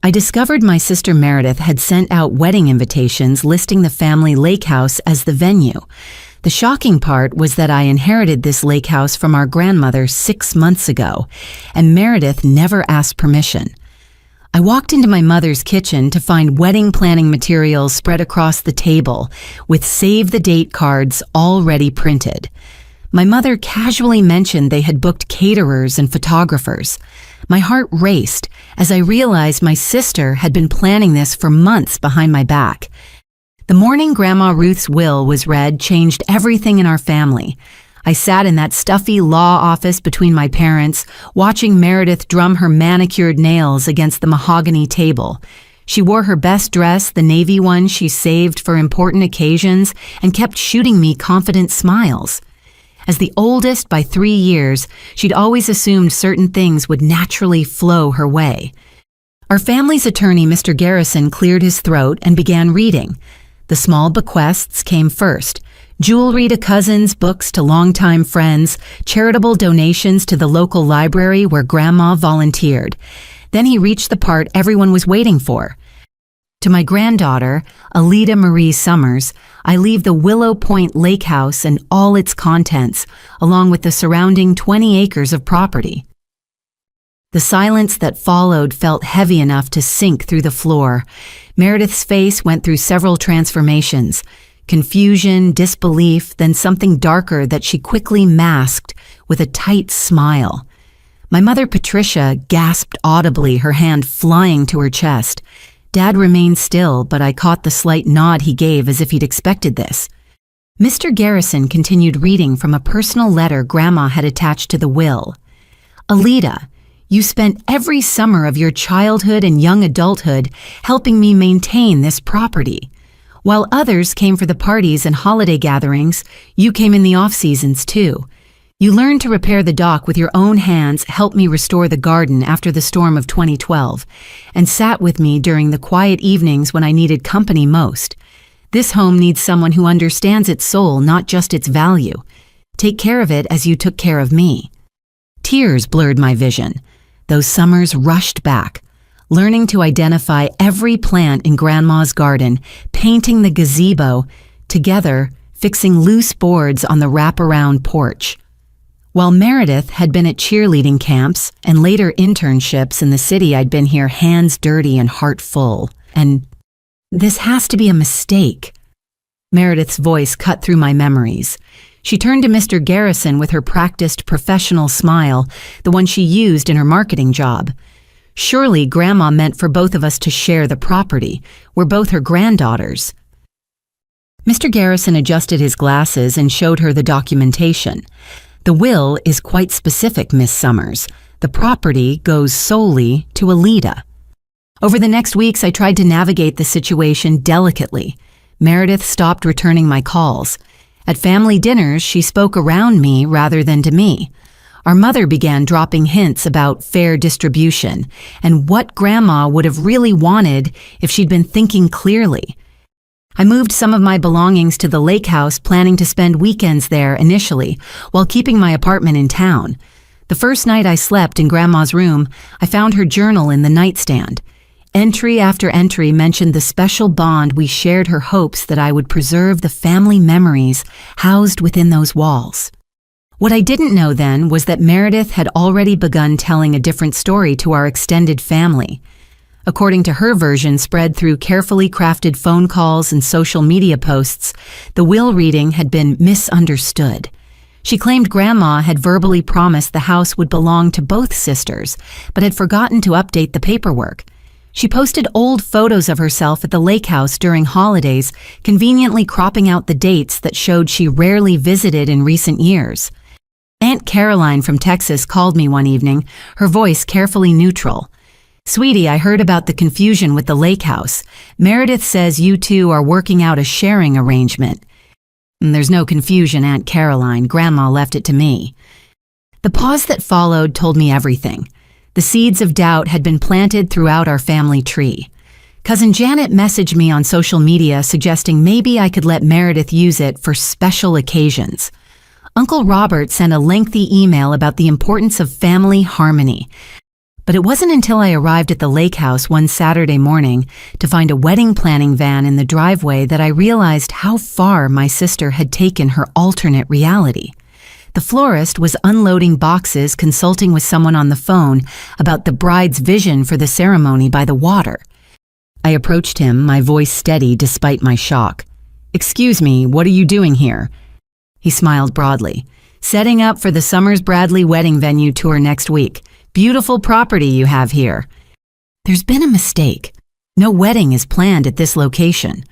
I discovered my sister Meredith had sent out wedding invitations listing the family lake house as the venue. The shocking part was that I inherited this lake house from our grandmother 6 months ago, and Meredith never asked permission. I walked into my mother's kitchen to find wedding planning materials spread across the table, with save the date cards already printed. My mother casually mentioned they had booked caterers and photographers. My heart raced as I realized my sister had been planning this for months behind my back. The morning Grandma Ruth's will was read changed everything in our family. I sat in that stuffy law office between my parents, watching Meredith drum her manicured nails against the mahogany table. She wore her best dress, the navy one she saved for important occasions, and kept shooting me confident smiles. As the oldest by 3 years, she'd always assumed certain things would naturally flow her way. Our family's attorney, Mr. Garrison, cleared his throat and began reading. The small bequests came first. Jewelry to cousins, books to longtime friends, charitable donations to the local library where Grandma volunteered. Then he reached the part everyone was waiting for. To my granddaughter, Alida Marie Summers, I leave the Willow Point Lake House and all its contents, along with the surrounding 20 acres of property. The silence that followed felt heavy enough to sink through the floor. Meredith's face went through several transformations. Confusion, disbelief, then something darker that she quickly masked with a tight smile. My mother Patricia gasped audibly, her hand flying to her chest. Dad remained still, but I caught the slight nod he gave as if he'd expected this. Mr. Garrison continued reading from a personal letter Grandma had attached to the will. Alida, you spent every summer of your childhood and young adulthood helping me maintain this property. While others came for the parties and holiday gatherings, you came in the off-seasons too. You learned to repair the dock with your own hands, helped me restore the garden after the storm of 2012, and sat with me during the quiet evenings when I needed company most. This home needs someone who understands its soul, not just its value. Take care of it as you took care of me. Tears blurred my vision. Those summers rushed back, learning to identify every plant in Grandma's garden, painting the gazebo, together fixing loose boards on the wraparound porch. While Meredith had been at cheerleading camps and later internships in the city, I'd been here hands dirty and heart full. And this has to be a mistake. Meredith's voice cut through my memories. She turned to Mr. Garrison with her practiced professional smile, the one she used in her marketing job. Surely Grandma meant for both of us to share the property. We're both her granddaughters. Mr. Garrison adjusted his glasses and showed her the documentation. The will is quite specific, Miss Summers. The property goes solely to Alida. Over the next weeks, I tried to navigate the situation delicately. Meredith stopped returning my calls. At family dinners, she spoke around me rather than to me. Our mother began dropping hints about fair distribution and what Grandma would have really wanted if she'd been thinking clearly. I moved some of my belongings to the lake house, planning to spend weekends there initially, while keeping my apartment in town. The first night I slept in Grandma's room, I found her journal in the nightstand. Entry after entry mentioned the special bond we shared, her hopes that I would preserve the family memories housed within those walls. What I didn't know then was that Meredith had already begun telling a different story to our extended family. According to her version, spread through carefully crafted phone calls and social media posts, the will reading had been misunderstood. She claimed Grandma had verbally promised the house would belong to both sisters, but had forgotten to update the paperwork. She posted old photos of herself at the lake house during holidays, conveniently cropping out the dates that showed she rarely visited in recent years. Aunt Caroline from Texas called me one evening, her voice carefully neutral. "Sweetie, I heard about the confusion with the lake house. Meredith says you two are working out a sharing arrangement." "There's no confusion, Aunt Caroline. Grandma left it to me." The pause that followed told me everything. The seeds of doubt had been planted throughout our family tree. Cousin Janet messaged me on social media suggesting maybe I could let Meredith use it for special occasions. Uncle Robert sent a lengthy email about the importance of family harmony. But it wasn't until I arrived at the lake house one Saturday morning to find a wedding planning van in the driveway that I realized how far my sister had taken her alternate reality. The florist was unloading boxes, consulting with someone on the phone about the bride's vision for the ceremony by the water. I approached him, my voice steady despite my shock. "Excuse me, what are you doing here?" He smiled broadly. "Setting up for the Summers Bradley wedding venue tour next week. Beautiful property you have here." "There's been a mistake. No wedding is planned at this location."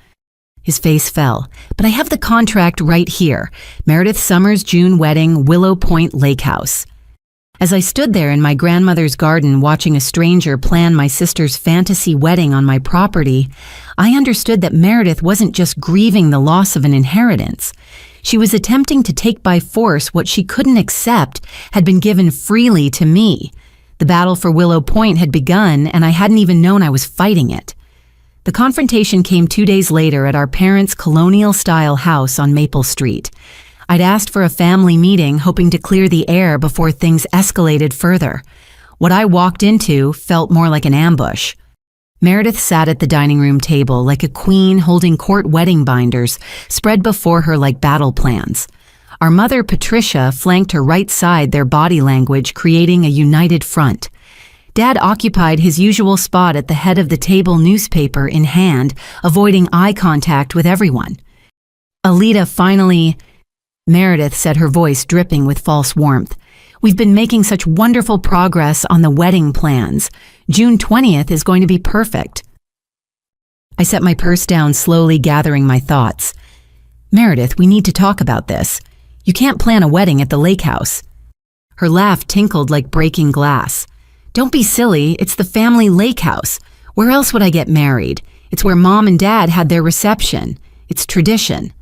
His face fell. "But I have the contract right here. Meredith Summers June wedding, Willow Point Lake House." As I stood there in my grandmother's garden watching a stranger plan my sister's fantasy wedding on my property, I understood that Meredith wasn't just grieving the loss of an inheritance. She was attempting to take by force what she couldn't accept had been given freely to me. The battle for Willow Point had begun, and I hadn't even known I was fighting it. The confrontation came 2 days later at our parents' colonial-style house on Maple Street. I'd asked for a family meeting, hoping to clear the air before things escalated further. What I walked into felt more like an ambush. Meredith sat at the dining room table like a queen holding court wedding binders, spread before her like battle plans. Our mother, Patricia, flanked her right side, their body language creating a united front. Dad occupied his usual spot at the head of the table, newspaper in hand, avoiding eye contact with everyone. "Alita, finally," Meredith said, her voice dripping with false warmth. "We've been making such wonderful progress on the wedding plans. June 20th is going to be perfect." I set my purse down, slowly gathering my thoughts. "Meredith, we need to talk about this. You can't plan a wedding at the lake house." Her laugh tinkled like breaking glass. "Don't be silly, it's the family lake house. Where else would I get married? It's where Mom and Dad had their reception. It's tradition."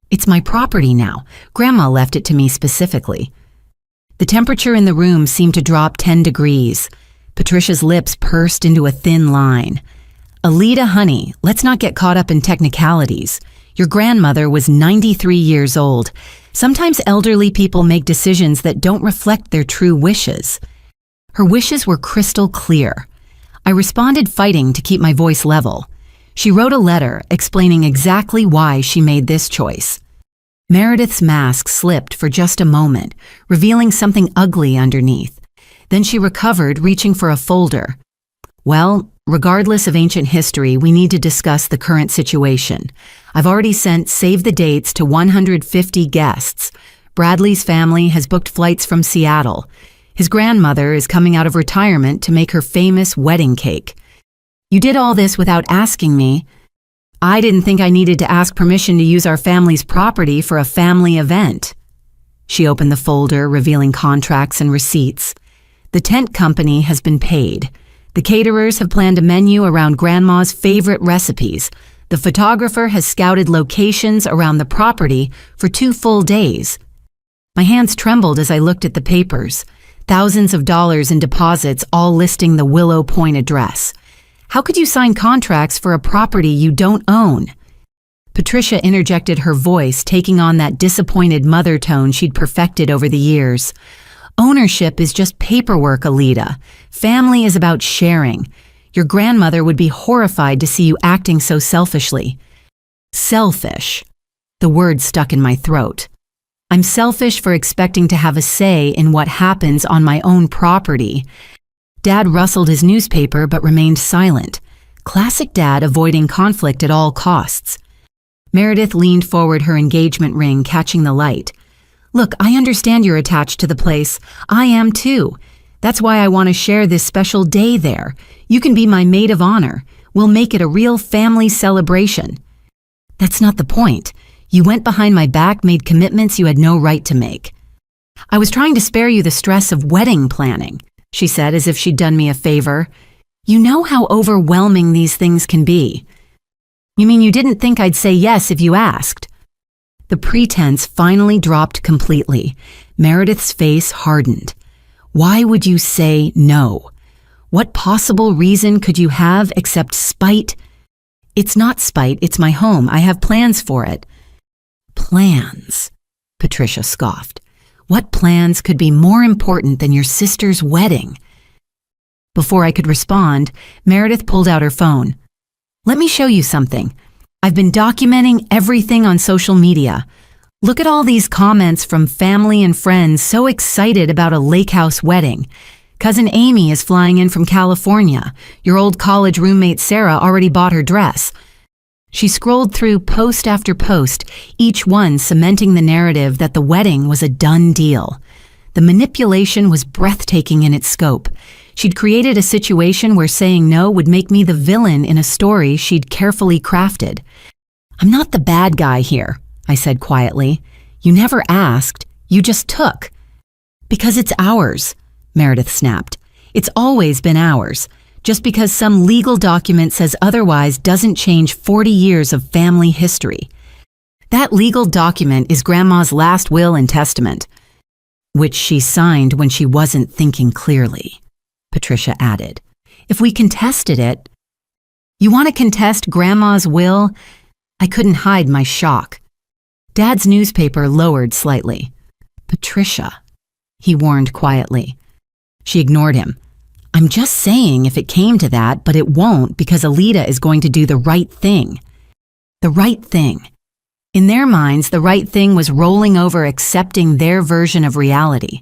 "It's my property now. Grandma left it to me specifically." The temperature in the room seemed to drop 10 degrees. Patricia's lips pursed into a thin line. "Alita, honey, let's not get caught up in technicalities. Your grandmother was 93 years old. Sometimes elderly people make decisions that don't reflect their true wishes." Her wishes were crystal clear. I responded, fighting to keep my voice level. She wrote a letter explaining exactly why she made this choice. Meredith's mask slipped for just a moment, revealing something ugly underneath. Then she recovered, reaching for a folder. "Well, regardless of ancient history, we need to discuss the current situation. I've already sent save the dates to 150 guests. Bradley's family has booked flights from Seattle. His grandmother is coming out of retirement to make her famous wedding cake. You did all this without asking me. I didn't think I needed to ask permission to use our family's property for a family event." She opened the folder, revealing contracts and receipts. "The tent company has been paid. The caterers have planned a menu around Grandma's favorite recipes. The photographer has scouted locations around the property for 2 full days." My hands trembled as I looked at the papers. Thousands of dollars in deposits, all listing the Willow Point address. How could you sign contracts for a property you don't own? Patricia interjected, her voice taking on that disappointed mother tone she'd perfected over the years. "Ownership is just paperwork, Alita. Family is about sharing. Your grandmother would be horrified to see you acting so selfishly." Selfish. The word stuck in my throat. I'm selfish for expecting to have a say in what happens on my own property. Dad rustled his newspaper but remained silent. Classic Dad, avoiding conflict at all costs. Meredith leaned forward, her engagement ring catching the light. "Look, I understand you're attached to the place. I am too. That's why I want to share this special day there. You can be my maid of honor. We'll make it a real family celebration." "That's not the point. You went behind my back, made commitments you had no right to make." "I was trying to spare you the stress of wedding planning," she said, as if she'd done me a favor. "You know how overwhelming these things can be." "You mean you didn't think I'd say yes if you asked?" The pretense finally dropped completely. Meredith's face hardened. "Why would you say no? What possible reason could you have except spite?" "It's not spite, it's my home. I have plans for it." "Plans?" Patricia scoffed. "What plans could be more important than your sister's wedding?" Before I could respond, Meredith pulled out her phone. "Let me show you something. I've been documenting everything on social media. Look at all these comments from family and friends so excited about a lake house wedding. Cousin Amy is flying in from California. Your old college roommate Sarah already bought her dress." She scrolled through post after post, each one cementing the narrative that the wedding was a done deal. The manipulation was breathtaking in its scope. She'd created a situation where saying no would make me the villain in a story she'd carefully crafted. "I'm not the bad guy here," I said quietly. "You never asked, you just took." "Because it's ours," Meredith snapped. "It's always been ours. Just because some legal document says otherwise doesn't change 40 years of family history. That legal document is Grandma's last will and testament, which she signed when she wasn't thinking clearly," Patricia added. "If we contested it..." "You want to contest Grandma's will?" I couldn't hide my shock. Dad's newspaper lowered slightly. "Patricia," he warned quietly. She ignored him. "I'm just saying if it came to that, but it won't because Alita is going to do the right thing." The right thing. In their minds, the right thing was rolling over accepting their version of reality.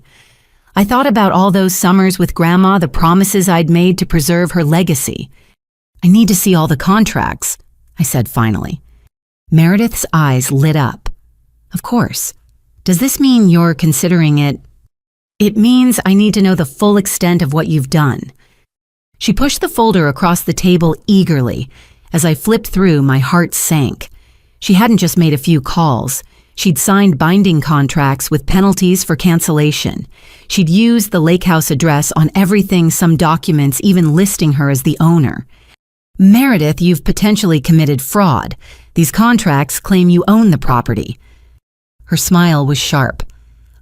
I thought about all those summers with Grandma, the promises I'd made to preserve her legacy. "I need to see all the contracts," I said finally. Meredith's eyes lit up. "Of course. Does this mean you're considering it?" "It means I need to know the full extent of what you've done." She pushed the folder across the table eagerly. As I flipped through, my heart sank. She hadn't just made a few calls. She'd signed binding contracts with penalties for cancellation. She'd used the lake house address on everything, some documents even listing her as the owner. "Meredith, you've potentially committed fraud. These contracts claim you own the property." Her smile was sharp.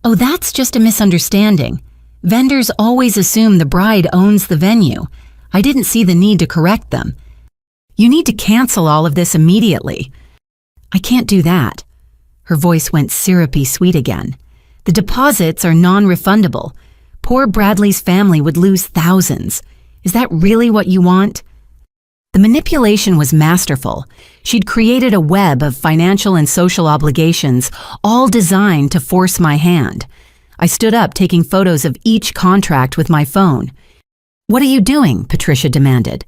"Oh, that's just a misunderstanding. Vendors always assume the bride owns the venue. I didn't see the need to correct them. You need to cancel all of this immediately." "I can't do that." Her voice went syrupy sweet again. "The deposits are non-refundable. Poor Bradley's family would lose thousands. Is that really what you want?" The manipulation was masterful. She'd created a web of financial and social obligations, all designed to force my hand. I stood up, taking photos of each contract with my phone. "What are you doing?" Patricia demanded.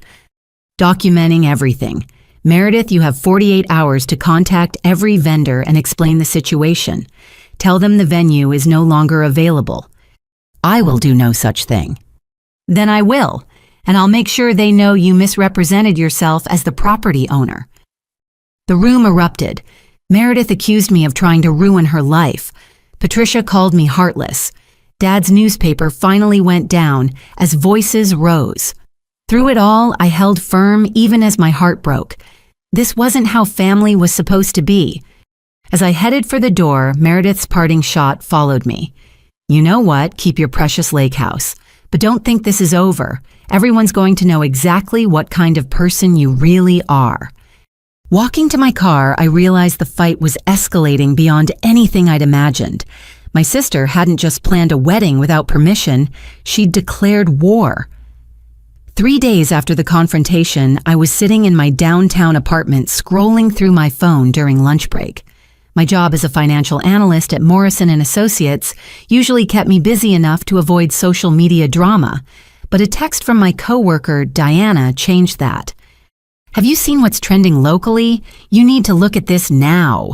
"Documenting everything. Meredith, you have 48 hours to contact every vendor and explain the situation. Tell them the venue is no longer available." "I will do no such thing." "Then I will. And I'll make sure they know you misrepresented yourself as the property owner." The room erupted. Meredith accused me of trying to ruin her life. Patricia called me heartless. Dad's newspaper finally went down as voices rose. Through it all, I held firm even as my heart broke. This wasn't how family was supposed to be. As I headed for the door, Meredith's parting shot followed me. "You know what? Keep your precious lake house. But don't think this is over. Everyone's going to know exactly what kind of person you really are." Walking to my car, I realized the fight was escalating beyond anything I'd imagined. My sister hadn't just planned a wedding without permission, she'd declared war. 3 days after the confrontation, I was sitting in my downtown apartment scrolling through my phone during lunch break. My job as a financial analyst at Morrison & Associates usually kept me busy enough to avoid social media drama, but a text from my coworker, Diana, changed that. "Have you seen what's trending locally? You need to look at this now."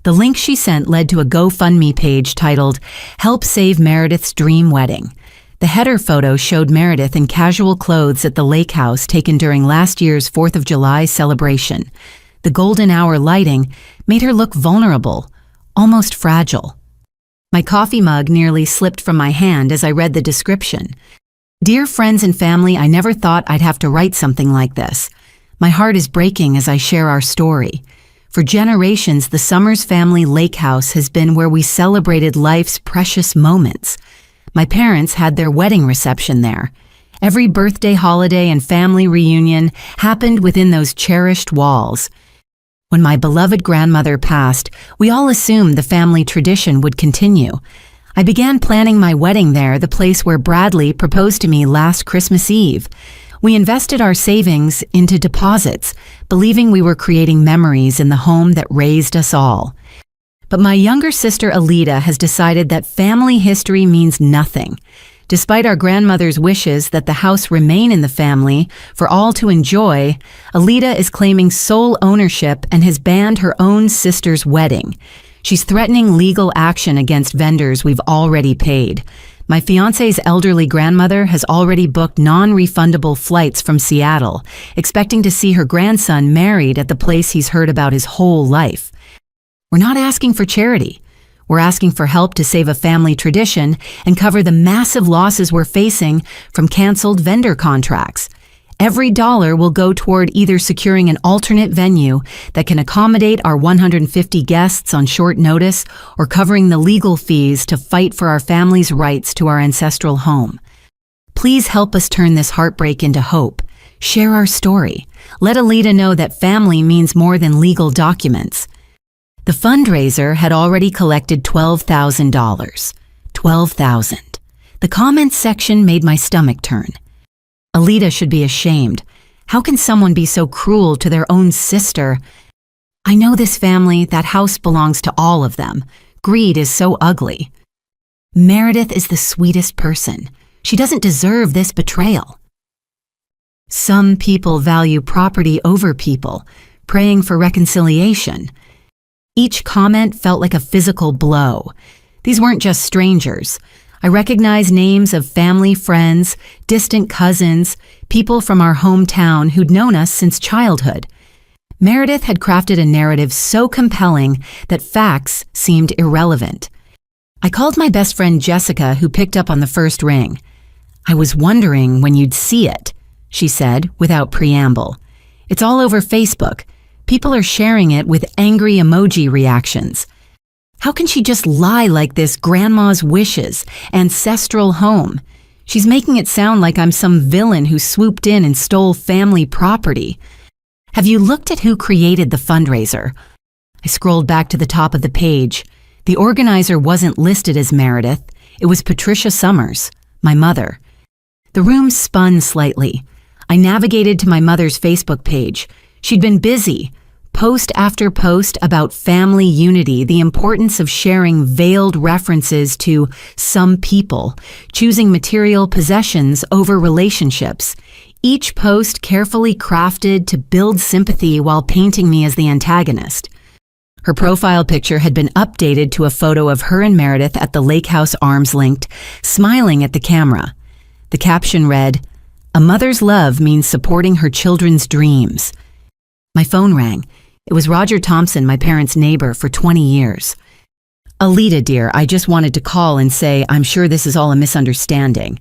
The link she sent led to a GoFundMe page titled, "Help Save Meredith's Dream Wedding." The header photo showed Meredith in casual clothes at the lake house taken during last year's 4th of July celebration. The golden hour lighting made her look vulnerable, almost fragile. My coffee mug nearly slipped from my hand as I read the description. "Dear friends and family, I never thought I'd have to write something like this. My heart is breaking as I share our story. For generations, the Summers family lake house has been where we celebrated life's precious moments. My parents had their wedding reception there. Every birthday, holiday, and family reunion happened within those cherished walls. When my beloved grandmother passed, we all assumed the family tradition would continue. I began planning my wedding there, the place where Bradley proposed to me last Christmas Eve. We invested our savings into deposits, believing we were creating memories in the home that raised us all. But my younger sister Alita has decided that family history means nothing. Despite our grandmother's wishes that the house remain in the family for all to enjoy, Alita is claiming sole ownership and has banned her own sister's wedding. She's threatening legal action against vendors we've already paid. My fiancé's elderly grandmother has already booked non-refundable flights from Seattle, expecting to see her grandson married at the place he's heard about his whole life. We're not asking for charity. We're asking for help to save a family tradition and cover the massive losses we're facing from canceled vendor contracts. Every dollar will go toward either securing an alternate venue that can accommodate our 150 guests on short notice or covering the legal fees to fight for our family's rights to our ancestral home. Please help us turn this heartbreak into hope. Share our story. Let Alita know that family means more than legal documents. The fundraiser had already collected $12,000. $12,000. The comments section made my stomach turn. Alita should be ashamed. How can someone be so cruel to their own sister? I know this family, that house belongs to all of them. Greed is so ugly. Meredith is the sweetest person. She doesn't deserve this betrayal. Some people value property over people, praying for reconciliation. Each comment felt like a physical blow. These weren't just strangers. I recognized names of family friends, distant cousins, people from our hometown who'd known us since childhood. Meredith had crafted a narrative so compelling that facts seemed irrelevant. I called my best friend Jessica, who picked up on the first ring. "I was wondering when you'd see it," she said without preamble. "It's all over Facebook. People are sharing it with angry emoji reactions. How can she just lie like this? Grandma's wishes, ancestral home. She's making it sound like I'm some villain who swooped in and stole family property. Have you looked at who created the fundraiser?" I scrolled back to the top of the page. The organizer wasn't listed as Meredith. It was Patricia Summers, my mother. The room spun slightly. I navigated to my mother's Facebook page. She'd been busy. Post after post about family unity, the importance of sharing veiled references to some people, choosing material possessions over relationships. Each post carefully crafted to build sympathy while painting me as the antagonist. Her profile picture had been updated to a photo of her and Meredith at the lake house arms linked, smiling at the camera. The caption read, "A mother's love means supporting her children's dreams." My phone rang. It was Roger Thompson, my parents' neighbor for 20 years. "Alita, dear, I just wanted to call and say I'm sure this is all a misunderstanding.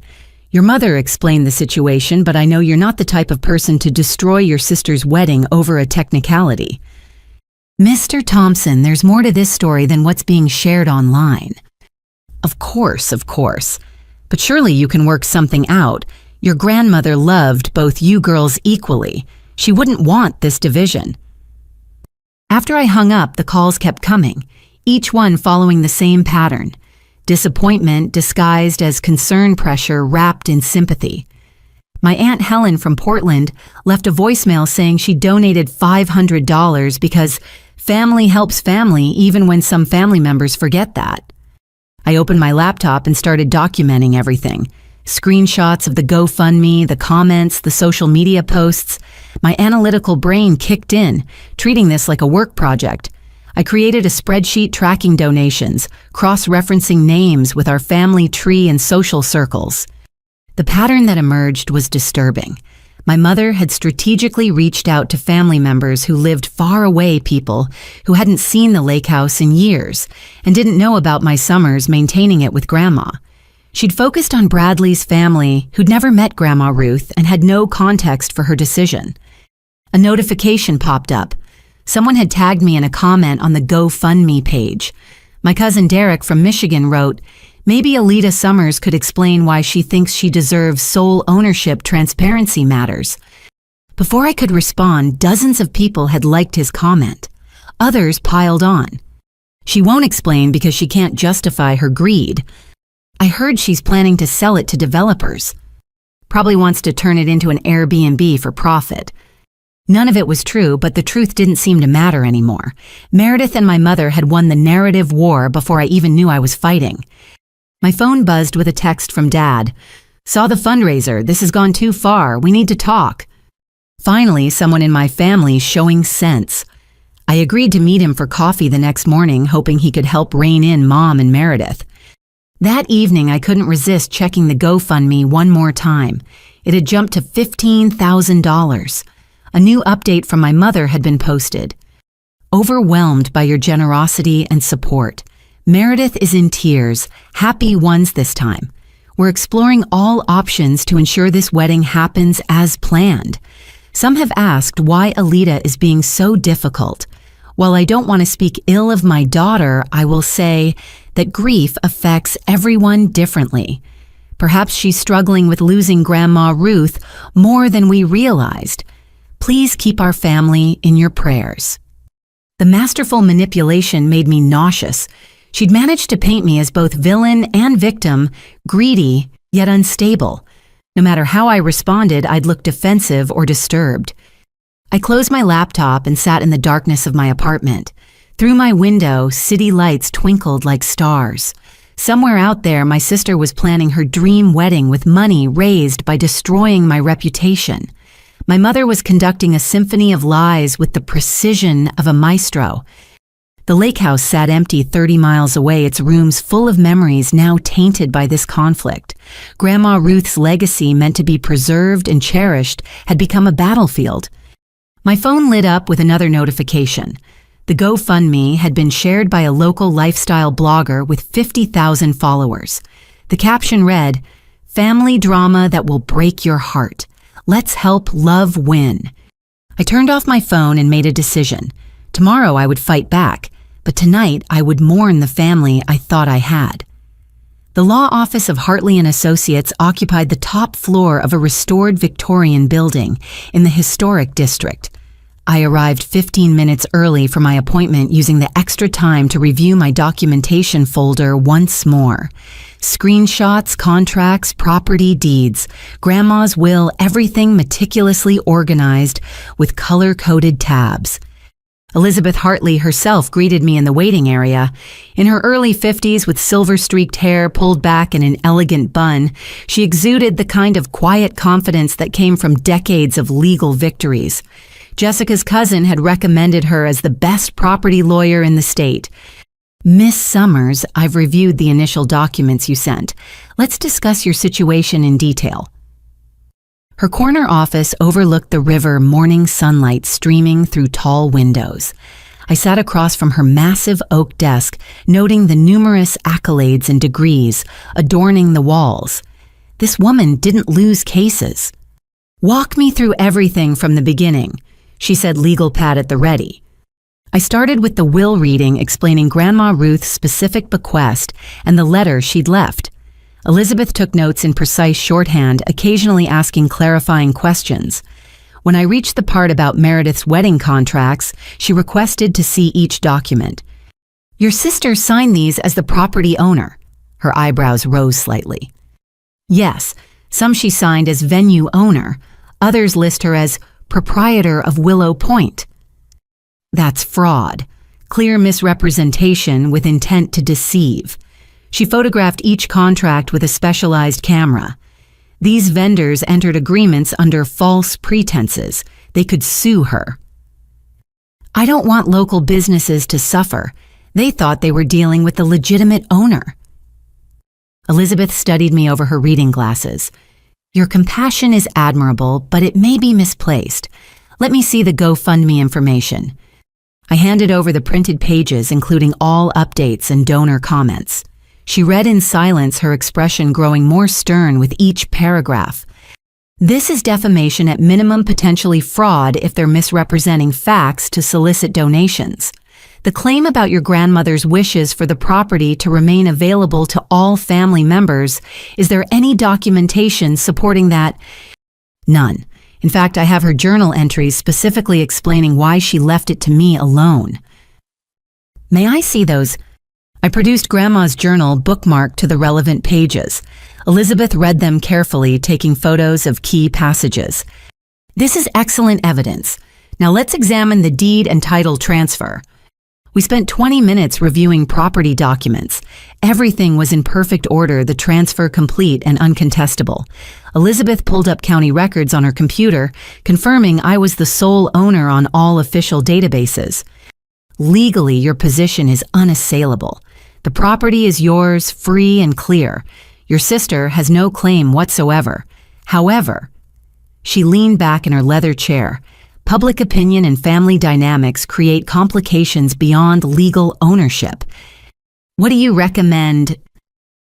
Your mother explained the situation, but I know you're not the type of person to destroy your sister's wedding over a technicality." "Mr. Thompson, there's more to this story than what's being shared online." Of course. But surely you can work something out. Your grandmother loved both you girls equally. She wouldn't want this division." After I hung up, the calls kept coming, each one following the same pattern. Disappointment disguised as concern pressure wrapped in sympathy. My Aunt Helen from Portland left a voicemail saying she donated $500 because family helps family even when some family members forget that. I opened my laptop and started documenting everything. Screenshots of the GoFundMe, the comments, the social media posts. My analytical brain kicked in, treating this like a work project. I created a spreadsheet tracking donations, cross-referencing names with our family tree and social circles. The pattern that emerged was disturbing. My mother had strategically reached out to family members who lived far away, people who hadn't seen the lake house in years and didn't know about my summers maintaining it with Grandma. She'd focused on Bradley's family, who'd never met Grandma Ruth and had no context for her decision. A notification popped up. Someone had tagged me in a comment on the GoFundMe page. My cousin Derek from Michigan wrote, "Maybe Alita Summers could explain why she thinks she deserves sole ownership. Transparency matters." Before I could respond, dozens of people had liked his comment. Others piled on. "She won't explain because she can't justify her greed. I heard she's planning to sell it to developers. Probably wants to turn it into an Airbnb for profit. None of it was true, but the truth didn't seem to matter anymore. Meredith and my mother had won the narrative war before I even knew I was fighting. My phone buzzed with a text from Dad. "Saw the fundraiser. This has gone too far. We need to talk." Finally, someone in my family showing sense. I agreed to meet him for coffee the next morning, hoping he could help rein in Mom and Meredith. That evening, I couldn't resist checking the GoFundMe one more time. It had jumped to $15,000. A new update from my mother had been posted. "Overwhelmed by your generosity and support. Meredith is in tears. Happy ones this time. We're exploring all options to ensure this wedding happens as planned. Some have asked why Alita is being so difficult. While I don't want to speak ill of my daughter, I will say that grief affects everyone differently. Perhaps she's struggling with losing Grandma Ruth more than we realized. Please keep our family in your prayers." The masterful manipulation made me nauseous. She'd managed to paint me as both villain and victim, greedy yet unstable. No matter how I responded, I'd look defensive or disturbed. I closed my laptop and sat in the darkness of my apartment. Through my window, city lights twinkled like stars. Somewhere out there, my sister was planning her dream wedding with money raised by destroying my reputation. My mother was conducting a symphony of lies with the precision of a maestro. The lake house sat empty 30 miles away, its rooms full of memories now tainted by this conflict. Grandma Ruth's legacy, meant to be preserved and cherished, had become a battlefield. My phone lit up with another notification. The GoFundMe had been shared by a local lifestyle blogger with 50,000 followers. The caption read, "Family drama that will break your heart. Let's help love win." I turned off my phone and made a decision. Tomorrow I would fight back, but tonight I would mourn the family I thought I had. The law office of Hartley and Associates occupied the top floor of a restored Victorian building in the historic district. I arrived 15 minutes early for my appointment, using the extra time to review my documentation folder once more. Screenshots, contracts, property deeds, Grandma's will, everything meticulously organized with color-coded tabs. Elizabeth Hartley herself greeted me in the waiting area. In her early 50s, with silver-streaked hair pulled back in an elegant bun, she exuded the kind of quiet confidence that came from decades of legal victories. Jessica's cousin had recommended her as the best property lawyer in the state. "Miss Summers, I've reviewed the initial documents you sent. Let's discuss your situation in detail." Her corner office overlooked the river, morning sunlight streaming through tall windows. I sat across from her massive oak desk, noting the numerous accolades and degrees adorning the walls. This woman didn't lose cases. "Walk me through everything from the beginning," she said, legal pad at the ready. I started with the will reading, explaining Grandma Ruth's specific bequest and the letter she'd left. Elizabeth took notes in precise shorthand, occasionally asking clarifying questions. When I reached the part about Meredith's wedding contracts, she requested to see each document. "Your sister signed these as the property owner." Her eyebrows rose slightly. "Yes, some she signed as venue owner. Others list her as proprietor of Willow Point." That's fraud. Clear misrepresentation with intent to deceive. She photographed each contract with a specialized camera. These vendors entered agreements under false pretenses. They could sue her. "I don't want local businesses to suffer. They thought they were dealing with the legitimate owner." Elizabeth studied me over her reading glasses. "Your compassion is admirable, but it may be misplaced. Let me see the GoFundMe information." I handed over the printed pages, including all updates and donor comments. She read in silence, her expression growing more stern with each paragraph. "This is defamation at minimum, potentially fraud if they're misrepresenting facts to solicit donations. The claim about your grandmother's wishes for the property to remain available to all family members, is there any documentation supporting that?" "None. In fact, I have her journal entries specifically explaining why she left it to me alone." "May I see those?" I produced Grandma's journal bookmarked to the relevant pages. Elizabeth read them carefully, taking photos of key passages. This is excellent evidence. Now let's examine the deed and title transfer. We spent 20 minutes reviewing property documents. Everything was in perfect order, the transfer complete and uncontestable. Elizabeth pulled up county records on her computer, confirming I was the sole owner on all official databases. Legally, your position is unassailable. The property is yours, free and clear. Your sister has no claim whatsoever. However, she leaned back in her leather chair. Public opinion and family dynamics create complications beyond legal ownership. What do you recommend?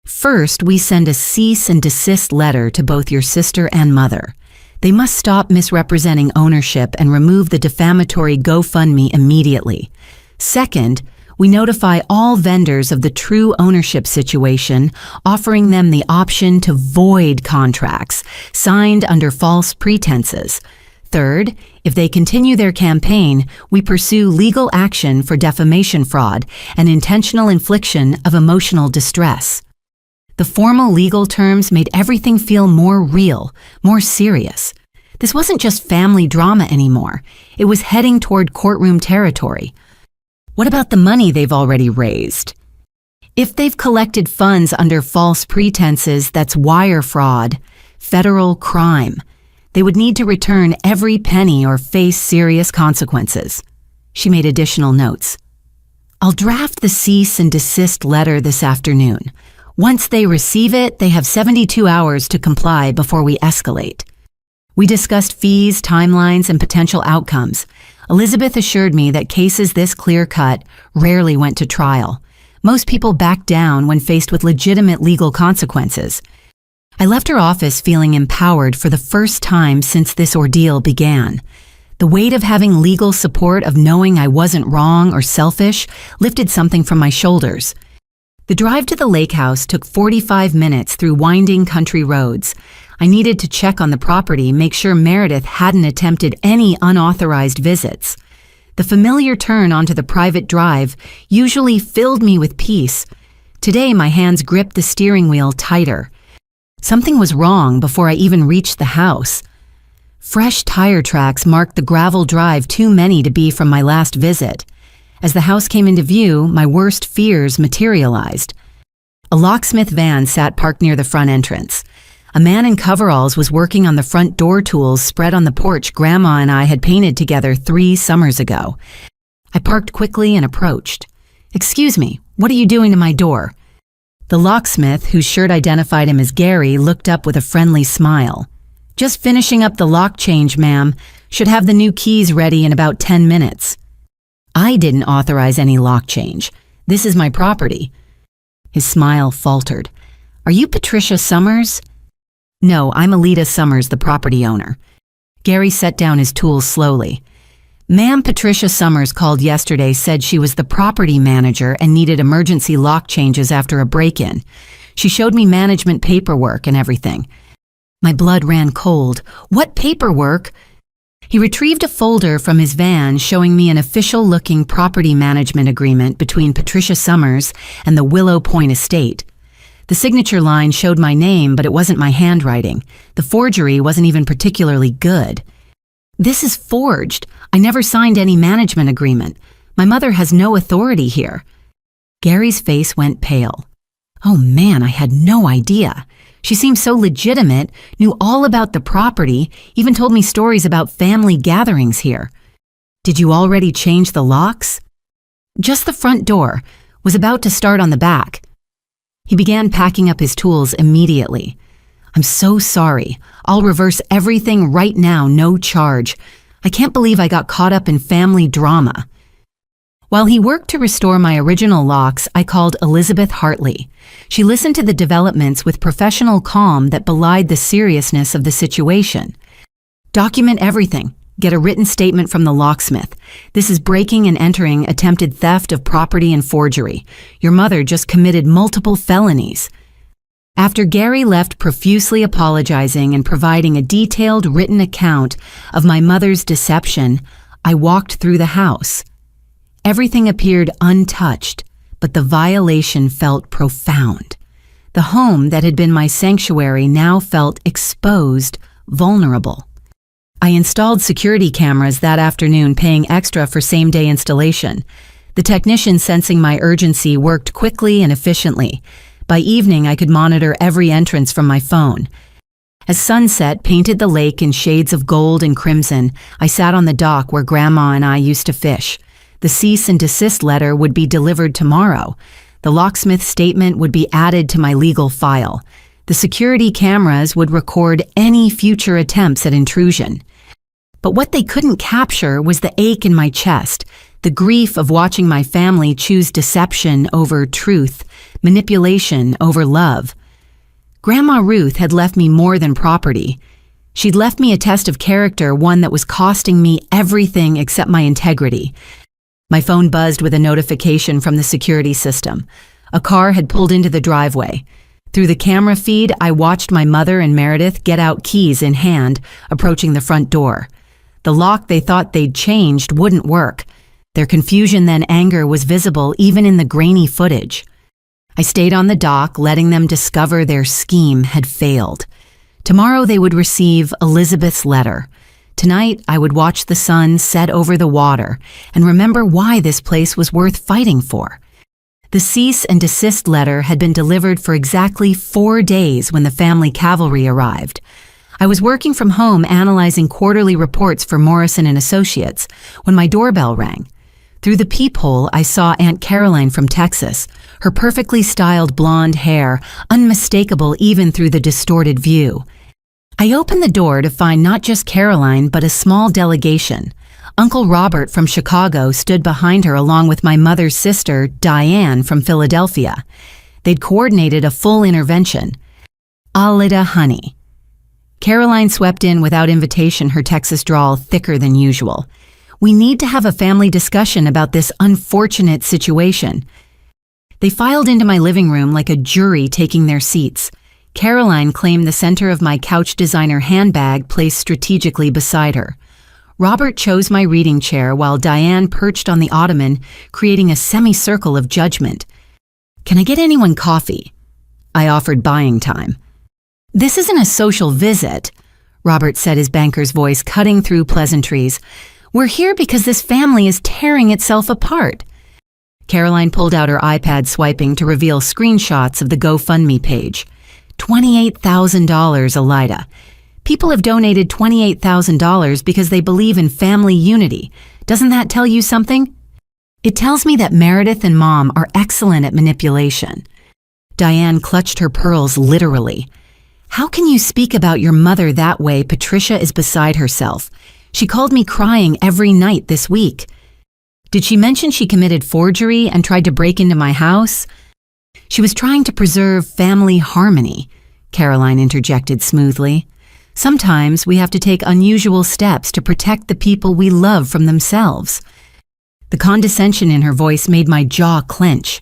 First, we send a cease and desist letter to both your sister and mother. They must stop misrepresenting ownership and remove the defamatory GoFundMe immediately. Second, we notify all vendors of the true ownership situation, offering them the option to void contracts signed under false pretenses. Third, if they continue their campaign, we pursue legal action for defamation fraud and intentional infliction of emotional distress. The formal legal terms made everything feel more real, more serious. This wasn't just family drama anymore. It was heading toward courtroom territory. What about the money they've already raised? If they've collected funds under false pretenses, that's wire fraud, federal crime. They would need to return every penny or face serious consequences. She made additional notes. I'll draft the cease and desist letter this afternoon. Once they receive it, they have 72 hours to comply before we escalate. We discussed fees, timelines, and potential outcomes. Elizabeth assured me that cases this clear-cut rarely went to trial. Most people backed down when faced with legitimate legal consequences. I left her office feeling empowered for the first time since this ordeal began. The weight of having legal support, of knowing I wasn't wrong or selfish, lifted something from my shoulders. The drive to the lake house took 45 minutes through winding country roads. I needed to check on the property, make sure Meredith hadn't attempted any unauthorized visits. The familiar turn onto the private drive usually filled me with peace. Today, my hands gripped the steering wheel tighter. Something was wrong before I even reached the house. Fresh tire tracks marked the gravel drive, too many to be from my last visit. As the house came into view, my worst fears materialized. A locksmith van sat parked near the front entrance. A man in coveralls was working on the front door tools spread on the porch Grandma and I had painted together 3 summers ago. I parked quickly and approached. "Excuse me, what are you doing to my door?" The locksmith, whose shirt identified him as Gary, looked up with a friendly smile. "Just finishing up the lock change, ma'am. Should have the new keys ready in about 10 minutes. I didn't authorize any lock change. This is my property." His smile faltered. "Are you Patricia Summers?" "No, I'm Alita Summers, the property owner." Gary set down his tools slowly. "Ma'am, Patricia Summers called yesterday, said she was the property manager and needed emergency lock changes after a break-in. She showed me management paperwork and everything." My blood ran cold. "What paperwork?" He retrieved a folder from his van showing me an official-looking property management agreement between Patricia Summers and the Willow Point Estate. The signature line showed my name, but it wasn't my handwriting. The forgery wasn't even particularly good. "This is forged. I never signed any management agreement. My mother has no authority here." Gary's face went pale. "Oh man, I had no idea. She seemed so legitimate, knew all about the property, even told me stories about family gatherings here." "Did you already change the locks?" "Just the front door. Was about to start on the back." He began packing up his tools immediately. "I'm so sorry. I'll reverse everything right now, no charge. I can't believe I got caught up in family drama." While he worked to restore my original locks, I called Elizabeth Hartley. She listened to the developments with professional calm that belied the seriousness of the situation. "Document everything. Get a written statement from the locksmith. This is breaking and entering, attempted theft of property and forgery. Your mother just committed multiple felonies." After Gary left profusely apologizing and providing a detailed written account of my mother's deception, I walked through the house. Everything appeared untouched, but the violation felt profound. The home that had been my sanctuary now felt exposed, vulnerable. I installed security cameras that afternoon, paying extra for same-day installation. The technician, sensing my urgency, worked quickly and efficiently. By evening, I could monitor every entrance from my phone. As sunset painted the lake in shades of gold and crimson, I sat on the dock where Grandma and I used to fish. The cease and desist letter would be delivered tomorrow. The locksmith's statement would be added to my legal file. The security cameras would record any future attempts at intrusion. But what they couldn't capture was the ache in my chest, the grief of watching my family choose deception over truth, manipulation over love. Grandma Ruth had left me more than property. She'd left me a test of character, one that was costing me everything except my integrity. My phone buzzed with a notification from the security system. A car had pulled into the driveway. Through the camera feed, I watched my mother and Meredith get out, keys in hand, approaching the front door. The lock they thought they'd changed wouldn't work. Their confusion, then anger, was visible even in the grainy footage. I stayed on the dock, letting them discover their scheme had failed. Tomorrow they would receive Elizabeth's letter. Tonight I would watch the sun set over the water and remember why this place was worth fighting for. The cease and desist letter had been delivered for exactly 4 days when the family cavalry arrived. I was working from home analyzing quarterly reports for Morrison and Associates when my doorbell rang. Through the peephole, I saw Aunt Caroline from Texas, her perfectly styled blonde hair, unmistakable even through the distorted view. I opened the door to find not just Caroline, but a small delegation. Uncle Robert from Chicago stood behind her along with my mother's sister, Diane, from Philadelphia. They'd coordinated a full intervention. Alida honey. Caroline swept in without invitation, her Texas drawl thicker than usual. We need to have a family discussion about this unfortunate situation. They filed into my living room like a jury taking their seats. Caroline claimed the center of my couch designer handbag placed strategically beside her. Robert chose my reading chair while Diane perched on the ottoman, creating a semicircle of judgment. Can I get anyone coffee? I offered buying time. This isn't a social visit, Robert said, his banker's voice cutting through pleasantries. We're here because this family is tearing itself apart. Caroline pulled out her iPad, swiping to reveal screenshots of the GoFundMe page. $28,000, Alida. People have donated $28,000 because they believe in family unity. Doesn't that tell you something? It tells me that Meredith and Mom are excellent at manipulation. Diane clutched her pearls literally. How can you speak about your mother that way? Patricia is beside herself. She called me crying every night this week. Did she mention she committed forgery and tried to break into my house? She was trying to preserve family harmony, Caroline interjected smoothly. Sometimes we have to take unusual steps to protect the people we love from themselves. The condescension in her voice made my jaw clench.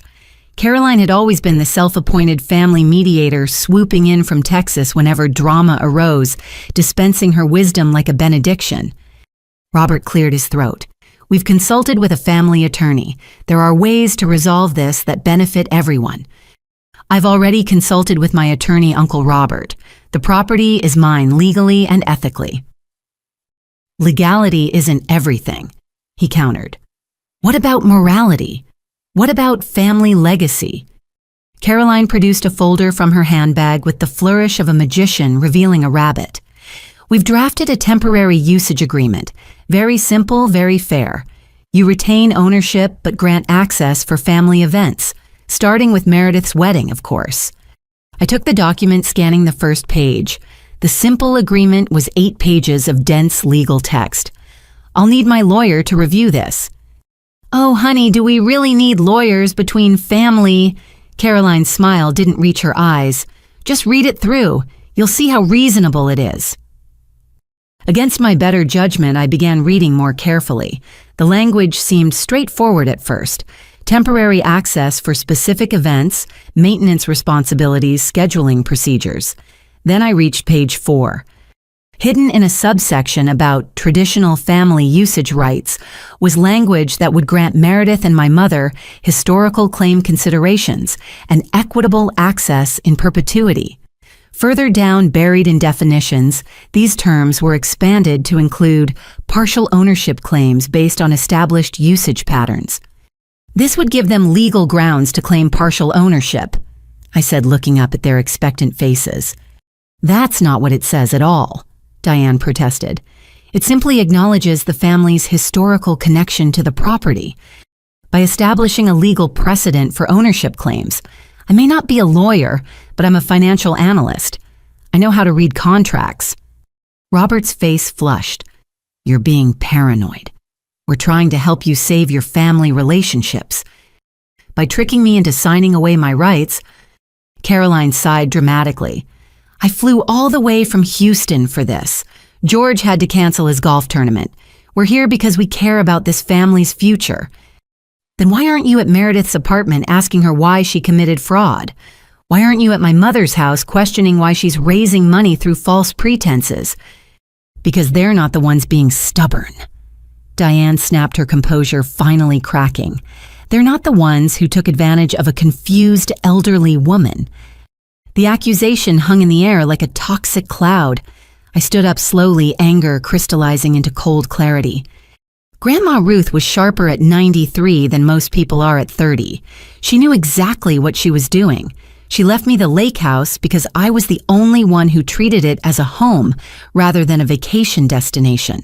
Caroline had always been the self-appointed family mediator, swooping in from Texas whenever drama arose, dispensing her wisdom like a benediction. Robert cleared his throat. We've consulted with a family attorney. There are ways to resolve this that benefit everyone. I've already consulted with my attorney, Uncle Robert. The property is mine legally and ethically. Legality isn't everything, he countered. What about morality? What about family legacy? Caroline produced a folder from her handbag with the flourish of a magician revealing a rabbit. We've drafted a temporary usage agreement. Very simple, very fair. You retain ownership but grant access for family events, starting with Meredith's wedding, of course. I took the document, scanning the first page. The simple agreement was 8 pages of dense legal text. I'll need my lawyer to review this. Oh, honey, do we really need lawyers between family? Caroline's smile didn't reach her eyes. Just read it through. You'll see how reasonable it is. Against my better judgment, I began reading more carefully. The language seemed straightforward at first. Temporary access for specific events, maintenance responsibilities, scheduling procedures. Then I reached page 4. Hidden in a subsection about traditional family usage rights was language that would grant Meredith and my mother historical claim considerations and equitable access in perpetuity. Further down, buried in definitions, these terms were expanded to include partial ownership claims based on established usage patterns. This would give them legal grounds to claim partial ownership, I said, looking up at their expectant faces. That's not what it says at all, Diane protested. It simply acknowledges the family's historical connection to the property. By establishing a legal precedent for ownership claims, I may not be a lawyer, but I'm a financial analyst. I know how to read contracts. Robert's face flushed. You're being paranoid. We're trying to help you save your family relationships. By tricking me into signing away my rights, Caroline sighed dramatically. I flew all the way from Houston for this. George had to cancel his golf tournament. We're here because we care about this family's future. Then why aren't you at Meredith's apartment asking her why she committed fraud? Why aren't you at my mother's house questioning why she's raising money through false pretenses? Because they're not the ones being stubborn. Diane snapped her composure, finally cracking. They're not the ones who took advantage of a confused elderly woman. The accusation hung in the air like a toxic cloud. I stood up slowly, anger crystallizing into cold clarity. Grandma Ruth was sharper at 93 than most people are at 30. She knew exactly what she was doing. She left me the lake house because I was the only one who treated it as a home rather than a vacation destination.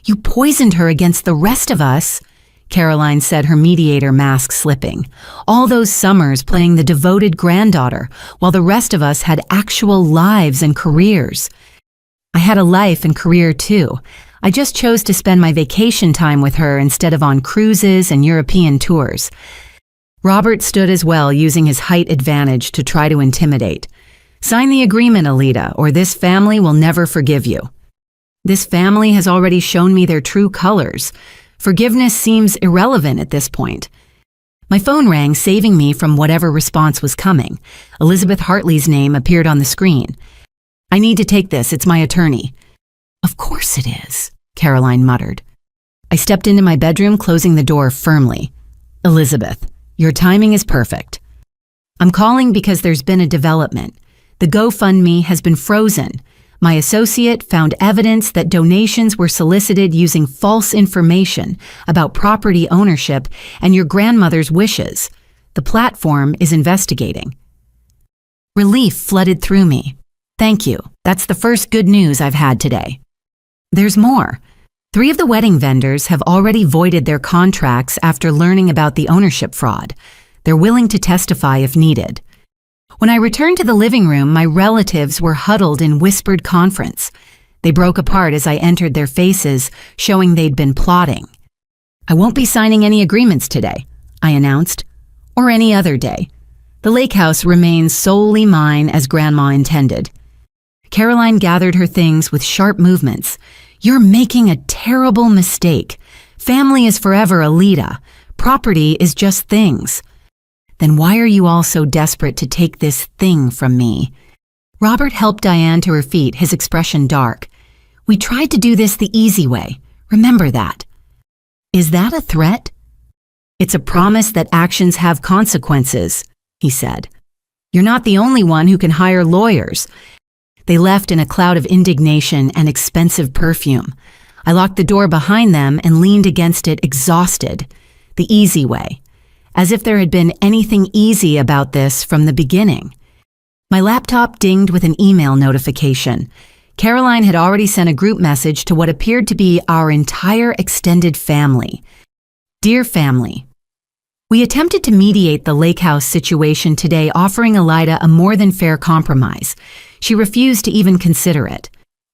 You poisoned her against the rest of us, Caroline said, her mediator mask slipping. All those summers playing the devoted granddaughter, while the rest of us had actual lives and careers. I had a life and career too. I just chose to spend my vacation time with her instead of on cruises and European tours. Robert stood as well, using his height advantage to try to intimidate. Sign the agreement, Alita, or this family will never forgive you. This family has already shown me their true colors. Forgiveness seems irrelevant at this point. My phone rang, saving me from whatever response was coming. Elizabeth Hartley's name appeared on the screen. I need to take this, it's my attorney. Of course it is, Caroline muttered. I stepped into my bedroom, closing the door firmly. Elizabeth, your timing is perfect. I'm calling because there's been a development. The GoFundMe has been frozen. My associate found evidence that donations were solicited using false information about property ownership and your grandmother's wishes. The platform is investigating. Relief flooded through me. Thank you. That's the first good news I've had today. There's more. 3 of the wedding vendors have already voided their contracts after learning about the ownership fraud. They're willing to testify if needed. When I returned to the living room, my relatives were huddled in whispered conference. They broke apart as I entered their faces, showing they'd been plotting. I won't be signing any agreements today, I announced, or any other day. The lake house remains solely mine as Grandma intended. Caroline gathered her things with sharp movements. You're making a terrible mistake. Family is forever, Alita. Property is just things. Then why are you all so desperate to take this thing from me? Robert helped Diane to her feet, his expression dark. We tried to do this the easy way. Remember that. Is that a threat? It's a promise that actions have consequences, he said. You're not the only one who can hire lawyers. They left in a cloud of indignation and expensive perfume. I locked the door behind them and leaned against it, exhausted. The easy way. As if there had been anything easy about this from the beginning. My laptop dinged with an email notification. Caroline had already sent a group message to what appeared to be our entire extended family. Dear family, we attempted to mediate the lake house situation today, offering Alida a more than fair compromise. She refused to even consider it.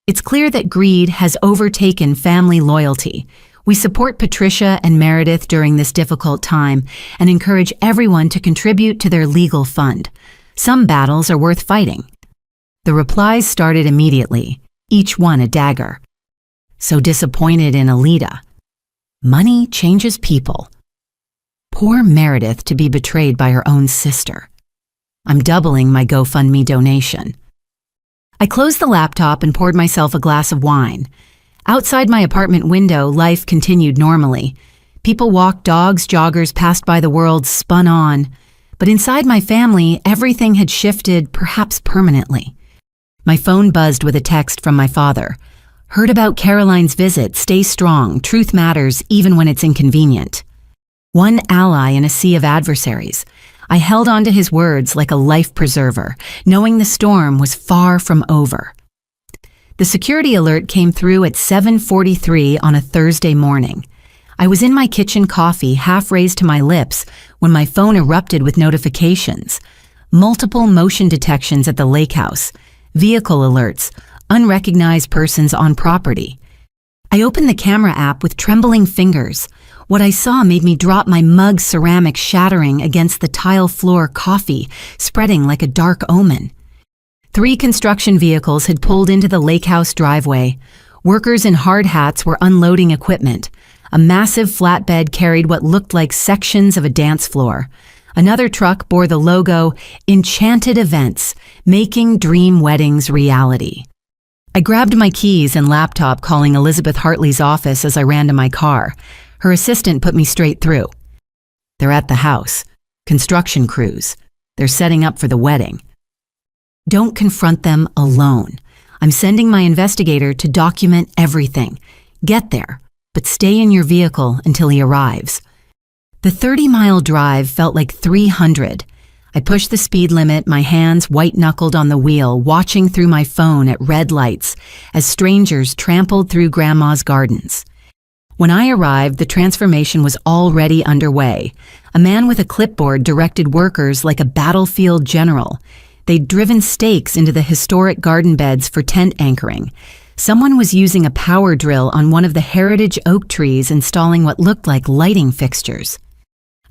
It's clear that greed has overtaken family loyalty. We support Patricia and Meredith during this difficult time and encourage everyone to contribute to their legal fund. Some battles are worth fighting. The replies started immediately, each one a dagger. So disappointed in Alida. Money changes people. Poor Meredith to be betrayed by her own sister. I'm doubling my GoFundMe donation. I closed the laptop and poured myself a glass of wine. Outside my apartment window, life continued normally. People walked, dogs, joggers passed by, the world spun on. But inside my family, everything had shifted, perhaps permanently. My phone buzzed with a text from my father. Heard about Caroline's visit. Stay strong. Truth matters, even when it's inconvenient. One ally in a sea of adversaries. I held on to his words like a life preserver, knowing the storm was far from over. The security alert came through at 7:43 on a Thursday morning. I was in my kitchen, coffee half raised to my lips, when my phone erupted with notifications. Multiple motion detections at the lake house, vehicle alerts, unrecognized persons on property. I opened the camera app with trembling fingers. What I saw made me drop my mug, ceramic shattering against the tile floor, coffee spreading like a dark omen. 3 construction vehicles had pulled into the lake house driveway. Workers in hard hats were unloading equipment. A massive flatbed carried what looked like sections of a dance floor. Another truck bore the logo, Enchanted Events, making dream weddings reality. I grabbed my keys and laptop, calling Elizabeth Hartley's office as I ran to my car. Her assistant put me straight through. They're at the house. Construction crews. They're setting up for the wedding. Don't confront them alone. I'm sending my investigator to document everything. Get there, but stay in your vehicle until he arrives. The 30-mile drive felt like 300. I pushed the speed limit, my hands white-knuckled on the wheel, watching through my phone at red lights as strangers trampled through Grandma's gardens. When I arrived, the transformation was already underway. A man with a clipboard directed workers like a battlefield general. They'd driven stakes into the historic garden beds for tent anchoring. Someone was using a power drill on one of the heritage oak trees, installing what looked like lighting fixtures.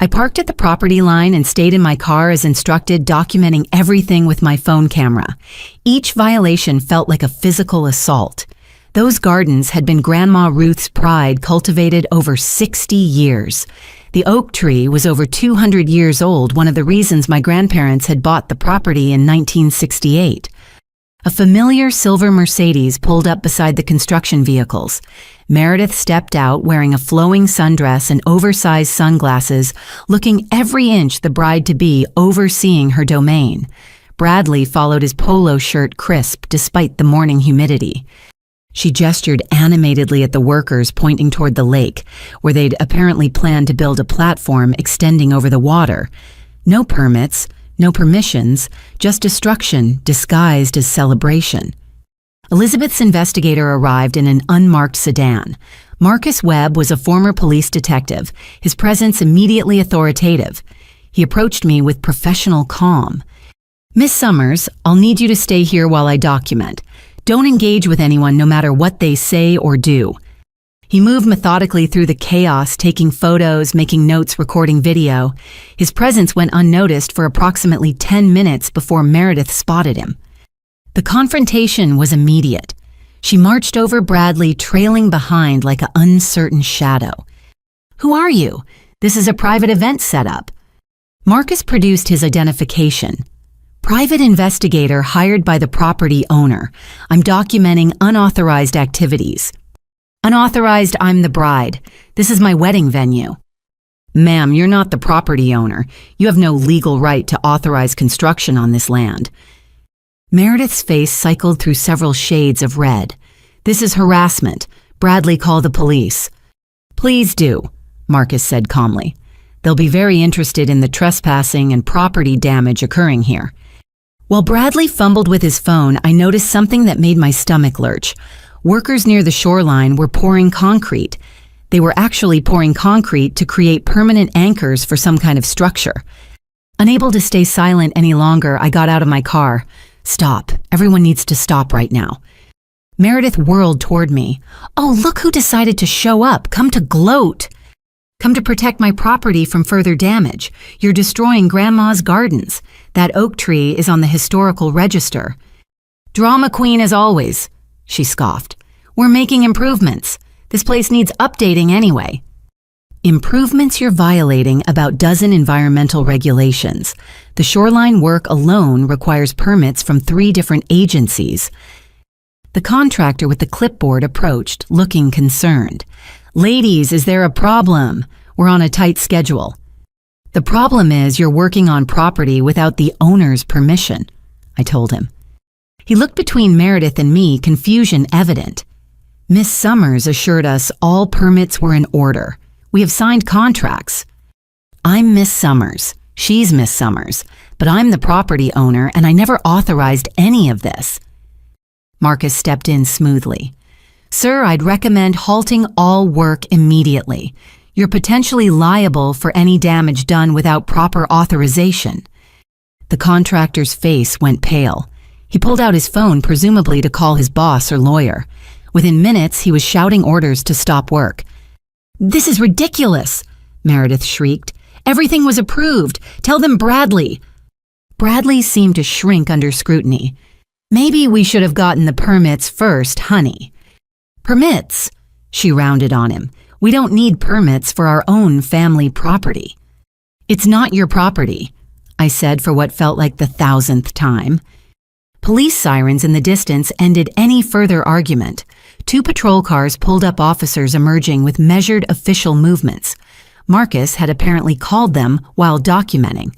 I parked at the property line and stayed in my car as instructed, documenting everything with my phone camera. Each violation felt like a physical assault. Those gardens had been Grandma Ruth's pride, cultivated over 60 years. The oak tree was over 200 years old, one of the reasons my grandparents had bought the property in 1968. A familiar silver Mercedes pulled up beside the construction vehicles. Meredith stepped out wearing a flowing sundress and oversized sunglasses, looking every inch the bride-to-be, overseeing her domain. Bradley followed, his polo shirt crisp despite the morning humidity. She gestured animatedly at the workers pointing toward the lake, where they'd apparently planned to build a platform extending over the water. No permits, no permissions, just destruction disguised as celebration. Elizabeth's investigator arrived in an unmarked sedan. Marcus Webb was a former police detective, his presence immediately authoritative. He approached me with professional calm. "Miss Summers, I'll need you to stay here while I document. Don't engage with anyone, no matter what they say or do." He moved methodically through the chaos, taking photos, making notes, recording video. His presence went unnoticed for approximately 10 minutes before Meredith spotted him. The confrontation was immediate. She marched over Bradley, trailing behind like an uncertain shadow. "Who are you? This is a private event setup." Marcus produced his identification. "Private investigator hired by the property owner. I'm documenting unauthorized activities." "Unauthorized, I'm the bride. This is my wedding venue." "Ma'am, you're not the property owner. You have no legal right to authorize construction on this land." Meredith's face cycled through several shades of red. "This is harassment. Bradley, call the police." "Please do," Marcus said calmly. "They'll be very interested in the trespassing and property damage occurring here." While Bradley fumbled with his phone, I noticed something that made my stomach lurch. Workers near the shoreline were pouring concrete. They were actually pouring concrete to create permanent anchors for some kind of structure. Unable to stay silent any longer, I got out of my car. "Stop. Everyone needs to stop right now." Meredith whirled toward me. "Oh, look who decided to show up. Come to gloat. Come to protect my property from further damage. You're destroying Grandma's gardens. That oak tree is on the historical register." "Drama queen as always," she scoffed. "We're making improvements. This place needs updating anyway." Improvements you're violating about dozen environmental regulations. The shoreline work alone requires permits from 3 different agencies. The contractor with the clipboard approached, looking concerned. Ladies, is there a problem? We're on a tight schedule. The problem is you're working on property without the owner's permission, I told him. He looked between Meredith and me, confusion evident. Miss Summers assured us all permits were in order. We have signed contracts. I'm Miss Summers. She's Miss Summers. But I'm the property owner and I never authorized any of this. Marcus stepped in smoothly. Sir, I'd recommend halting all work immediately. You're potentially liable for any damage done without proper authorization. The contractor's face went pale. He pulled out his phone, presumably to call his boss or lawyer. Within minutes, he was shouting orders to stop work. This is ridiculous, Meredith shrieked. Everything was approved. Tell them Bradley. Bradley seemed to shrink under scrutiny. Maybe we should have gotten the permits first, honey. Permits? She rounded on him. We don't need permits for our own family property. It's not your property, I said for what felt like the 1,000th time. Police sirens in the distance ended any further argument. 2 patrol cars pulled up, officers emerging with measured official movements. Marcus had apparently called them while documenting.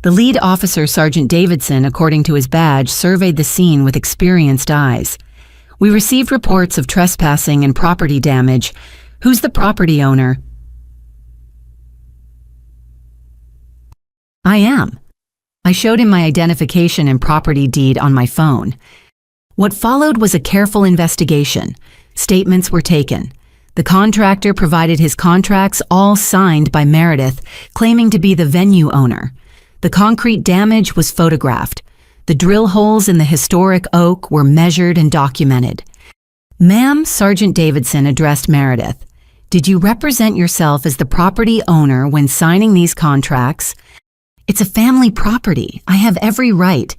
The lead officer, Sergeant Davidson, according to his badge, surveyed the scene with experienced eyes. We received reports of trespassing and property damage. Who's the property owner? I am. I showed him my identification and property deed on my phone. What followed was a careful investigation. Statements were taken. The contractor provided his contracts, all signed by Meredith, claiming to be the venue owner. The concrete damage was photographed. The drill holes in the historic oak were measured and documented. Ma'am, Sergeant Davidson addressed Meredith. Did you represent yourself as the property owner when signing these contracts? It's a family property. I have every right.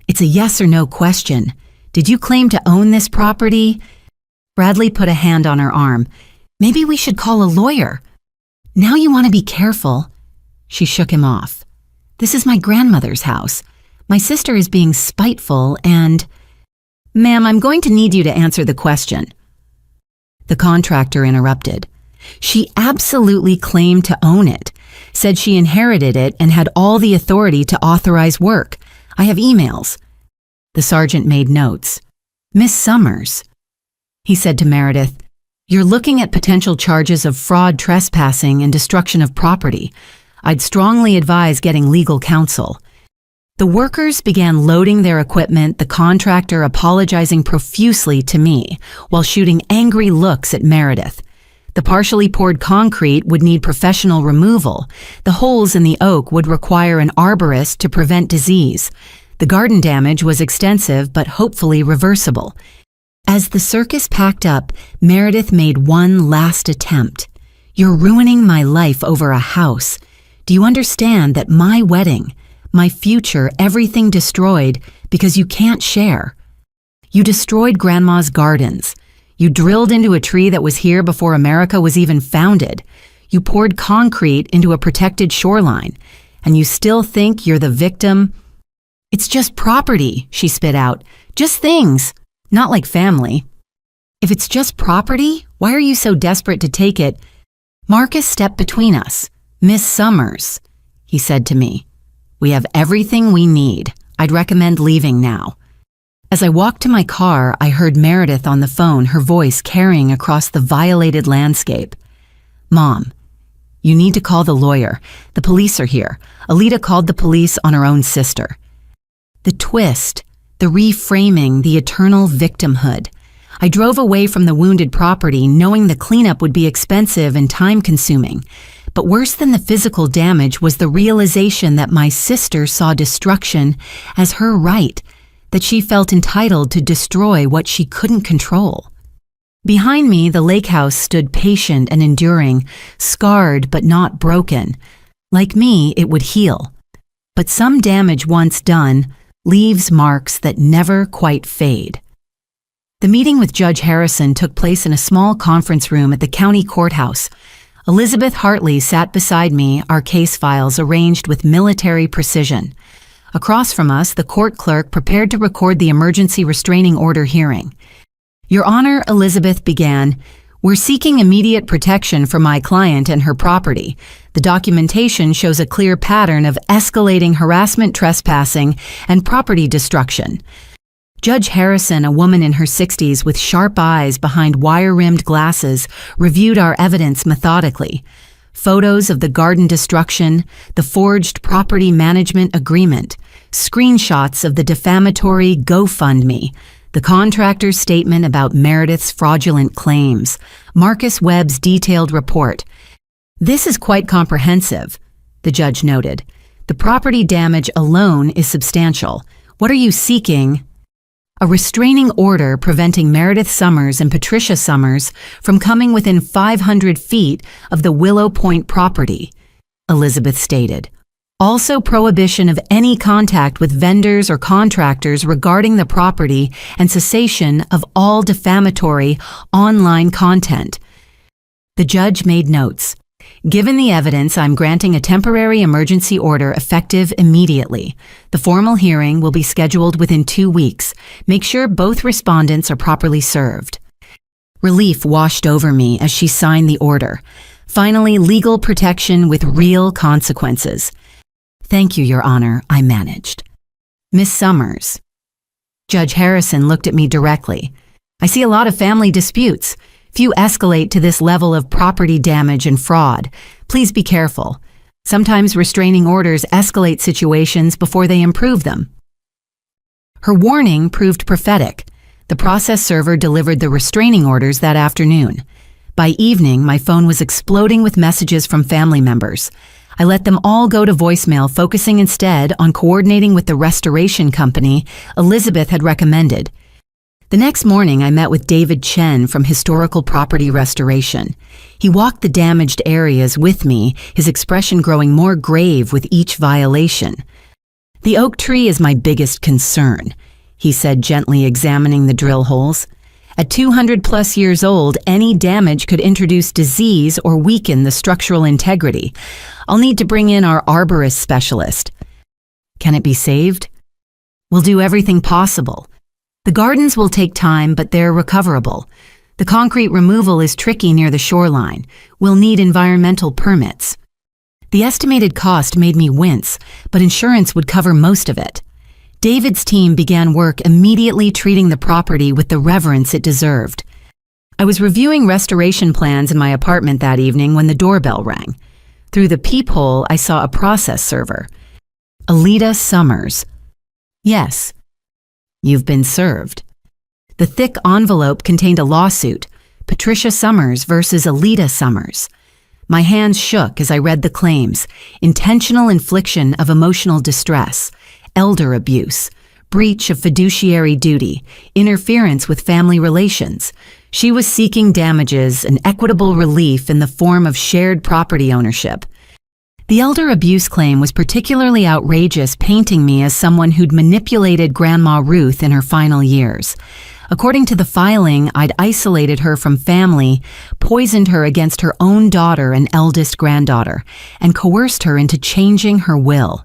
It's a yes or no question. Did you claim to own this property? Bradley put a hand on her arm. Maybe we should call a lawyer. Now you want to be careful. She shook him off. This is my grandmother's house. My sister is being spiteful and... Ma'am, I'm going to need you to answer the question. The contractor interrupted. She absolutely claimed to own it, said she inherited it and had all the authority to authorize work. I have emails. The sergeant made notes. Miss Summers, he said to Meredith, you're looking at potential charges of fraud, trespassing, and destruction of property. I'd strongly advise getting legal counsel. The workers began loading their equipment, the contractor apologizing profusely to me while shooting angry looks at Meredith. The partially poured concrete would need professional removal. The holes in the oak would require an arborist to prevent disease. The garden damage was extensive but hopefully reversible. As the circus packed up, Meredith made one last attempt. You're ruining my life over a house. Do you understand that my wedding, my future, everything destroyed because you can't share? You destroyed Grandma's gardens. You drilled into a tree that was here before America was even founded. You poured concrete into a protected shoreline. And you still think you're the victim? It's just property, she spit out. Just things, not like family. If it's just property, why are you so desperate to take it? Marcus stepped between us. Miss Summers, he said to me. We have everything we need. I'd recommend leaving now. As I walked to my car, I heard Meredith on the phone, her voice carrying across the violated landscape. Mom, you need to call the lawyer. The police are here. Alita called the police on her own sister. The twist, the reframing, the eternal victimhood. I drove away from the wounded property, knowing the cleanup would be expensive and time-consuming. But worse than the physical damage was the realization that my sister saw destruction as her right, that she felt entitled to destroy what she couldn't control. Behind me, the lake house stood patient and enduring, scarred but not broken. Like me, it would heal. But some damage once done leaves marks that never quite fade. The meeting with Judge Harrison took place in a small conference room at the county courthouse. Elizabeth Hartley sat beside me, our case files arranged with military precision. Across from us, the court clerk prepared to record the emergency restraining order hearing. "Your Honor," Elizabeth began, "we're seeking immediate protection for my client and her property. The documentation shows a clear pattern of escalating harassment, trespassing, and property destruction." Judge Harrison, a woman in her 60s with sharp eyes behind wire-rimmed glasses, reviewed our evidence methodically. Photos of the garden destruction, the forged property management agreement, screenshots of the defamatory GoFundMe, the contractor's statement about Meredith's fraudulent claims, Marcus Webb's detailed report. "This is quite comprehensive," the judge noted. "The property damage alone is substantial. What are you seeking?" "A restraining order preventing Meredith Summers and Patricia Summers from coming within 500 feet of the Willow Point property," Elizabeth stated. "Also prohibition of any contact with vendors or contractors regarding the property and cessation of all defamatory online content." The judge made notes. "Given the evidence, I'm granting a temporary emergency order effective immediately. The formal hearing will be scheduled within 2 weeks. Make sure both respondents are properly served." Relief washed over me as she signed the order. Finally, legal protection with real consequences. "Thank you, Your Honor," I managed. "Miss Summers." Judge Harrison looked at me directly. "I see a lot of family disputes. Few escalate to this level of property damage and fraud. Please be careful. Sometimes restraining orders escalate situations before they improve them." Her warning proved prophetic. The process server delivered the restraining orders that afternoon. By evening, my phone was exploding with messages from family members. I let them all go to voicemail, focusing instead on coordinating with the restoration company Elizabeth had recommended. The next morning, I met with David Chen from Historical Property Restoration. He walked the damaged areas with me, his expression growing more grave with each violation. "The oak tree is my biggest concern," he said, gently examining the drill holes. "At 200+ years old, any damage could introduce disease or weaken the structural integrity. I'll need to bring in our arborist specialist." "Can it be saved?" "We'll do everything possible. The gardens will take time, but they're recoverable. The concrete removal is tricky near the shoreline. We'll need environmental permits." The estimated cost made me wince, but insurance would cover most of it. David's team began work immediately, treating the property with the reverence it deserved. I was reviewing restoration plans in my apartment that evening when the doorbell rang. Through the peephole, I saw a process server. "Alita Summers." "Yes." "You've been served." The thick envelope contained a lawsuit, Patricia Summers versus Alita Summers. My hands shook as I read the claims: intentional infliction of emotional distress, elder abuse, breach of fiduciary duty, interference with family relations. She was seeking damages and equitable relief in the form of shared property ownership. The elder abuse claim was particularly outrageous, painting me as someone who'd manipulated Grandma Ruth in her final years. According to the filing, I'd isolated her from family, poisoned her against her own daughter and eldest granddaughter, and coerced her into changing her will.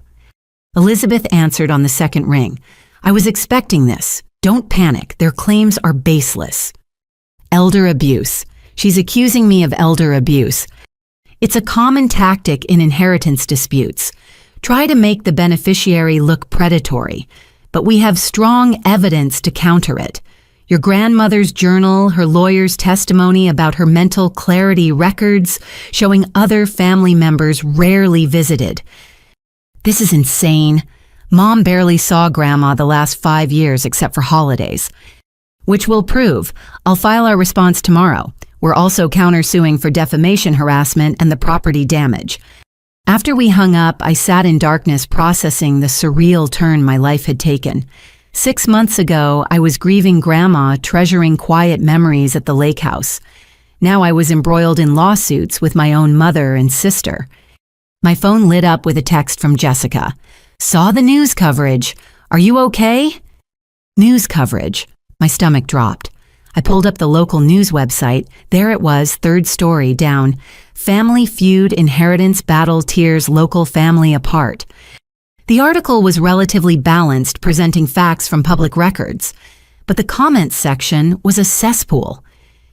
Elizabeth answered on the second ring. "I was expecting this. Don't panic. Their claims are baseless." Elder abuse. She's accusing me of elder abuse. It's a common tactic in inheritance disputes. Try to make the beneficiary look predatory, but we have strong evidence to counter it. Your grandmother's journal, her lawyer's testimony about her mental clarity records, showing other family members rarely visited. This is insane. Mom barely saw Grandma the last 5 years except for holidays. Which will prove. I'll file our response tomorrow. We're also countersuing for defamation harassment and the property damage. After we hung up, I sat in darkness processing the surreal turn my life had taken. 6 months ago, I was grieving Grandma, treasuring quiet memories at the lake house. Now I was embroiled in lawsuits with my own mother and sister. My phone lit up with a text from Jessica. "Saw the news coverage. Are you okay?" News coverage. My stomach dropped. I pulled up the local news website. There it was, third story down. Family feud, inheritance battle tears local family apart. The article was relatively balanced, presenting facts from public records. But the comments section was a cesspool.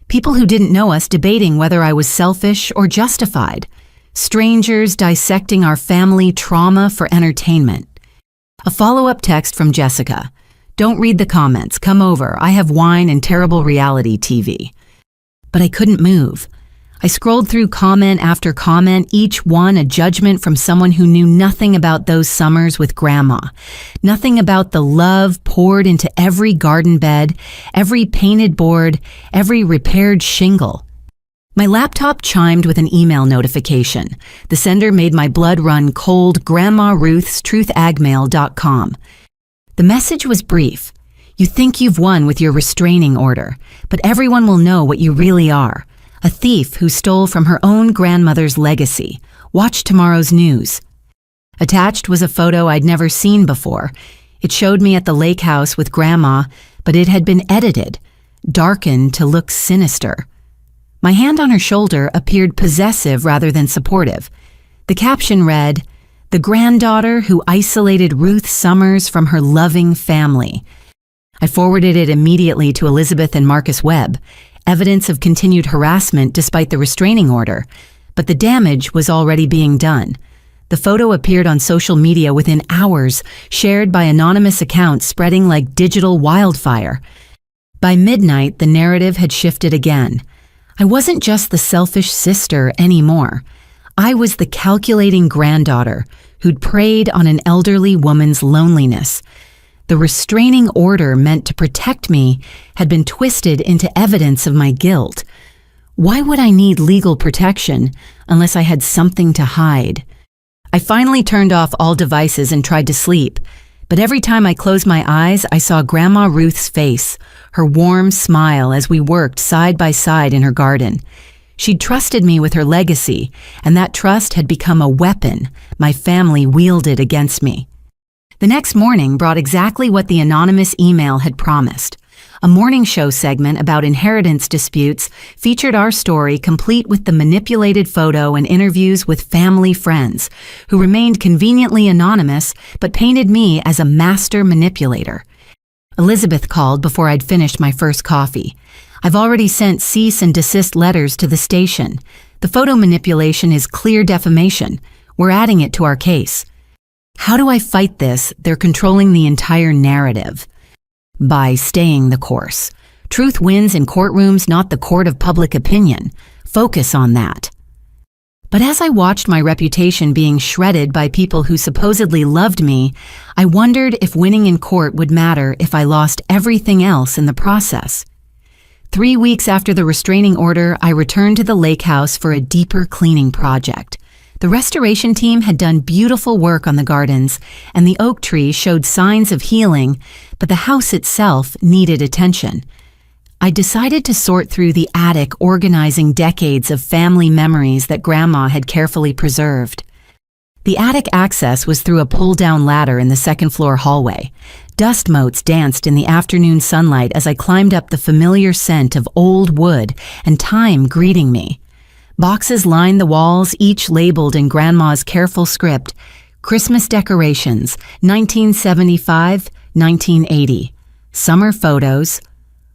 People who didn't know us debating whether I was selfish or justified. Strangers dissecting our family trauma for entertainment. A follow-up text from Jessica. Don't read the comments. Come over. I have wine and terrible reality TV. But I couldn't move. I scrolled through comment after comment, each one a judgment from someone who knew nothing about those summers with Grandma. Nothing about the love poured into every garden bed, every painted board, every repaired shingle. My laptop chimed with an email notification. The sender made my blood run cold. grandmaruthstruthagmail.com. The message was brief. You think you've won with your restraining order, but everyone will know what you really are. A thief who stole from her own grandmother's legacy. Watch tomorrow's news. Attached was a photo I'd never seen before. It showed me at the lake house with Grandma, but it had been edited, darkened to look sinister. My hand on her shoulder appeared possessive rather than supportive. The caption read, "The granddaughter who isolated Ruth Summers from her loving family." I forwarded it immediately to Elizabeth and Marcus Webb, evidence of continued harassment despite the restraining order, but the damage was already being done. The photo appeared on social media within hours, shared by anonymous accounts spreading like digital wildfire. By midnight, the narrative had shifted again. I wasn't just the selfish sister anymore. I was the calculating granddaughter who'd preyed on an elderly woman's loneliness. The restraining order meant to protect me had been twisted into evidence of my guilt. Why would I need legal protection unless I had something to hide? I finally turned off all devices and tried to sleep, but every time I closed my eyes, I saw Grandma Ruth's face, her warm smile as we worked side by side in her garden. She'd trusted me with her legacy, and that trust had become a weapon my family wielded against me. The next morning brought exactly what the anonymous email had promised. A morning show segment about inheritance disputes featured our story complete with the manipulated photo and interviews with family friends, who remained conveniently anonymous but painted me as a master manipulator. Elizabeth called before I'd finished my first coffee. "I've already sent cease and desist letters to the station. The photo manipulation is clear defamation. We're adding it to our case." How do I fight this? They're controlling the entire narrative. By staying the course. Truth wins in courtrooms, not the court of public opinion. Focus on that. But as I watched my reputation being shredded by people who supposedly loved me, I wondered if winning in court would matter if I lost everything else in the process. 3 weeks after the restraining order, I returned to the lake house for a deeper cleaning project. The restoration team had done beautiful work on the gardens, and the oak tree showed signs of healing, but the house itself needed attention. I decided to sort through the attic, organizing decades of family memories that Grandma had carefully preserved. The attic access was through a pull-down ladder in the second-floor hallway. Dust motes danced in the afternoon sunlight as I climbed up the familiar scent of old wood and time greeting me. Boxes lined the walls, each labeled in Grandma's careful script, Christmas decorations, 1975, 1980, summer photos,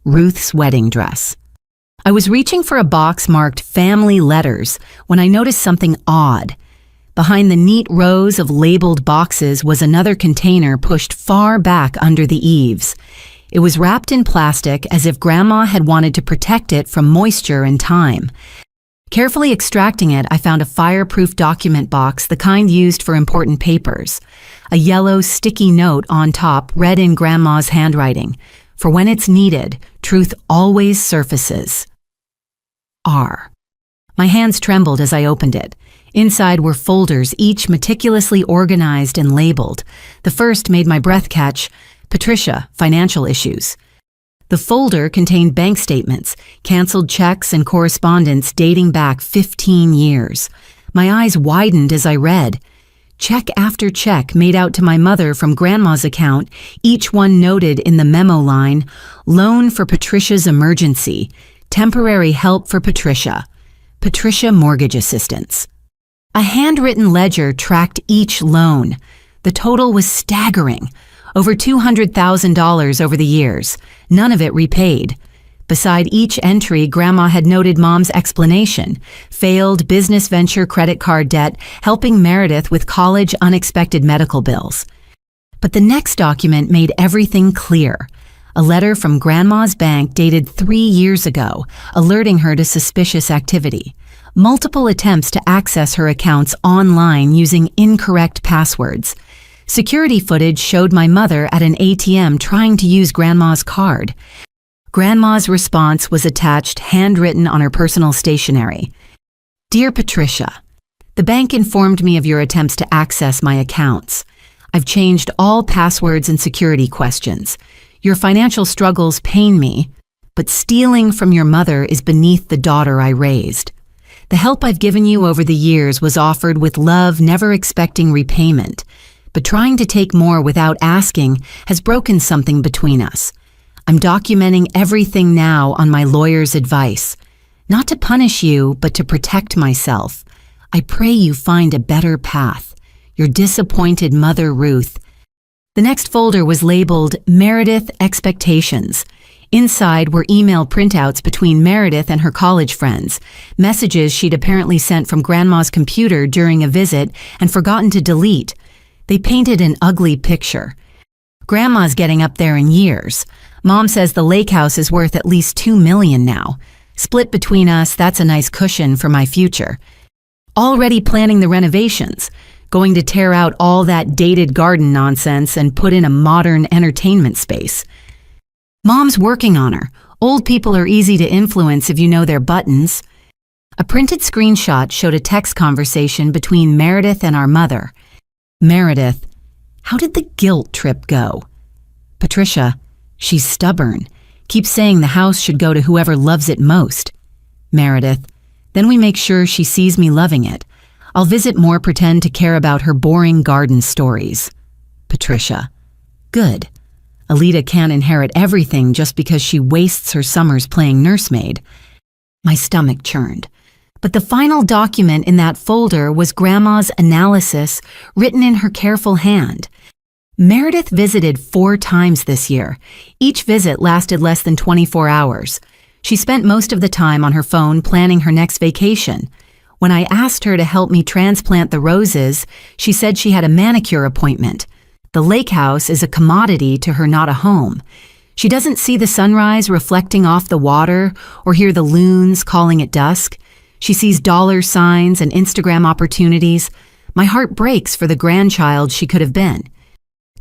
Ruth's wedding dress. I was reaching for a box marked family letters when I noticed something odd. Behind the neat rows of labeled boxes was another container pushed far back under the eaves. It was wrapped in plastic as if Grandma had wanted to protect it from moisture and time. Carefully extracting it, I found a fireproof document box, the kind used for important papers. A yellow, sticky note on top read in Grandma's handwriting, "For when it's needed, truth always surfaces. R." My hands trembled as I opened it. Inside were folders, each meticulously organized and labeled. The first made my breath catch, Patricia, financial issues. The folder contained bank statements, canceled checks, and correspondence dating back 15 years. My eyes widened as I read. Check after check made out to my mother from Grandma's account, each one noted in the memo line, loan for Patricia's emergency, temporary help for Patricia, Patricia mortgage assistance. A handwritten ledger tracked each loan. The total was staggering, over $200,000 over the years, none of it repaid. Beside each entry, Grandma had noted Mom's explanation: failed business venture credit card debt, helping Meredith with college unexpected medical bills. But the next document made everything clear. A letter from Grandma's bank dated 3 years ago, alerting her to suspicious activity. Multiple attempts to access her accounts online using incorrect passwords. Security footage showed my mother at an ATM trying to use Grandma's card. Grandma's response was attached, handwritten on her personal stationery. Dear Patricia, the bank informed me of your attempts to access my accounts. I've changed all passwords and security questions. Your financial struggles pain me, but stealing from your mother is beneath the daughter I raised. The help I've given you over the years was offered with love, never expecting repayment. But trying to take more without asking has broken something between us. I'm documenting everything now on my lawyer's advice. Not to punish you, but to protect myself. I pray you find a better path. Your disappointed mother, Ruth. The next folder was labeled Meredith Expectations. Inside were email printouts between Meredith and her college friends, messages she'd apparently sent from Grandma's computer during a visit and forgotten to delete. They painted an ugly picture. Grandma's getting up there in years. Mom says the lake house is worth at least $2 million now. Split between us, that's a nice cushion for my future. Already planning the renovations, going to tear out all that dated garden nonsense and put in a modern entertainment space. Mom's working on her. Old people are easy to influence if you know their buttons. A printed screenshot showed a text conversation between Meredith and our mother. Meredith, how did the guilt trip go? Patricia, she's stubborn. Keeps saying the house should go to whoever loves it most. Meredith, then we make sure she sees me loving it. I'll visit more, pretend to care about her boring garden stories. Patricia, good. Alita can't inherit everything just because she wastes her summers playing nursemaid. My stomach churned. But the final document in that folder was Grandma's analysis, written in her careful hand. Meredith visited 4 times this year. Each visit lasted less than 24 hours. She spent most of the time on her phone planning her next vacation. When I asked her to help me transplant the roses, she said she had a manicure appointment. The lake house is a commodity to her, not a home. She doesn't see the sunrise reflecting off the water or hear the loons calling at dusk. She sees dollar signs and Instagram opportunities. My heart breaks for the grandchild she could have been.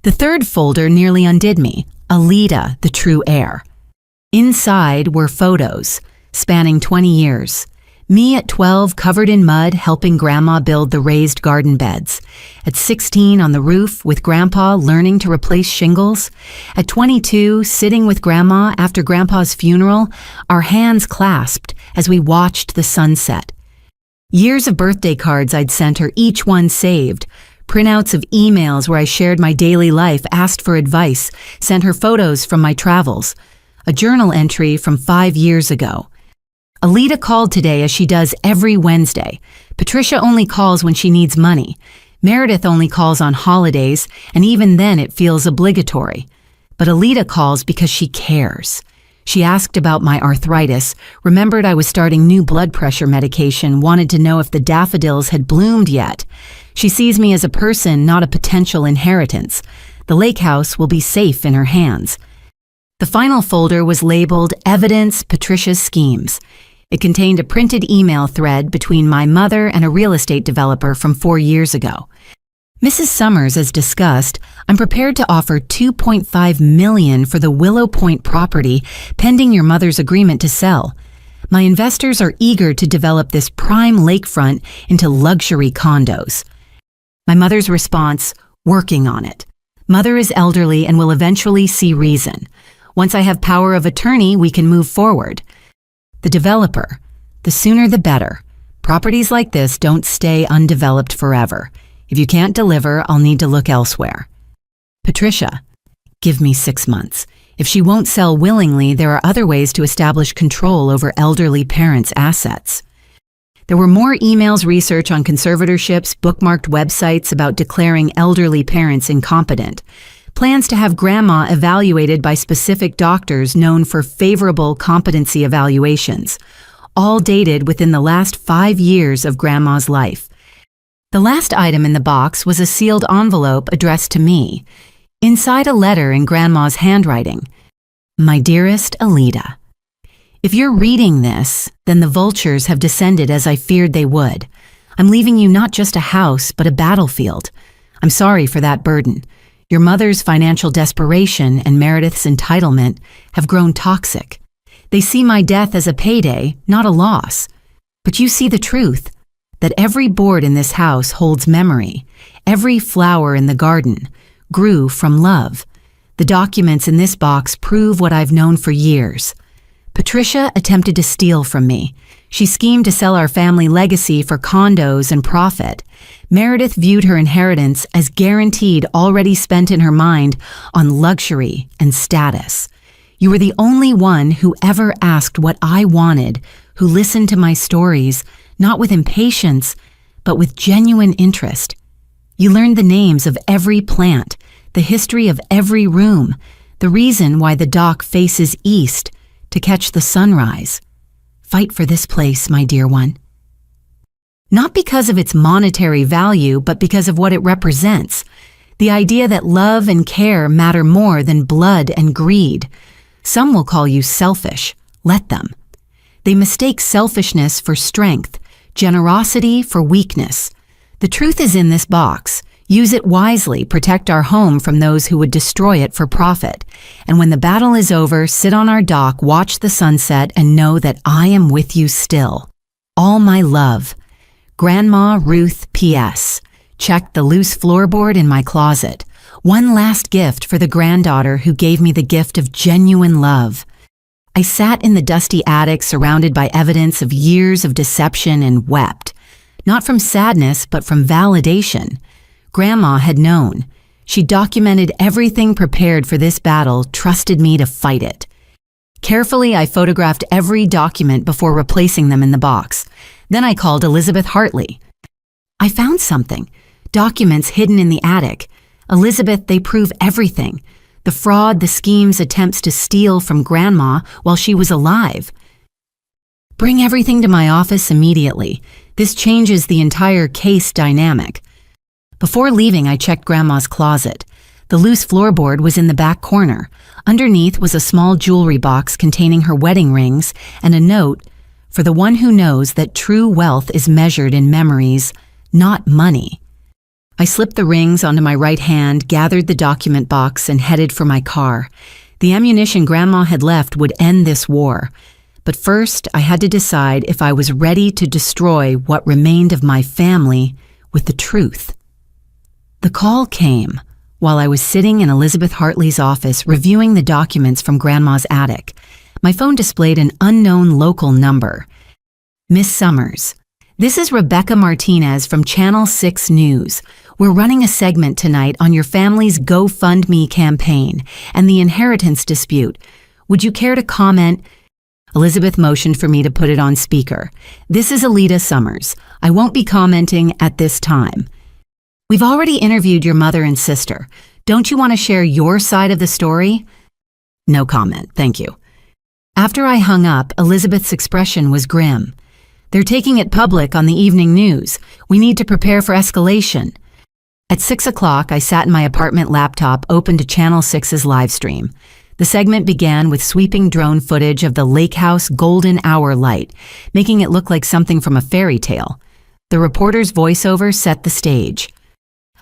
The third folder nearly undid me. Alita, the true heir. Inside were photos, spanning 20 years. Me at 12, covered in mud, helping Grandma build the raised garden beds. At 16, on the roof with Grandpa, learning to replace shingles. At 22, sitting with Grandma after Grandpa's funeral, our hands clasped as we watched the sunset. Years of birthday cards I'd sent her, each one saved. Printouts of emails where I shared my daily life, asked for advice, sent her photos from my travels. A journal entry from 5 years ago. Alita called today as she does every Wednesday. Patricia only calls when she needs money. Meredith only calls on holidays, and even then it feels obligatory. But Alita calls because she cares. She asked about my arthritis, remembered I was starting new blood pressure medication, wanted to know if the daffodils had bloomed yet. She sees me as a person, not a potential inheritance. The lake house will be safe in her hands. The final folder was labeled Evidence Patricia's Schemes. It contained a printed email thread between my mother and a real estate developer from 4 years ago. Mrs. Summers, as discussed, I'm prepared to offer $2.5 million for the Willow Point property, pending your mother's agreement to sell. My investors are eager to develop this prime lakefront into luxury condos. My mother's response, working on it. Mother is elderly and will eventually see reason. Once I have power of attorney, we can move forward. The developer, the sooner the better. Properties like this don't stay undeveloped forever. If you can't deliver, I'll need to look elsewhere. Patricia, give me 6 months. If she won't sell willingly, there are other ways to establish control over elderly parents' assets. There were more emails, research on conservatorships, bookmarked websites about declaring elderly parents incompetent, plans to have grandma evaluated by specific doctors known for favorable competency evaluations, all dated within the last 5 years of grandma's life. The last item in the box was a sealed envelope addressed to me. Inside a letter in grandma's handwriting, "My dearest Alida, if you're reading this, then the vultures have descended as I feared they would. I'm leaving you not just a house, but a battlefield. I'm sorry for that burden. Your mother's financial desperation and Meredith's entitlement have grown toxic. They see my death as a payday, not a loss. But you see the truth, that every board in this house holds memory. Every flower in the garden grew from love. The documents in this box prove what I've known for years. Patricia attempted to steal from me. She schemed to sell our family legacy for condos and profit. Meredith viewed her inheritance as guaranteed, already spent in her mind on luxury and status. You were the only one who ever asked what I wanted, who listened to my stories, not with impatience, but with genuine interest. You learned the names of every plant, the history of every room, the reason why the dock faces east, to catch the sunrise. Fight for this place, my dear one. Not because of its monetary value, but because of what it represents. The idea that love and care matter more than blood and greed. Some will call you selfish. Let them. They mistake selfishness for strength, generosity for weakness. The truth is in this box. Use it wisely, protect our home from those who would destroy it for profit. And when the battle is over, sit on our dock, watch the sunset, and know that I am with you still. All my love. Grandma Ruth P.S. Check the loose floorboard in my closet. One last gift for the granddaughter who gave me the gift of genuine love. I sat in the dusty attic surrounded by evidence of years of deception and wept. Not from sadness, but from validation. Grandma had known. She documented everything prepared for this battle, trusted me to fight it. Carefully, I photographed every document before replacing them in the box. Then I called Elizabeth Hartley. I found something. Documents hidden in the attic. Elizabeth, they prove everything. The fraud, the schemes, attempts to steal from Grandma while she was alive. Bring everything to my office immediately. This changes the entire case dynamic. Before leaving, I checked Grandma's closet. The loose floorboard was in the back corner. Underneath was a small jewelry box containing her wedding rings and a note, "For the one who knows that true wealth is measured in memories, not money." I slipped the rings onto my right hand, gathered the document box, and headed for my car. The ammunition Grandma had left would end this war. But first, I had to decide if I was ready to destroy what remained of my family with the truth. The call came while I was sitting in Elizabeth Hartley's office reviewing the documents from Grandma's attic. My phone displayed an unknown local number. "Miss Summers, this is Rebecca Martinez from Channel 6 News. We're running a segment tonight on your family's GoFundMe campaign and the inheritance dispute. Would you care to comment?" Elizabeth motioned for me to put it on speaker. "This is Alida Summers. I won't be commenting at this time. We've already interviewed your mother and sister. Don't you want to share your side of the story?" No comment, thank you. After I hung up, Elizabeth's expression was grim. "They're taking it public on the evening news. We need to prepare for escalation." At 6 o'clock, I sat in my apartment laptop open to Channel 6's live stream. The segment began with sweeping drone footage of the lake house golden hour light, making it look like something from a fairy tale. The reporter's voiceover set the stage.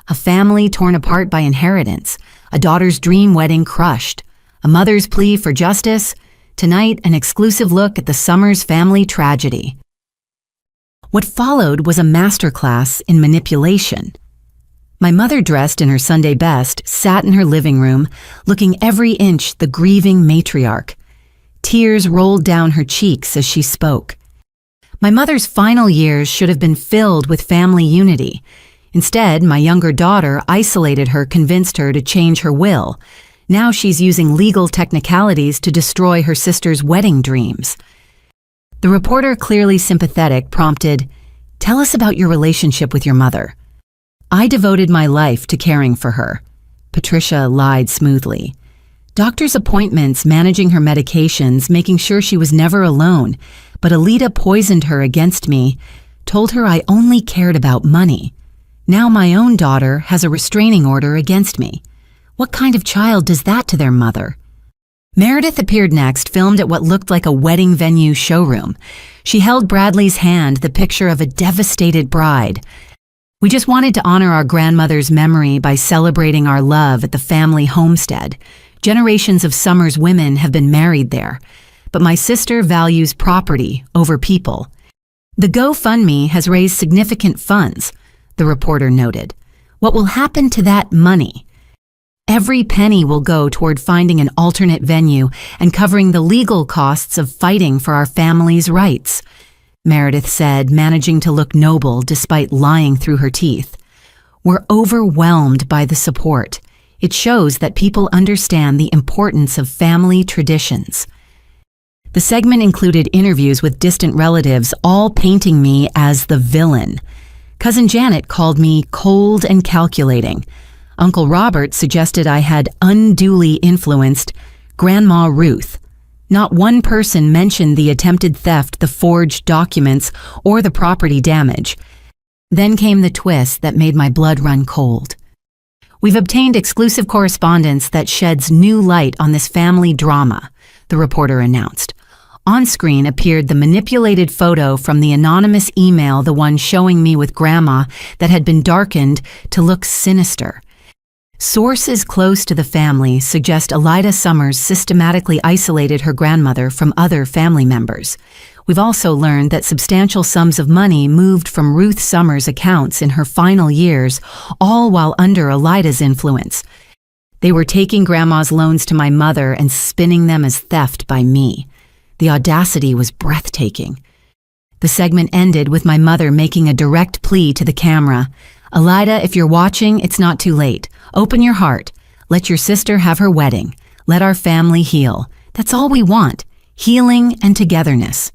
A family torn apart by inheritance, a daughter's dream wedding crushed, a mother's plea for justice. Tonight, an exclusive look at the Summers family tragedy. What followed was a masterclass in manipulation. My mother, dressed in her Sunday best, sat in her living room, looking every inch the grieving matriarch. Tears rolled down her cheeks as she spoke. My mother's final years should have been filled with family unity. Instead, my younger daughter isolated her, convinced her to change her will. Now she's using legal technicalities to destroy her sister's wedding dreams. The reporter, clearly sympathetic, prompted, "Tell us about your relationship with your mother." "I devoted my life to caring for her," Patricia lied smoothly. "Doctor's appointments, managing her medications, making sure she was never alone. But Alita poisoned her against me, told her I only cared about money. Now my own daughter has a restraining order against me. What kind of child does that to their mother?" Meredith appeared next, filmed at what looked like a wedding venue showroom. She held Bradley's hand, the picture of a devastated bride. "We just wanted to honor our grandmother's memory by celebrating our love at the family homestead. Generations of Summers women have been married there. But my sister values property over people." "The GoFundMe has raised significant funds," the reporter noted. "What will happen to that money?" "Every penny will go toward finding an alternate venue and covering the legal costs of fighting for our family's rights," Meredith said, managing to look noble despite lying through her teeth. "We're overwhelmed by the support. It shows that people understand the importance of family traditions." The segment included interviews with distant relatives, all painting me as the villain. Cousin Janet called me cold and calculating. Uncle Robert suggested I had unduly influenced Grandma Ruth. Not one person mentioned the attempted theft, the forged documents, or the property damage. Then came the twist that made my blood run cold. "We've obtained exclusive correspondence that sheds new light on this family drama," the reporter announced. On screen appeared the manipulated photo from the anonymous email, the one showing me with Grandma, that had been darkened to look sinister. Sources close to the family suggest Alita Summers systematically isolated her grandmother from other family members. We've also learned that substantial sums of money moved from Ruth Summers' accounts in her final years, all while under Alita's influence. They were taking Grandma's loans to my mother and spinning them as theft by me. The audacity was breathtaking. The segment ended with my mother making a direct plea to the camera. "Alita, if you're watching, it's not too late. Open your heart. Let your sister have her wedding. Let our family heal. That's all we want. Healing and togetherness."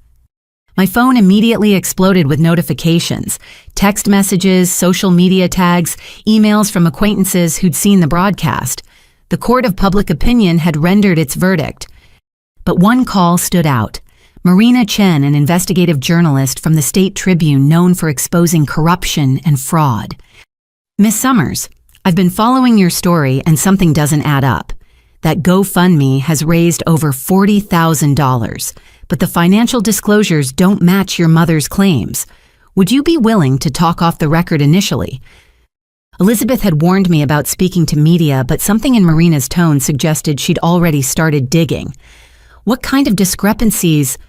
My phone immediately exploded with notifications, text messages, social media tags, emails from acquaintances who'd seen the broadcast. The court of public opinion had rendered its verdict. But one call stood out. Marina Chen, an investigative journalist from the State Tribune known for exposing corruption and fraud. "Miss Summers, I've been following your story and something doesn't add up. That GoFundMe has raised over $40,000, but the financial disclosures don't match your mother's claims. Would you be willing to talk off the record initially?" Elizabeth had warned me about speaking to media, but something in Marina's tone suggested she'd already started digging. "What kind of discrepancies?"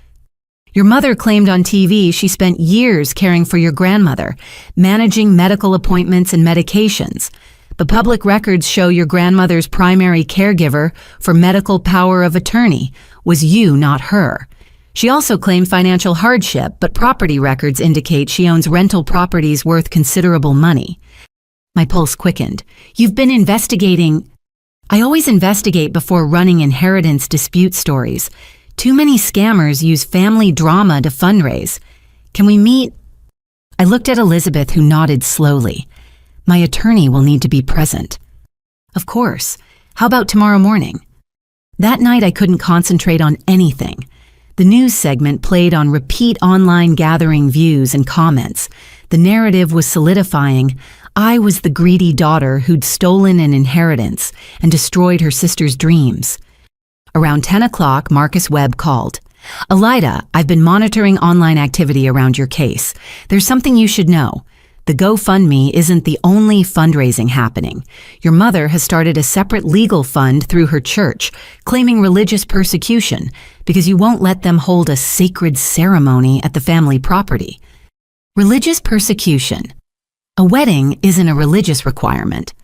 "Your mother claimed on TV she spent years caring for your grandmother, managing medical appointments and medications. But public records show your grandmother's primary caregiver for medical power of attorney was you, not her. She also claimed financial hardship, but property records indicate she owns rental properties worth considerable money." My pulse quickened. "You've been investigating—" "I always investigate before running inheritance dispute stories. Too many scammers use family drama to fundraise. Can we meet?" I looked at Elizabeth, who nodded slowly. "My attorney will need to be present." "Of course. How about tomorrow morning?" That night I couldn't concentrate on anything. The news segment played on repeat online, gathering views and comments. The narrative was solidifying. I was the greedy daughter who'd stolen an inheritance and destroyed her sister's dreams. Around 10 o'clock, Marcus Webb called. "Alita, I've been monitoring online activity around your case. There's something you should know. The GoFundMe isn't the only fundraising happening. Your mother has started a separate legal fund through her church, claiming religious persecution because you won't let them hold a sacred ceremony at the family property." Religious persecution. A wedding isn't a religious requirement.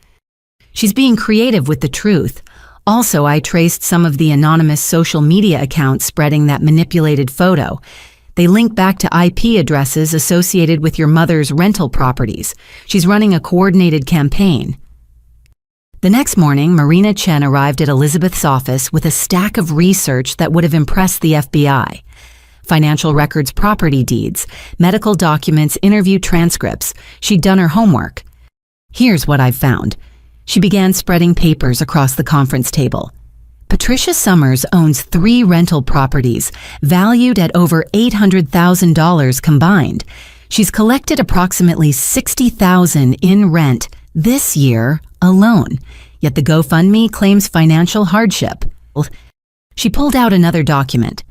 She's being creative with the truth. Also, I traced some of the anonymous social media accounts spreading that manipulated photo. They link back to IP addresses associated with your mother's rental properties. She's running a coordinated campaign. The next morning, Marina Chen arrived at Elizabeth's office with a stack of research that would have impressed the FBI. Financial records, property deeds, medical documents, interview transcripts. She'd done her homework. Here's what I've found. She began spreading papers across the conference table. Patricia Summers owns 3 rental properties, valued at over $800,000 combined. She's collected approximately $60,000 in rent this year alone, yet the GoFundMe claims financial hardship. She pulled out another document.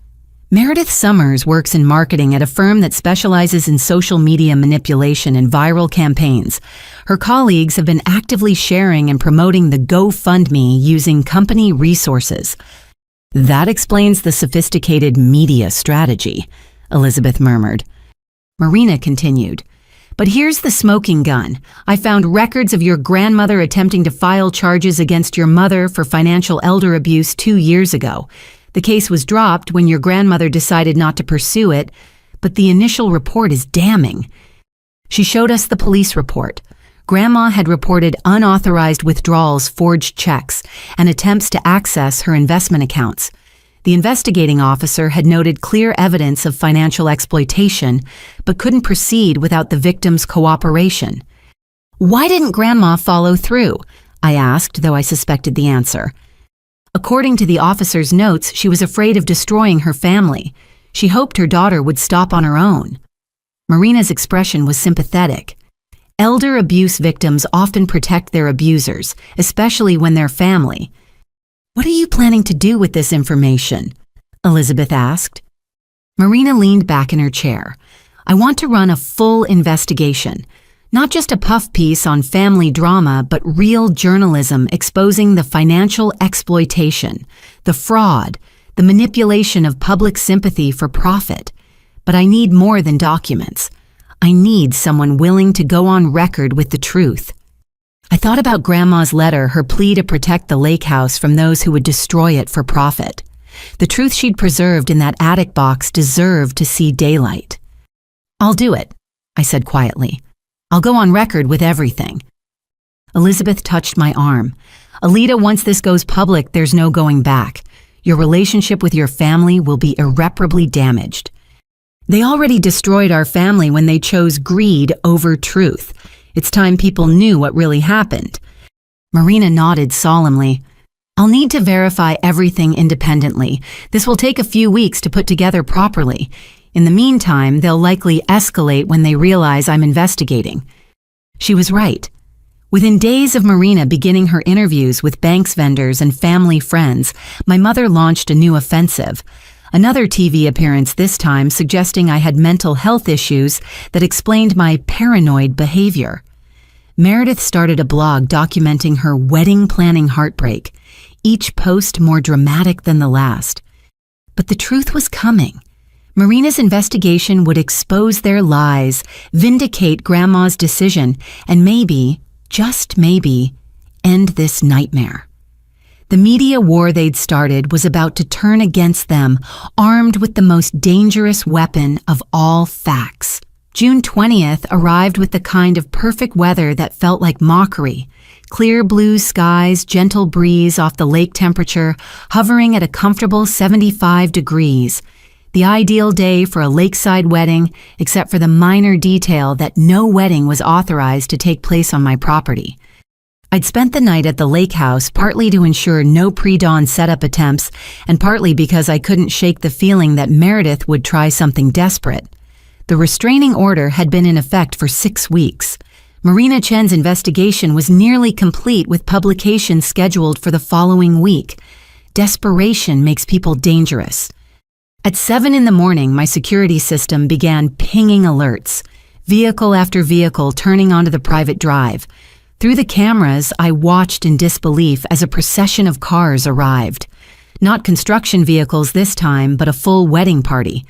Meredith Summers works in marketing at a firm that specializes in social media manipulation and viral campaigns. Her colleagues have been actively sharing and promoting the GoFundMe using company resources. That explains the sophisticated media strategy, Elizabeth murmured. Marina continued. But here's the smoking gun. I found records of your grandmother attempting to file charges against your mother for financial elder abuse 2 years ago. The case was dropped when your grandmother decided not to pursue it, but the initial report is damning. She showed us the police report. Grandma had reported unauthorized withdrawals, forged checks, and attempts to access her investment accounts. The investigating officer had noted clear evidence of financial exploitation, but couldn't proceed without the victim's cooperation. Why didn't Grandma follow through? I asked, though I suspected the answer. According to the officer's notes, she was afraid of destroying her family. She hoped her daughter would stop on her own. Marina's expression was sympathetic. Elder abuse victims often protect their abusers, especially when they're family. What are you planning to do with this information? Elizabeth asked. Marina leaned back in her chair. I want to run a full investigation. Not just a puff piece on family drama, but real journalism exposing the financial exploitation, the fraud, the manipulation of public sympathy for profit. But I need more than documents. I need someone willing to go on record with the truth. I thought about Grandma's letter, her plea to protect the lake house from those who would destroy it for profit. The truth she'd preserved in that attic box deserved to see daylight. I'll do it, I said quietly. I'll go on record with everything. Elizabeth touched my arm. Alita, once this goes public, there's no going back. Your relationship with your family will be irreparably damaged. They already destroyed our family when they chose greed over truth. It's time people knew what really happened. Marina nodded solemnly. I'll need to verify everything independently. This will take a few weeks to put together properly. In the meantime, they'll likely escalate when they realize I'm investigating. She was right. Within days of Marina beginning her interviews with banks vendors and family friends, my mother launched a new offensive. Another TV appearance this time suggesting I had mental health issues that explained my paranoid behavior. Meredith started a blog documenting her wedding planning heartbreak, each post more dramatic than the last. But the truth was coming. Marina's investigation would expose their lies, vindicate Grandma's decision, and maybe, just maybe, end this nightmare. The media war they'd started was about to turn against them, armed with the most dangerous weapon of all facts. June 20th arrived with the kind of perfect weather that felt like mockery. Clear blue skies, gentle breeze off the lake temperature, hovering at a comfortable 75 degrees. The ideal day for a lakeside wedding, except for the minor detail that no wedding was authorized to take place on my property. I'd spent the night at the lake house partly to ensure no pre-dawn setup attempts and partly because I couldn't shake the feeling that Meredith would try something desperate. The restraining order had been in effect for 6 weeks. Marina Chen's investigation was nearly complete with publication scheduled for the following week. Desperation makes people dangerous. At 7 in the morning, my security system began pinging alerts, vehicle after vehicle turning onto the private drive. Through the cameras, I watched in disbelief as a procession of cars arrived. Not construction vehicles this time, but a full wedding party.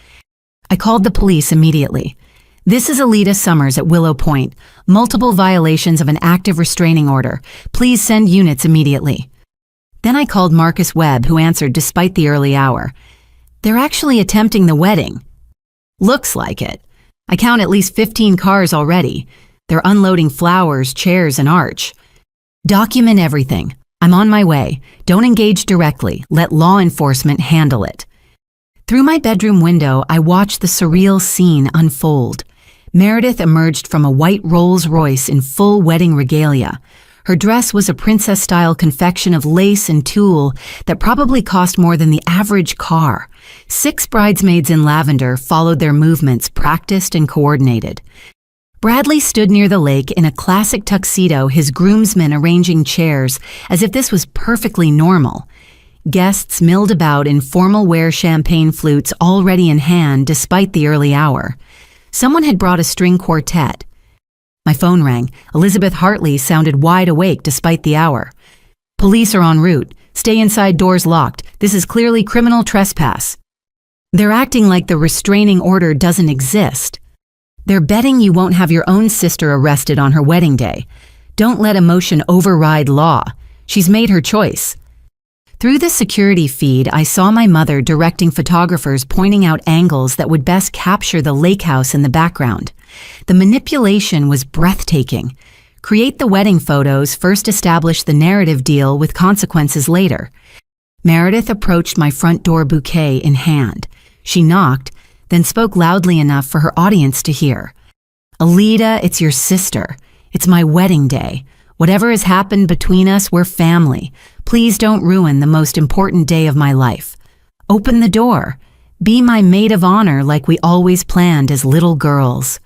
I called the police immediately. This is Alita Summers at Willow Point. Multiple violations of an active restraining order. Please send units immediately. Then I called Marcus Webb, who answered despite the early hour. They're actually attempting the wedding. Looks like it. I count at least 15 cars already. They're unloading flowers, chairs, and arch. Document everything. I'm on my way. Don't engage directly. Let law enforcement handle it. Through my bedroom window, I watched the surreal scene unfold. Meredith emerged from a white Rolls-Royce in full wedding regalia. Her dress was a princess-style confection of lace and tulle that probably cost more than the average car. 6 bridesmaids in lavender followed their movements, practiced and coordinated. Bradley stood near the lake in a classic tuxedo, his groomsmen arranging chairs as if this was perfectly normal. Guests milled about in formal wear champagne flutes already in hand despite the early hour. Someone had brought a string quartet. My phone rang. Elizabeth Hartley sounded wide awake despite the hour. Police are en route. Stay inside, doors locked. This is clearly criminal trespass. They're acting like the restraining order doesn't exist. They're betting you won't have your own sister arrested on her wedding day. Don't let emotion override law. She's made her choice. Through the security feed, I saw my mother directing photographers, pointing out angles that would best capture the lake house in the background. The manipulation was breathtaking. Create the wedding photos, first establish the narrative, deal with consequences later. Meredith approached my front door, bouquet in hand. She knocked, then spoke loudly enough for her audience to hear. "Alida, it's your sister. It's my wedding day. Whatever has happened between us, we're family. Please don't ruin the most important day of my life. Open the door. Be my maid of honor like we always planned as little girls."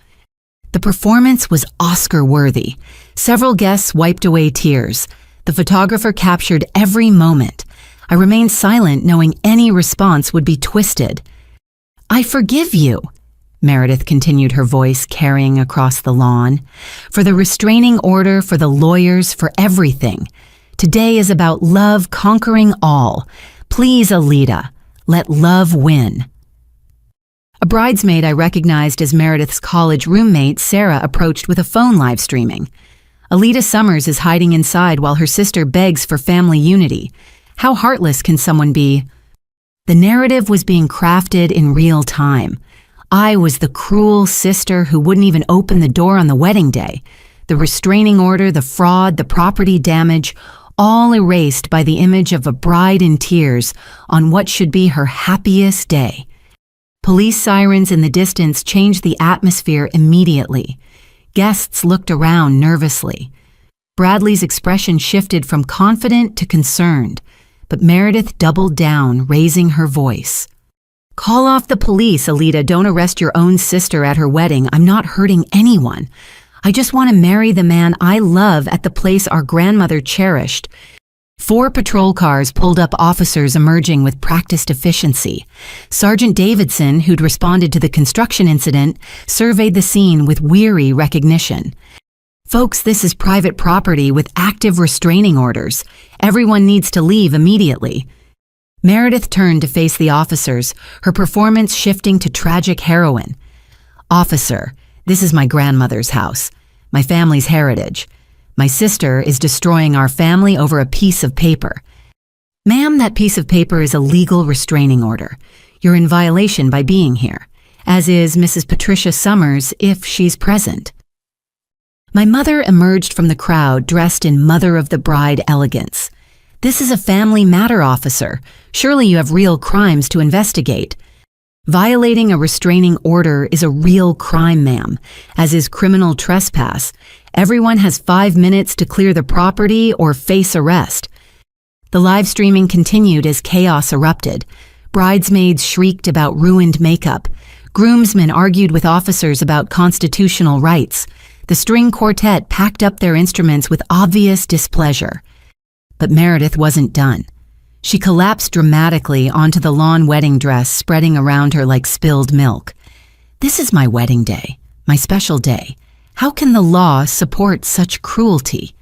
The performance was Oscar-worthy. Several guests wiped away tears. The photographer captured every moment. I remained silent, knowing any response would be twisted. "I forgive you," Meredith continued, her voice carrying across the lawn. "For the restraining order, for the lawyers, for everything. Today is about love conquering all. Please, Alida, let love win." A bridesmaid I recognized as Meredith's college roommate, Sarah, approached with a phone live streaming. Alida Summers is hiding inside while her sister begs for family unity. How heartless can someone be? The narrative was being crafted in real time. I was the cruel sister who wouldn't even open the door on the wedding day. The restraining order, the fraud, the property damage, all erased by the image of a bride in tears on what should be her happiest day. Police sirens in the distance changed the atmosphere immediately. Guests looked around nervously. Bradley's expression shifted from confident to concerned, but Meredith doubled down, raising her voice. "Call off the police, Alida. Don't arrest your own sister at her wedding. I'm not hurting anyone. I just want to marry the man I love at the place our grandmother cherished." 4 patrol cars pulled up, officers emerging with practiced efficiency. Sergeant Davidson, who'd responded to the construction incident, surveyed the scene with weary recognition. "Folks, this is private property with active restraining orders. Everyone needs to leave immediately." Meredith turned to face the officers, her performance shifting to tragic heroine. "Officer, this is my grandmother's house, my family's heritage. My sister is destroying our family over a piece of paper." "Ma'am, that piece of paper is a legal restraining order. You're in violation by being here, as is Mrs. Patricia Summers if she's present." My mother emerged from the crowd dressed in mother of the bride elegance. "This is a family matter, officer. Surely you have real crimes to investigate." Violating a restraining order is a real crime, ma'am, as is criminal trespass. Everyone has 5 minutes to clear the property or face arrest. The live streaming continued as chaos erupted. Bridesmaids shrieked about ruined makeup. Groomsmen argued with officers about constitutional rights. The string quartet packed up their instruments with obvious displeasure. But Meredith wasn't done. She collapsed dramatically onto the lawn wedding dress, spreading around her like spilled milk. "This is my wedding day, my special day. How can the law support such cruelty?"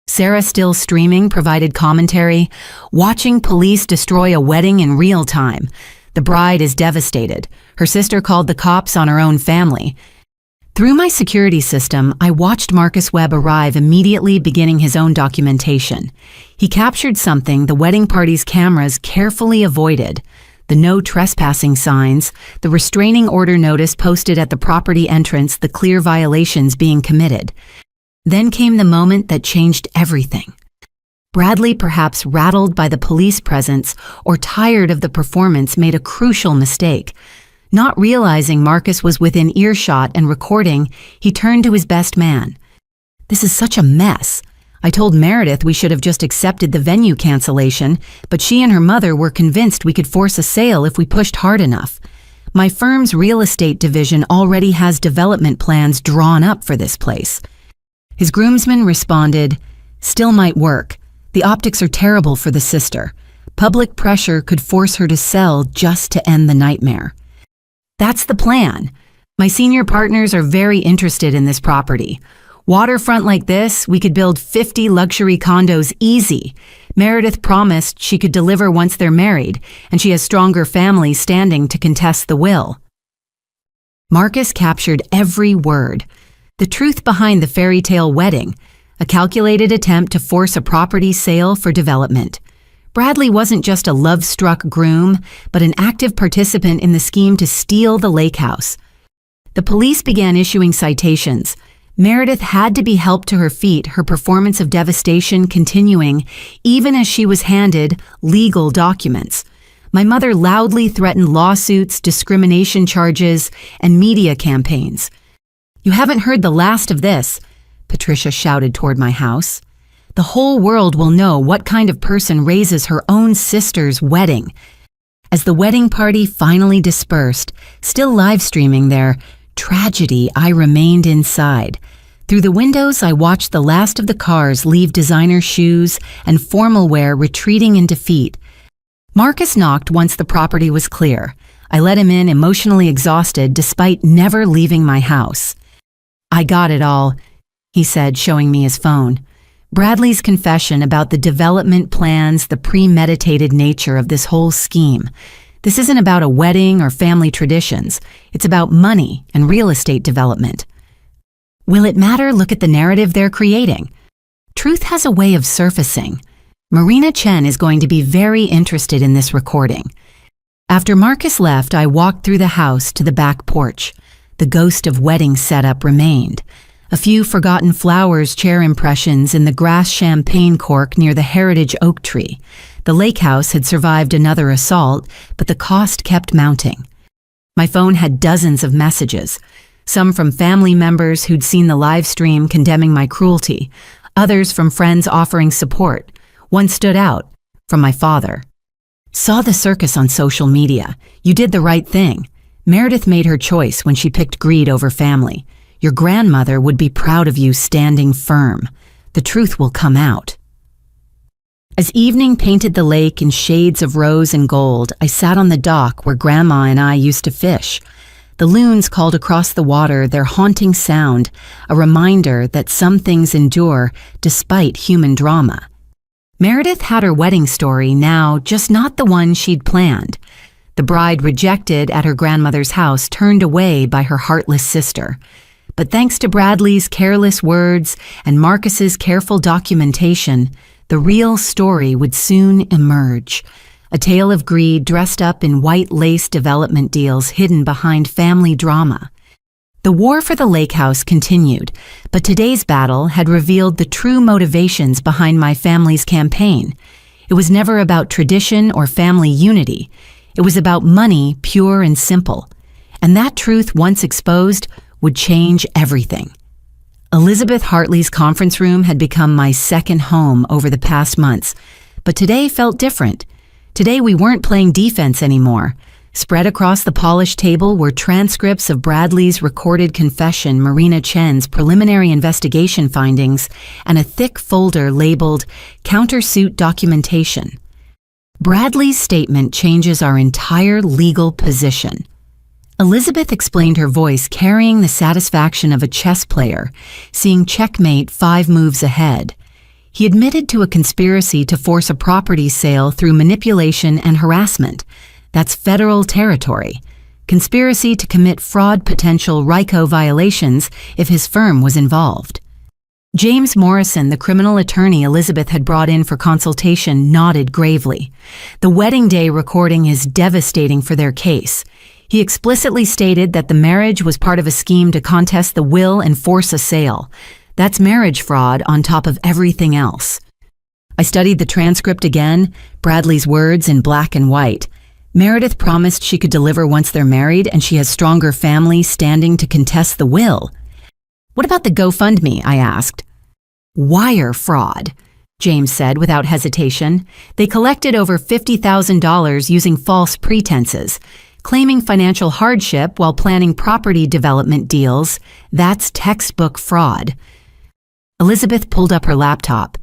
Sarah, still streaming, provided commentary. "Watching police destroy a wedding in real time. The bride is devastated. Her sister called the cops on her own family." Through my security system, I watched Marcus Webb arrive, immediately beginning his own documentation. He captured something the wedding party's cameras carefully avoided: the no trespassing signs, the restraining order notice posted at the property entrance, the clear violations being committed. Then came the moment that changed everything. Bradley, perhaps rattled by the police presence or tired of the performance, made a crucial mistake. Not realizing Marcus was within earshot and recording, he turned to his best man. "This is such a mess. I told Meredith we should have just accepted the venue cancellation, but she and her mother were convinced we could force a sale if we pushed hard enough. My firm's real estate division already has development plans drawn up for this place." His groomsman responded, "Still might work. The optics are terrible for the sister. Public pressure could force her to sell just to end the nightmare." "That's the plan. My senior partners are very interested in this property. Waterfront like this, we could build 50 luxury condos easy. Meredith promised she could deliver once they're married, and she has stronger family standing to contest the will." Marcus captured every word. The truth behind the fairy tale wedding, a calculated attempt to force a property sale for development. Bradley wasn't just a love-struck groom, but an active participant in the scheme to steal the lake house. The police began issuing citations. Meredith had to be helped to her feet, her performance of devastation continuing, even as she was handed legal documents. My mother loudly threatened lawsuits, discrimination charges, and media campaigns. "You haven't heard the last of this," Patricia shouted toward my house. "The whole world will know what kind of person raises her own sister's wedding." As the wedding party finally dispersed, still live-streaming their tragedy, I remained inside. Through the windows, I watched the last of the cars leave designer shoes and formal wear retreating in defeat. Marcus knocked once the property was clear. I let him in, emotionally exhausted, despite never leaving my house. "I got it all," he said, showing me his phone. Bradley's confession about the development plans, the premeditated nature of this whole scheme. This isn't about a wedding or family traditions. It's about money and real estate development. Will it matter? Look at the narrative they're creating. Truth has a way of surfacing. Marina Chen is going to be very interested in this recording. After Marcus left, I walked through the house to the back porch. The ghost of wedding setup remained. A few forgotten flowers, chair impressions in the grass champagne cork near the heritage oak tree. The lake house had survived another assault, but the cost kept mounting. My phone had dozens of messages, some from family members who'd seen the live stream condemning my cruelty, others from friends offering support. One stood out, from my father. "Saw the circus on social media. You did the right thing. Meredith made her choice when she picked greed over family. Your grandmother would be proud of you standing firm. The truth will come out." As evening painted the lake in shades of rose and gold, I sat on the dock where Grandma and I used to fish. The loons called across the water, their haunting sound, a reminder that some things endure despite human drama. Meredith had her wedding story now, just not the one she'd planned. The bride rejected at her grandmother's house, turned away by her heartless sister. But thanks to Bradley's careless words and Marcus's careful documentation, the real story would soon emerge. A tale of greed dressed up in white lace development deals hidden behind family drama. The war for the lake house continued, but today's battle had revealed the true motivations behind my family's campaign. It was never about tradition or family unity. It was about money, pure and simple. And that truth, once exposed, would change everything. Elizabeth Hartley's conference room had become my second home over the past months, but today felt different. Today we weren't playing defense anymore. Spread across the polished table were transcripts of Bradley's recorded confession, Marina Chen's preliminary investigation findings, and a thick folder labeled Countersuit Documentation. Bradley's statement changes our entire legal position. Elizabeth explained, her voice carrying the satisfaction of a chess player, seeing checkmate 5 moves ahead. He admitted to a conspiracy to force a property sale through manipulation and harassment. That's federal territory. Conspiracy to commit fraud, potential RICO violations if his firm was involved. James Morrison, the criminal attorney Elizabeth had brought in for consultation, nodded gravely. The wedding day recording is devastating for their case. He explicitly stated that the marriage was part of a scheme to contest the will and force a sale. That's marriage fraud on top of everything else. I studied the transcript again, Bradley's words in black and white. Meredith promised she could deliver once they're married, and she has stronger family standing to contest the will. "What about the GoFundMe?" I asked. "Wire fraud," James said without hesitation. "They collected over $50,000 using false pretenses, claiming financial hardship while planning property development deals. That's textbook fraud." Elizabeth pulled up her laptop.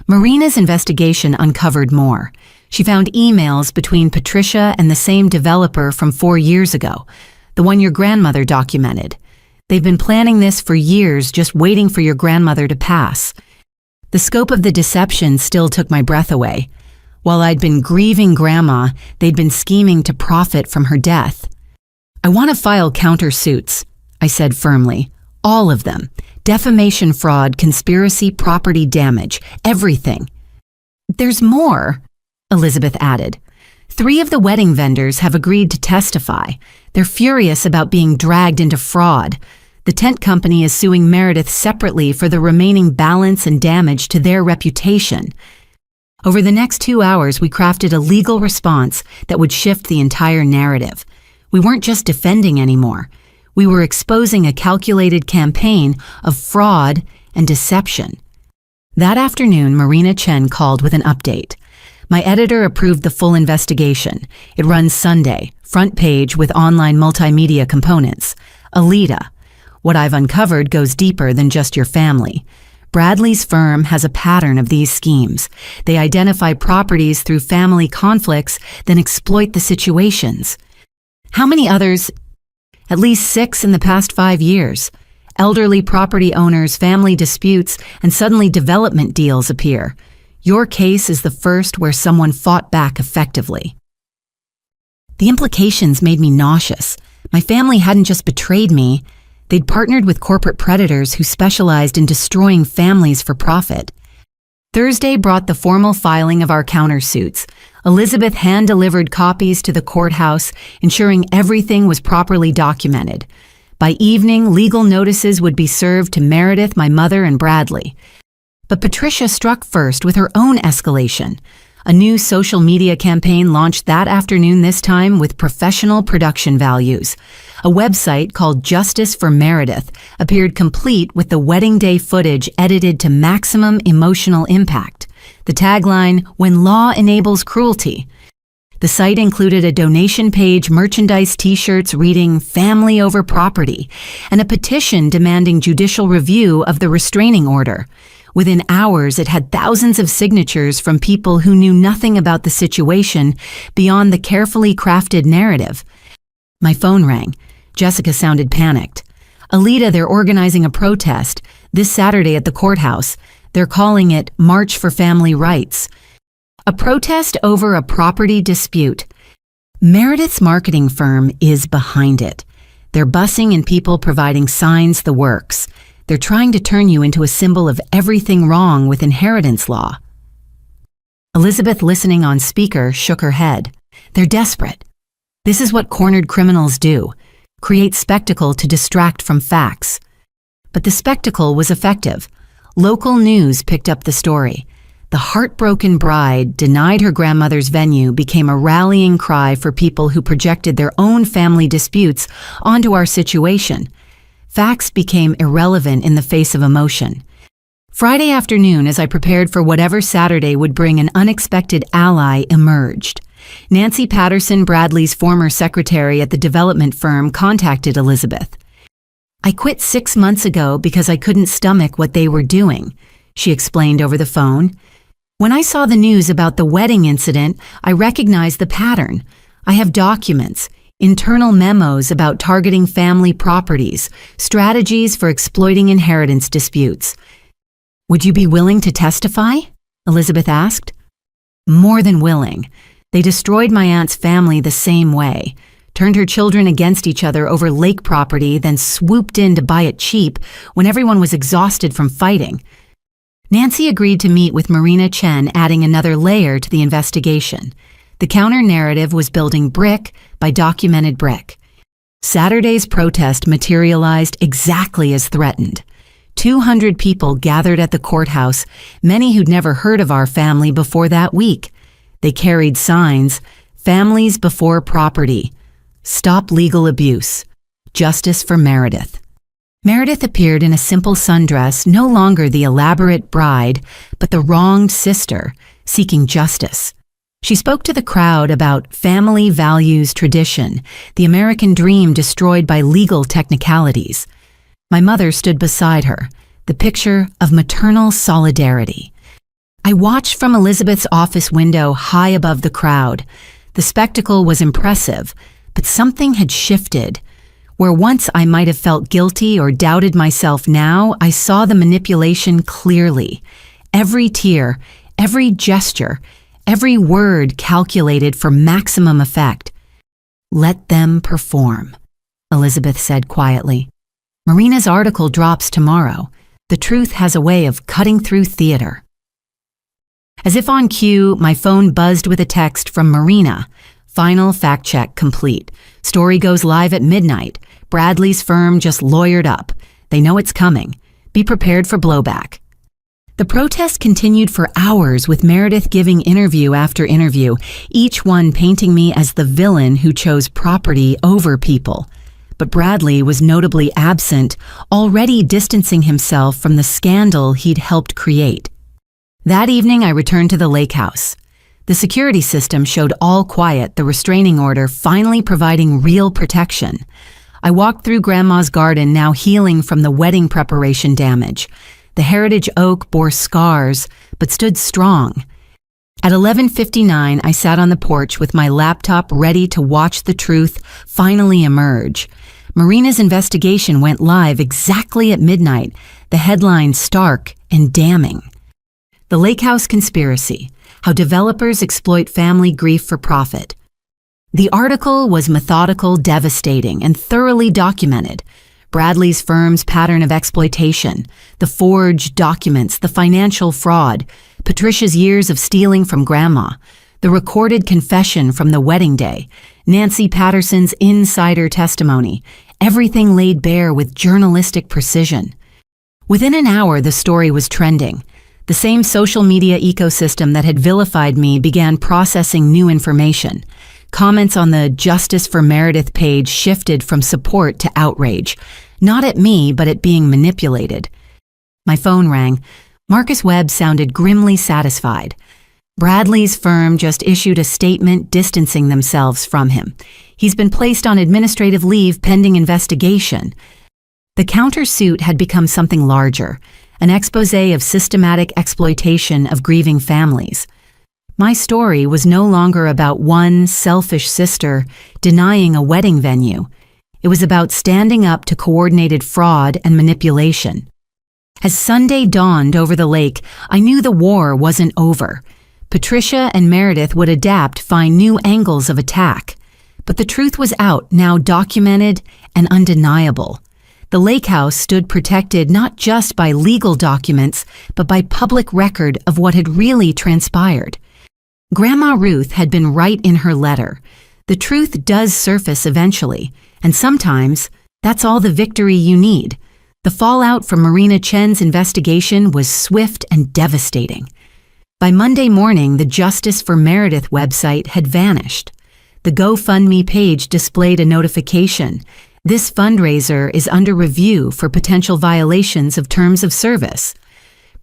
Marina's investigation uncovered more. She found emails between Patricia and the same developer from 4 years ago, the one your grandmother documented. They've been planning this for years, just waiting for your grandmother to pass. The scope of the deception still took my breath away. While I'd been grieving Grandma, they'd been scheming to profit from her death. "I want to file countersuits," I said firmly. "All of them. Defamation, fraud, conspiracy, property damage, everything." "There's more," Elizabeth added. "3 of the wedding vendors have agreed to testify. They're furious about being dragged into fraud. The tent company is suing Meredith separately for the remaining balance and damage to their reputation." Over the next 2 hours, we crafted a legal response that would shift the entire narrative. We weren't just defending anymore. We were exposing a calculated campaign of fraud and deception. That afternoon, Marina Chen called with an update. My editor approved the full investigation. It runs Sunday, front page with online multimedia components. Alita. What I've uncovered goes deeper than just your family. Bradley's firm has a pattern of these schemes. They identify properties through family conflicts, then exploit the situations. How many others? At least 6 in the past 5 years. Elderly property owners, family disputes, and suddenly development deals appear. Your case is the first where someone fought back effectively. The implications made me nauseous. My family hadn't just betrayed me. They'd partnered with corporate predators who specialized in destroying families for profit. Thursday brought the formal filing of our countersuits. Elizabeth hand-delivered copies to the courthouse, ensuring everything was properly documented. By evening, legal notices would be served to Meredith, my mother, and Bradley. But Patricia struck first with her own escalation. A new social media campaign launched that afternoon, this time with professional production values. A website called Justice for Meredith appeared complete with the wedding day footage edited to maximum emotional impact. The tagline, "When law enables cruelty." The site included a donation page, merchandise t-shirts reading "Family over Property," and a petition demanding judicial review of the restraining order. Within hours, it had thousands of signatures from people who knew nothing about the situation beyond the carefully crafted narrative. My phone rang. Jessica sounded panicked. "Alita, they're organizing a protest this Saturday at the courthouse. They're calling it March for Family Rights." A protest over a property dispute. Meredith's marketing firm is behind it. They're bussing in people providing signs, the works. They're trying to turn you into a symbol of everything wrong with inheritance law. Elizabeth, listening on speaker, shook her head. They're desperate. This is what cornered criminals do, create spectacle to distract from facts. But the spectacle was effective. Local news picked up the story. The heartbroken bride, denied her grandmother's venue, became a rallying cry for people who projected their own family disputes onto our situation. Facts became irrelevant in the face of emotion. Friday afternoon, as I prepared for whatever Saturday would bring, an unexpected ally emerged. Nancy Patterson, Bradley's former secretary at the development firm, contacted Elizabeth. "I quit 6 months ago because I couldn't stomach what they were doing," she explained over the phone. "When I saw the news about the wedding incident, I recognized the pattern. I have documents, internal memos about targeting family properties, strategies for exploiting inheritance disputes." "Would you be willing to testify?" Elizabeth asked. "More than willing. They destroyed my aunt's family the same way. turned her children against each other over lake property, then swooped in to buy it cheap when everyone was exhausted from fighting. Nancy agreed to meet with Marina Chen, adding another layer to the investigation. The counter-narrative was building brick by documented brick. Saturday's protest materialized exactly as threatened. 200 people gathered at the courthouse, many who'd never heard of our family before that week. They carried signs, "Families before property," "Stop legal abuse," "Justice for Meredith." Meredith appeared in a simple sundress, no longer the elaborate bride, but the wronged sister, seeking justice. She spoke to the crowd about family values tradition, the American dream destroyed by legal technicalities. My mother stood beside her, the picture of maternal solidarity. I watched from Elizabeth's office window high above the crowd. The spectacle was impressive, but something had shifted. Where once I might have felt guilty or doubted myself, now I saw the manipulation clearly. Every tear, every gesture, every word calculated for maximum effect. "Let them perform," Elizabeth said quietly. "Marina's article drops tomorrow. The truth has a way of cutting through theater." As if on cue, my phone buzzed with a text from Marina. "Final fact check complete. Story goes live at midnight. Bradley's firm just lawyered up. They know it's coming. Be prepared for blowback." The protest continued for hours, with Meredith giving interview after interview, each one painting me as the villain who chose property over people. But Bradley was notably absent, already distancing himself from the scandal he'd helped create. That evening, I returned to the lake house. The security system showed all quiet, the restraining order finally providing real protection. I walked through Grandma's garden, now healing from the wedding preparation damage. The heritage oak bore scars, but stood strong. At 11:59, I sat on the porch with my laptop ready to watch the truth finally emerge. Marina's investigation went live exactly at midnight, the headline stark and damning. "The Lake House Conspiracy: How Developers Exploit Family Grief for Profit." The article was methodical, devastating, and thoroughly documented. Bradley's firm's pattern of exploitation, the forged documents, the financial fraud, Patricia's years of stealing from Grandma, the recorded confession from the wedding day, Nancy Patterson's insider testimony, everything laid bare with journalistic precision. Within an hour, the story was trending. The same social media ecosystem that had vilified me began processing new information. Comments on the Justice for Meredith page shifted from support to outrage, not at me, but at being manipulated. My phone rang. Marcus Webb sounded grimly satisfied. Bradley's firm just issued a statement distancing themselves from him. He's been placed on administrative leave pending investigation. The countersuit had become something larger, an exposé of systematic exploitation of grieving families. My story was no longer about one selfish sister denying a wedding venue. It was about standing up to coordinated fraud and manipulation. As Sunday dawned over the lake, I knew the war wasn't over. Patricia and Meredith would adapt, find new angles of attack. But the truth was out, now documented and undeniable. The lake house stood protected not just by legal documents, but by public record of what had really transpired. Grandma Ruth had been right in her letter. The truth does surface eventually, and sometimes that's all the victory you need. The fallout from Marina Chen's investigation was swift and devastating. By Monday morning, the Justice for Meredith website had vanished. The GoFundMe page displayed a notification. This fundraiser is under review for potential violations of terms of service.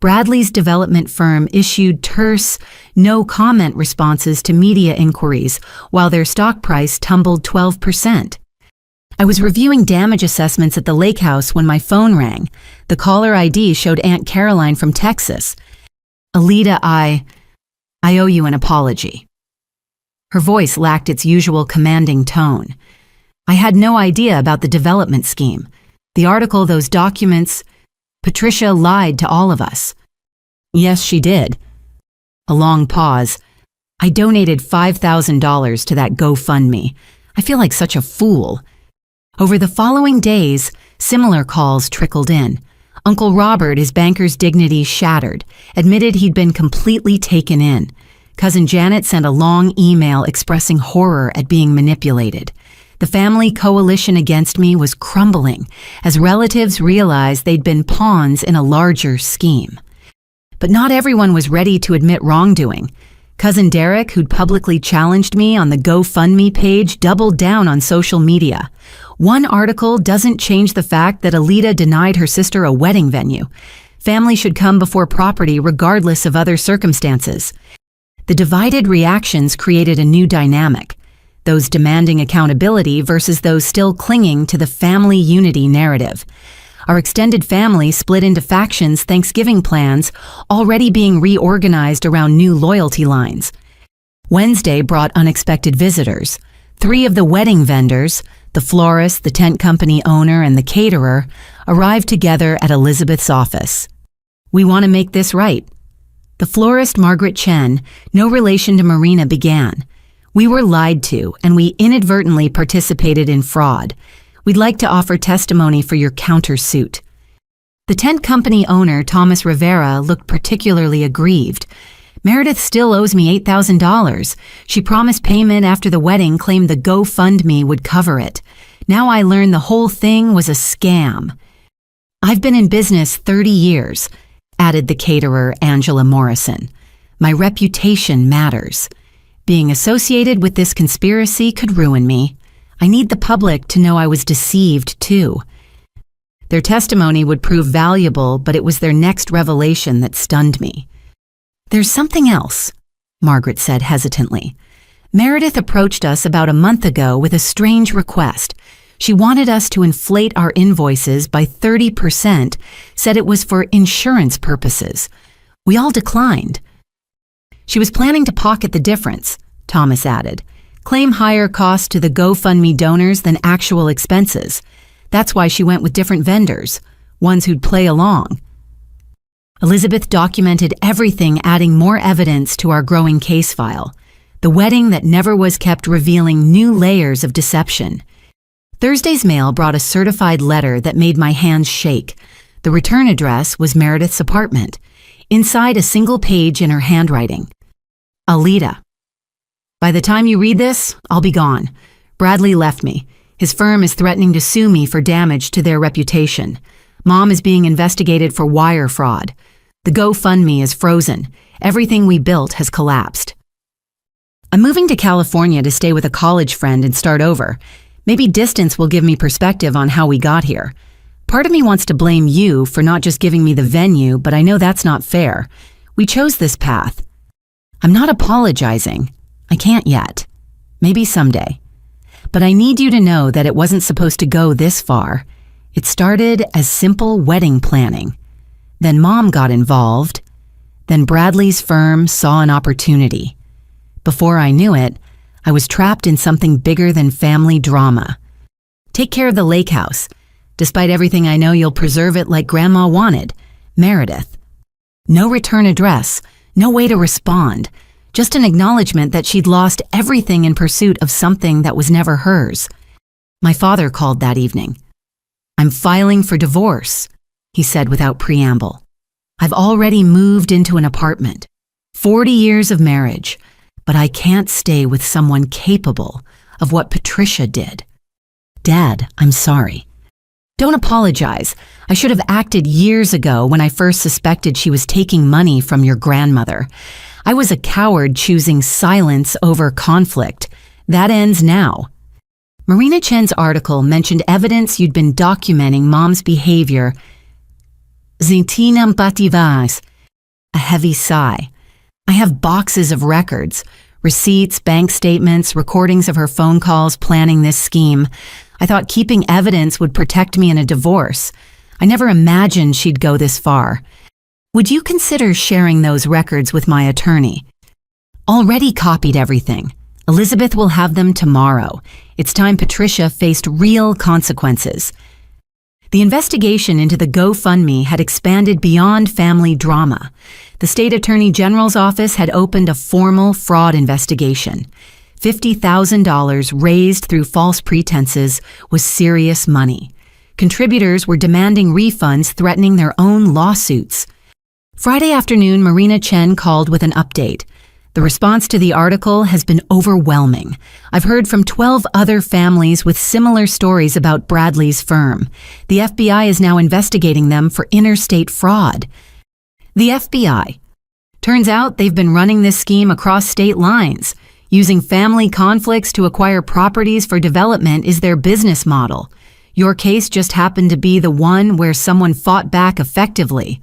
Bradley's development firm issued terse, no-comment responses to media inquiries, while their stock price tumbled 12%. I was reviewing damage assessments at the lake house when my phone rang. The caller ID showed Aunt Caroline from Texas. "Alida, I owe you an apology." Her voice lacked its usual commanding tone. I had no idea about the development scheme. The article, those documents. Patricia lied to all of us. Yes, she did. A long pause. I donated $5,000 to that GoFundMe. I feel like such a fool. Over the following days, similar calls trickled in. Uncle Robert, his banker's dignity shattered, admitted he'd been completely taken in. Cousin Janet sent a long email expressing horror at being manipulated. The family coalition against me was crumbling as relatives realized they'd been pawns in a larger scheme. But not everyone was ready to admit wrongdoing. Cousin Derek, who'd publicly challenged me on the GoFundMe page, doubled down on social media. One article doesn't change the fact that Alita denied her sister a wedding venue. Family should come before property regardless of other circumstances. The divided reactions created a new dynamic, those demanding accountability versus those still clinging to the family unity narrative. Our extended family split into factions, Thanksgiving plans already being reorganized around new loyalty lines. Wednesday brought unexpected visitors. 3 of the wedding vendors, the florist, the tent company owner, and the caterer, arrived together at Elizabeth's office. "We want to make this right." The florist, Margaret Chen, no relation to Marina, began. "We were lied to, and we inadvertently participated in fraud. We'd like to offer testimony for your countersuit." The tent company owner, Thomas Rivera, looked particularly aggrieved. "Meredith still owes me $8,000. She promised payment after the wedding, claimed the GoFundMe would cover it. Now I learn the whole thing was a scam." "I've been in business 30 years, added the caterer, Angela Morrison. "My reputation matters. Being associated with this conspiracy could ruin me. I need the public to know I was deceived, too." Their testimony would prove valuable, but it was their next revelation that stunned me. "There's something else," Margaret said hesitantly. "Meredith approached us about a month ago with a strange request. She wanted us to inflate our invoices by 30%, said it was for insurance purposes. We all declined." "She was planning to pocket the difference," Thomas added. "Claim higher costs to the GoFundMe donors than actual expenses. That's why she went with different vendors, ones who'd play along." Elizabeth documented everything, adding more evidence to our growing case file. The wedding that never was kept revealing new layers of deception. Thursday's mail brought a certified letter that made my hands shake. The return address was Meredith's apartment. Inside, a single page in her handwriting. "Alita. By the time you read this, I'll be gone. Bradley left me. His firm is threatening to sue me for damage to their reputation. Mom is being investigated for wire fraud. The GoFundMe is frozen. Everything we built has collapsed. I'm moving to California to stay with a college friend and start over. Maybe distance will give me perspective on how we got here. Part of me wants to blame you for not just giving me the venue, but I know that's not fair. We chose this path. I'm not apologizing. I can't yet. Maybe someday. But I need you to know that it wasn't supposed to go this far. It started as simple wedding planning. Then Mom got involved. Then Bradley's firm saw an opportunity. Before I knew it, I was trapped in something bigger than family drama. Take care of the lake house. Despite everything I know, you'll preserve it like Grandma wanted. Meredith. No return address, no way to respond. Just an acknowledgement that she'd lost everything in pursuit of something that was never hers. My father called that evening. I'm filing for divorce, he said without preamble. I've already moved into an apartment. 40 years of marriage, but I can't stay with someone capable of what Patricia did. Dad, I'm sorry. Don't apologize. I should have acted years ago when I first suspected she was taking money from your grandmother. I was a coward choosing silence over conflict. That ends now. Marina Chen's article mentioned evidence you'd been documenting Mom's behavior. Zintina Mpativas. A heavy sigh. I have boxes of records, receipts, bank statements, recordings of her phone calls planning this scheme. I thought keeping evidence would protect me in a divorce. I never imagined she'd go this far. Would you consider sharing those records with my attorney? Already copied everything. Elizabeth will have them tomorrow. It's time Patricia faced real consequences. The investigation into the GoFundMe had expanded beyond family drama. The State Attorney General's office had opened a formal fraud investigation. $50,000 raised through false pretenses was serious money. Contributors were demanding refunds, threatening their own lawsuits. Friday afternoon, Marina Chen called with an update. The response to the article has been overwhelming. I've heard from 12 other families with similar stories about Bradley's firm. The FBI is now investigating them for interstate fraud. The FBI. Turns out they've been running this scheme across state lines. Using family conflicts to acquire properties for development is their business model. Your case just happened to be the one where someone fought back effectively.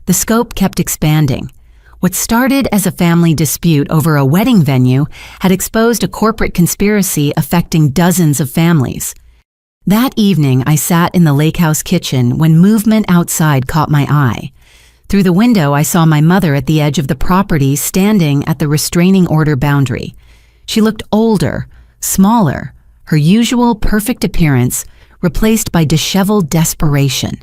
The scope kept expanding. What started as a family dispute over a wedding venue had exposed a corporate conspiracy affecting dozens of families. That evening, I sat in the lake house kitchen when movement outside caught my eye. Through the window, I saw my mother at the edge of the property, standing at the restraining order boundary. She looked older, smaller, her usual perfect appearance replaced by disheveled desperation.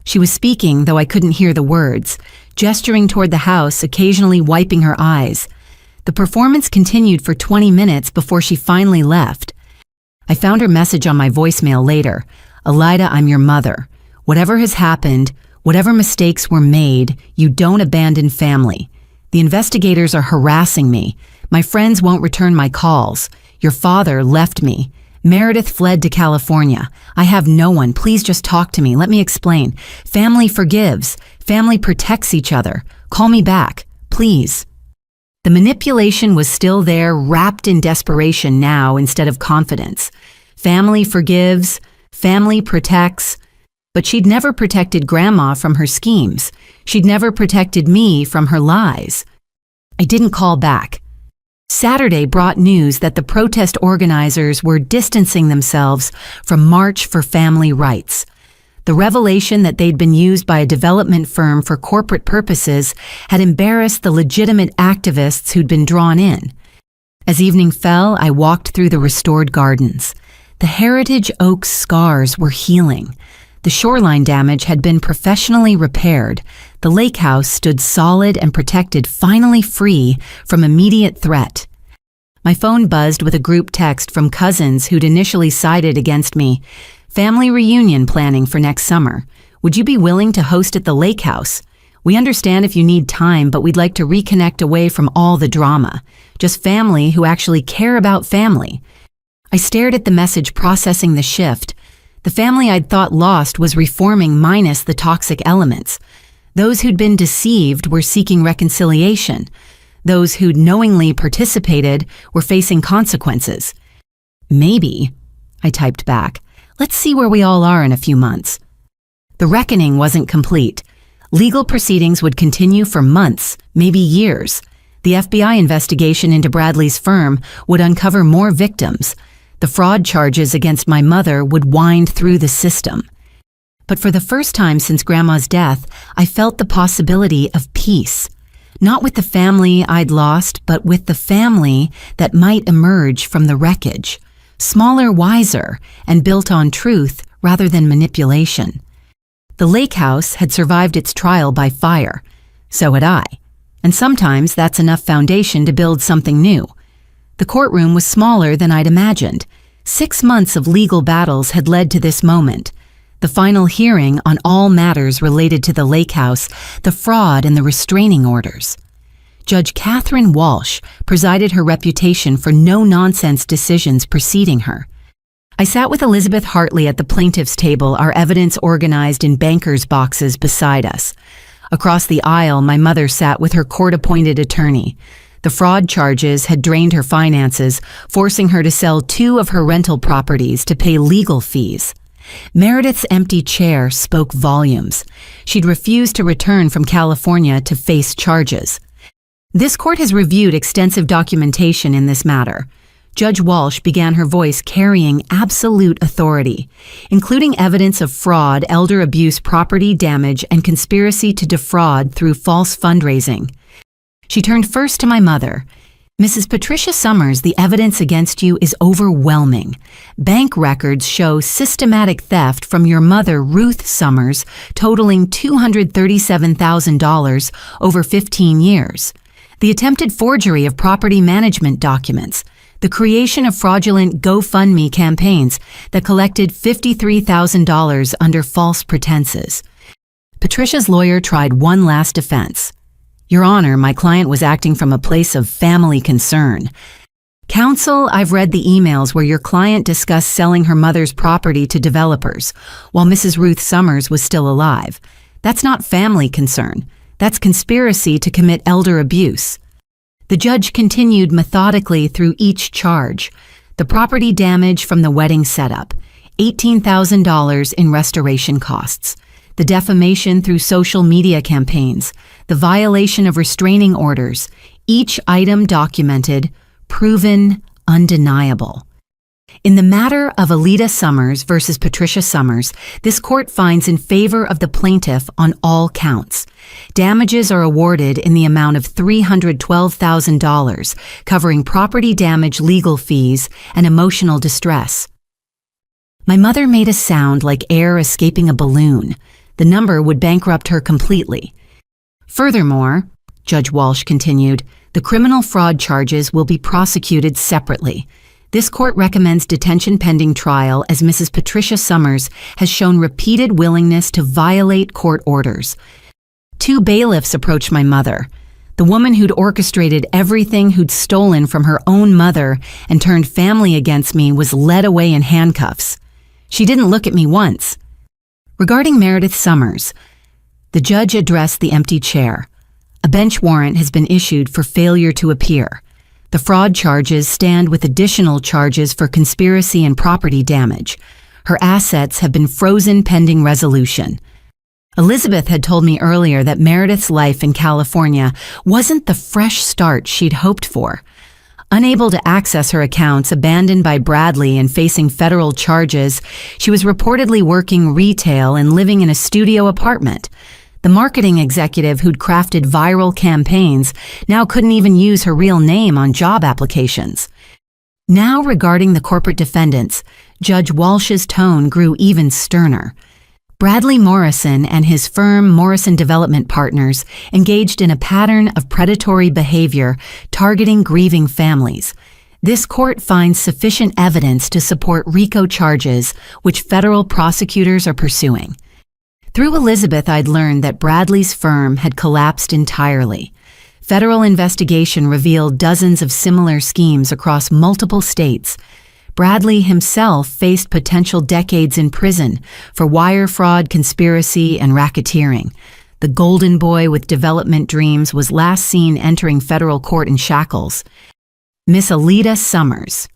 She was speaking, though I couldn't hear the words, gesturing toward the house, occasionally wiping her eyes. The performance continued for 20 minutes before she finally left. I found her message on my voicemail later. "Elida, I'm your mother. Whatever has happened, whatever mistakes were made, you don't abandon family. The investigators are harassing me. My friends won't return my calls. Your father left me. Meredith fled to California. I have no one. Please just talk to me. Let me explain. Family forgives. Family protects each other. Call me back. Please." The manipulation was still there, wrapped in desperation now instead of confidence. Family forgives. Family protects. But she'd never protected Grandma from her schemes. She'd never protected me from her lies. I didn't call back. Saturday brought news that the protest organizers were distancing themselves from March for Family Rights. The revelation that they'd been used by a development firm for corporate purposes had embarrassed the legitimate activists who'd been drawn in. As evening fell, I walked through the restored gardens. The heritage oak scars were healing. The shoreline damage had been professionally repaired. The lake house stood solid and protected, finally free from immediate threat. My phone buzzed with a group text from cousins who'd initially sided against me. "Family reunion planning for next summer. Would you be willing to host at the lake house? We understand if you need time, but we'd like to reconnect away from all the drama. Just family who actually care about family." I stared at the message, processing the shift. The family I'd thought lost was reforming minus the toxic elements. Those who'd been deceived were seeking reconciliation. Those who'd knowingly participated were facing consequences. "Maybe," I typed back, "let's see where we all are in a few months." The reckoning wasn't complete. Legal proceedings would continue for months, maybe years. The FBI investigation into Bradley's firm would uncover more victims. The fraud charges against my mother would wind through the system. But for the first time since Grandma's death, I felt the possibility of peace. Not with the family I'd lost, but with the family that might emerge from the wreckage. Smaller, wiser, and built on truth rather than manipulation. The lake house had survived its trial by fire. So had I. And sometimes that's enough foundation to build something new. The courtroom was smaller than I'd imagined. 6 months of legal battles had led to this moment. The final hearing on all matters related to the lake house, the fraud, and the restraining orders. Judge Catherine Walsh presided, her reputation for no-nonsense decisions preceding her. I sat with Elizabeth Hartley at the plaintiff's table, our evidence organized in bankers' boxes beside us. Across the aisle, my mother sat with her court-appointed attorney. The fraud charges had drained her finances, forcing her to sell 2 of her rental properties to pay legal fees. Meredith's empty chair spoke volumes. She'd refused to return from California to face charges. This court has reviewed extensive documentation in this matter. Judge Walsh began, her voice carrying absolute authority, including evidence of fraud, elder abuse, property damage, and conspiracy to defraud through false fundraising. She turned first to my mother. "Mrs. Patricia Summers, the evidence against you is overwhelming. Bank records show systematic theft from your mother, Ruth Summers, totaling $237,000 over 15 years. The attempted forgery of property management documents, the creation of fraudulent GoFundMe campaigns that collected $53,000 under false pretenses. Patricia's lawyer tried one last defense. Your Honor, my client was acting from a place of family concern. Counsel, I've read the emails where your client discussed selling her mother's property to developers while Mrs. Ruth Summers was still alive. That's not family concern. That's conspiracy to commit elder abuse. The judge continued methodically through each charge. The property damage from the wedding setup, $18,000 in restoration costs. The defamation through social media campaigns, the violation of restraining orders, each item documented, proven, undeniable. In the matter of Alida Summers versus Patricia Summers, this court finds in favor of the plaintiff on all counts. Damages are awarded in the amount of $312,000, covering property damage, legal fees, and emotional distress. My mother made a sound like air escaping a balloon. The number would bankrupt her completely. Furthermore, Judge Walsh continued, the criminal fraud charges will be prosecuted separately. This court recommends detention pending trial as Mrs. Patricia Summers has shown repeated willingness to violate court orders. 2 bailiffs approached my mother. The woman who'd orchestrated everything, who'd stolen from her own mother and turned family against me, was led away in handcuffs. She didn't look at me once. Regarding Meredith Summers, the judge addressed the empty chair. A bench warrant has been issued for failure to appear. The fraud charges stand with additional charges for conspiracy and property damage. Her assets have been frozen pending resolution. Elizabeth had told me earlier that Meredith's life in California wasn't the fresh start she'd hoped for. Unable to access her accounts, abandoned by Bradley and facing federal charges, she was reportedly working retail and living in a studio apartment. The marketing executive who'd crafted viral campaigns now couldn't even use her real name on job applications. Now, regarding the corporate defendants, Judge Walsh's tone grew even sterner. Bradley Morrison and his firm Morrison Development Partners engaged in a pattern of predatory behavior targeting grieving families. This court finds sufficient evidence to support RICO charges, which federal prosecutors are pursuing. Through Elizabeth, I'd learned that Bradley's firm had collapsed entirely. Federal investigation revealed dozens of similar schemes across multiple states. Bradley himself faced potential decades in prison for wire fraud, conspiracy, and racketeering. The golden boy with development dreams was last seen entering federal court in shackles. Miss Alida Summers.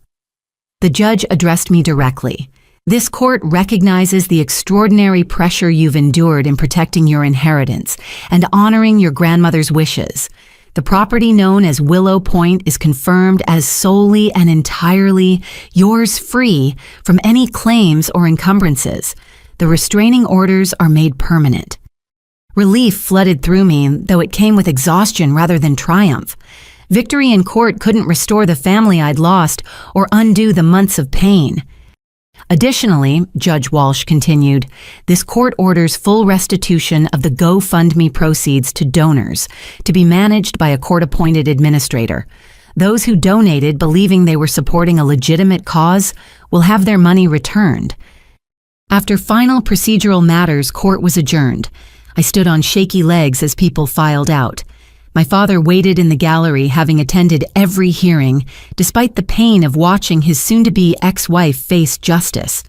The judge addressed me directly. This court recognizes the extraordinary pressure you've endured in protecting your inheritance and honoring your grandmother's wishes. The property known as Willow Point is confirmed as solely and entirely yours, free from any claims or encumbrances. The restraining orders are made permanent. Relief flooded through me, though it came with exhaustion rather than triumph. Victory in court couldn't restore the family I'd lost or undo the months of pain. Additionally, Judge Walsh continued, this court orders full restitution of the GoFundMe proceeds to donors to be managed by a court-appointed administrator. Those who donated believing they were supporting a legitimate cause will have their money returned. After final procedural matters, court was adjourned. I stood on shaky legs as people filed out. My father waited in the gallery, having attended every hearing, despite the pain of watching his soon-to-be ex-wife face justice.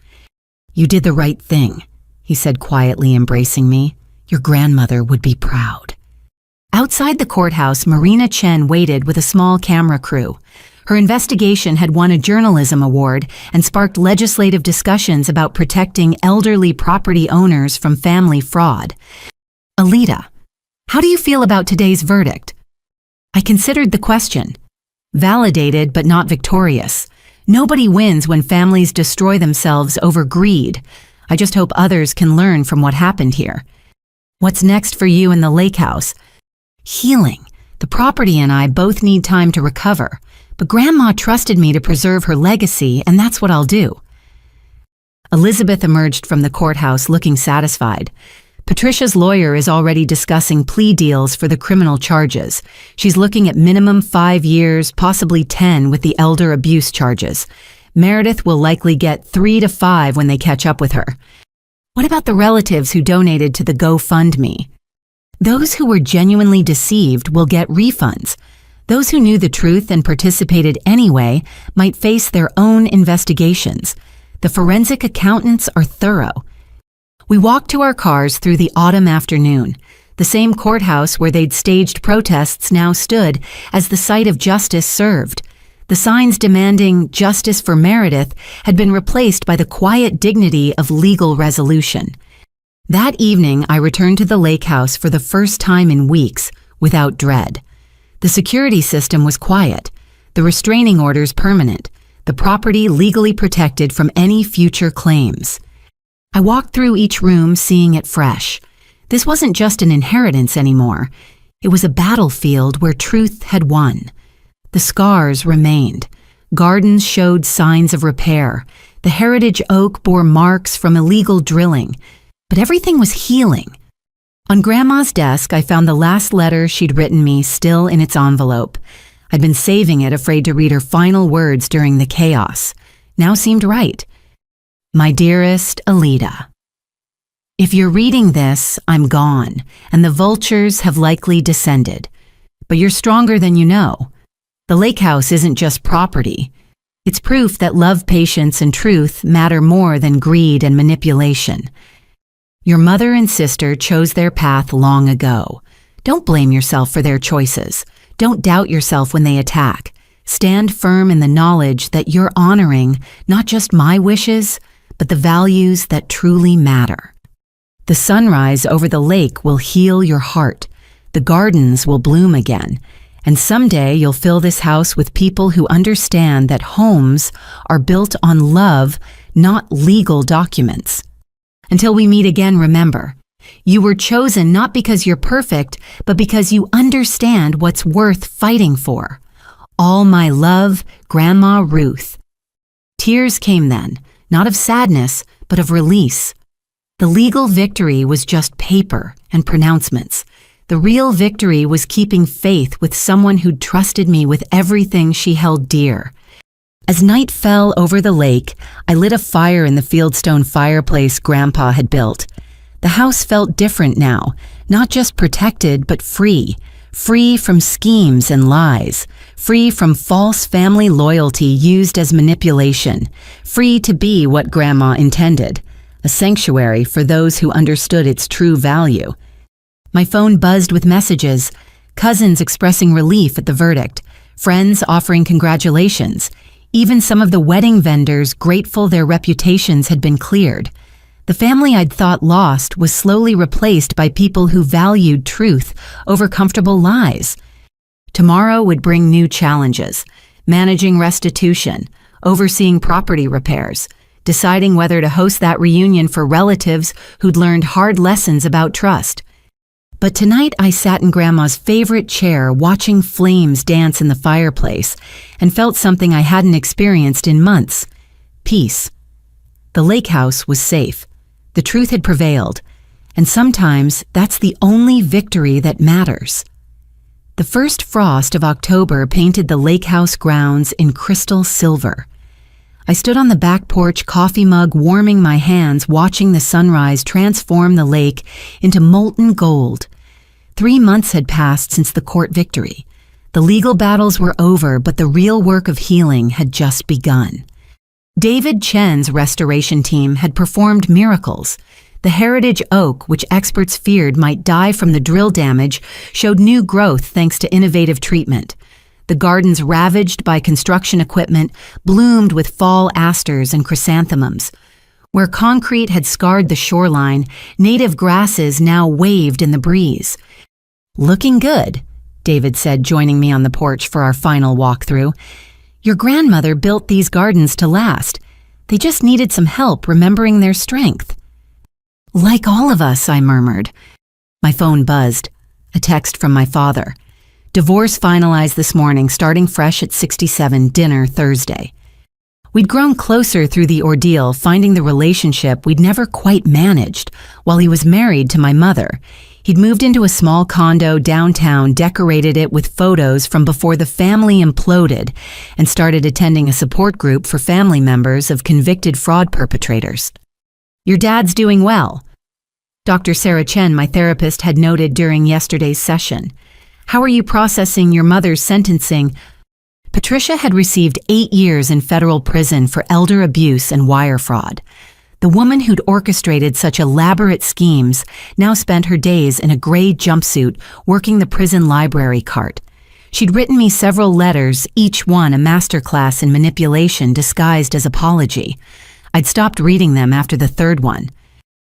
You did the right thing, he said quietly, embracing me. Your grandmother would be proud. Outside the courthouse, Marina Chen waited with a small camera crew. Her investigation had won a journalism award and sparked legislative discussions about protecting elderly property owners from family fraud. Alida, how do you feel about today's verdict? I considered the question. Validated but not victorious. Nobody wins when families destroy themselves over greed. I just hope others can learn from what happened here. What's next for you in the lake house? Healing. The property and I both need time to recover, but Grandma trusted me to preserve her legacy, and that's what I'll do. Elizabeth emerged from the courthouse looking satisfied. Patricia's lawyer is already discussing plea deals for the criminal charges. She's looking at minimum 5 years, possibly 10 with the elder abuse charges. Meredith will likely get 3 to 5 when they catch up with her. What about the relatives who donated to the GoFundMe? Those who were genuinely deceived will get refunds. Those who knew the truth and participated anyway might face their own investigations. The forensic accountants are thorough. We walked to our cars through the autumn afternoon. The same courthouse where they'd staged protests now stood as the site of justice served. The signs demanding justice for Meredith had been replaced by the quiet dignity of legal resolution. That evening, I returned to the lake house for the first time in weeks, without dread. The security system was quiet, the restraining orders permanent, the property legally protected from any future claims. I walked through each room seeing it fresh. This wasn't just an inheritance anymore. It was a battlefield where truth had won. The scars remained. Gardens showed signs of repair. The heritage oak bore marks from illegal drilling. But everything was healing. On Grandma's desk, I found the last letter she'd written me still in its envelope. I'd been saving it, afraid to read her final words during the chaos. Now seemed right. My dearest Alida, if you're reading this, I'm gone, and the vultures have likely descended. But you're stronger than you know. The lake house isn't just property. It's proof that love, patience, and truth matter more than greed and manipulation. Your mother and sister chose their path long ago. Don't blame yourself for their choices. Don't doubt yourself when they attack. Stand firm in the knowledge that you're honoring not just my wishes, but the values that truly matter. The sunrise over the lake will heal your heart. The gardens will bloom again. And someday you'll fill this house with people who understand that homes are built on love, not legal documents. Until we meet again, remember, you were chosen not because you're perfect, but because you understand what's worth fighting for. All my love, Grandma Ruth. Tears came then. Not of sadness, but of release. The legal victory was just paper and pronouncements. The real victory was keeping faith with someone who'd trusted me with everything she held dear. As night fell over the lake, I lit a fire in the fieldstone fireplace Grandpa had built. The house felt different now, not just protected, but free. Free from schemes and lies, free from false family loyalty used as manipulation, free to be what Grandma intended, a sanctuary for those who understood its true value. My phone buzzed with messages, cousins expressing relief at the verdict, friends offering congratulations, even some of the wedding vendors grateful their reputations had been cleared. The family I'd thought lost was slowly replaced by people who valued truth over comfortable lies. Tomorrow would bring new challenges, managing restitution, overseeing property repairs, deciding whether to host that reunion for relatives who'd learned hard lessons about trust. But tonight I sat in Grandma's favorite chair watching flames dance in the fireplace and felt something I hadn't experienced in months: peace. The lake house was safe. The truth had prevailed, and sometimes that's the only victory that matters. The first frost of October painted the lake house grounds in crystal silver. I stood on the back porch, coffee mug warming my hands, watching the sunrise transform the lake into molten gold. 3 months had passed since the court victory. The legal battles were over, but the real work of healing had just begun. David Chen's restoration team had performed miracles. The heritage oak, which experts feared might die from the drill damage, showed new growth thanks to innovative treatment. The gardens ravaged by construction equipment bloomed with fall asters and chrysanthemums. Where concrete had scarred the shoreline, native grasses now waved in the breeze. "Looking good," David said, joining me on the porch for our final walkthrough. "Your grandmother built these gardens to last. They just needed some help remembering their strength." "Like all of us," I murmured. My phone buzzed. A text from my father. "Divorce finalized this morning, starting fresh at 67, dinner Thursday." We'd grown closer through the ordeal, finding the relationship we'd never quite managed while he was married to my mother. He'd moved into a small condo downtown, decorated it with photos from before the family imploded, and started attending a support group for family members of convicted fraud perpetrators. "Your dad's doing well," Dr. Sarah Chen, my therapist, had noted during yesterday's session. "How are you processing your mother's sentencing?" Patricia had received 8 years in federal prison for elder abuse and wire fraud. The woman who'd orchestrated such elaborate schemes now spent her days in a gray jumpsuit working the prison library cart. She'd written me several letters, each one a masterclass in manipulation disguised as apology. I'd stopped reading them after the third one.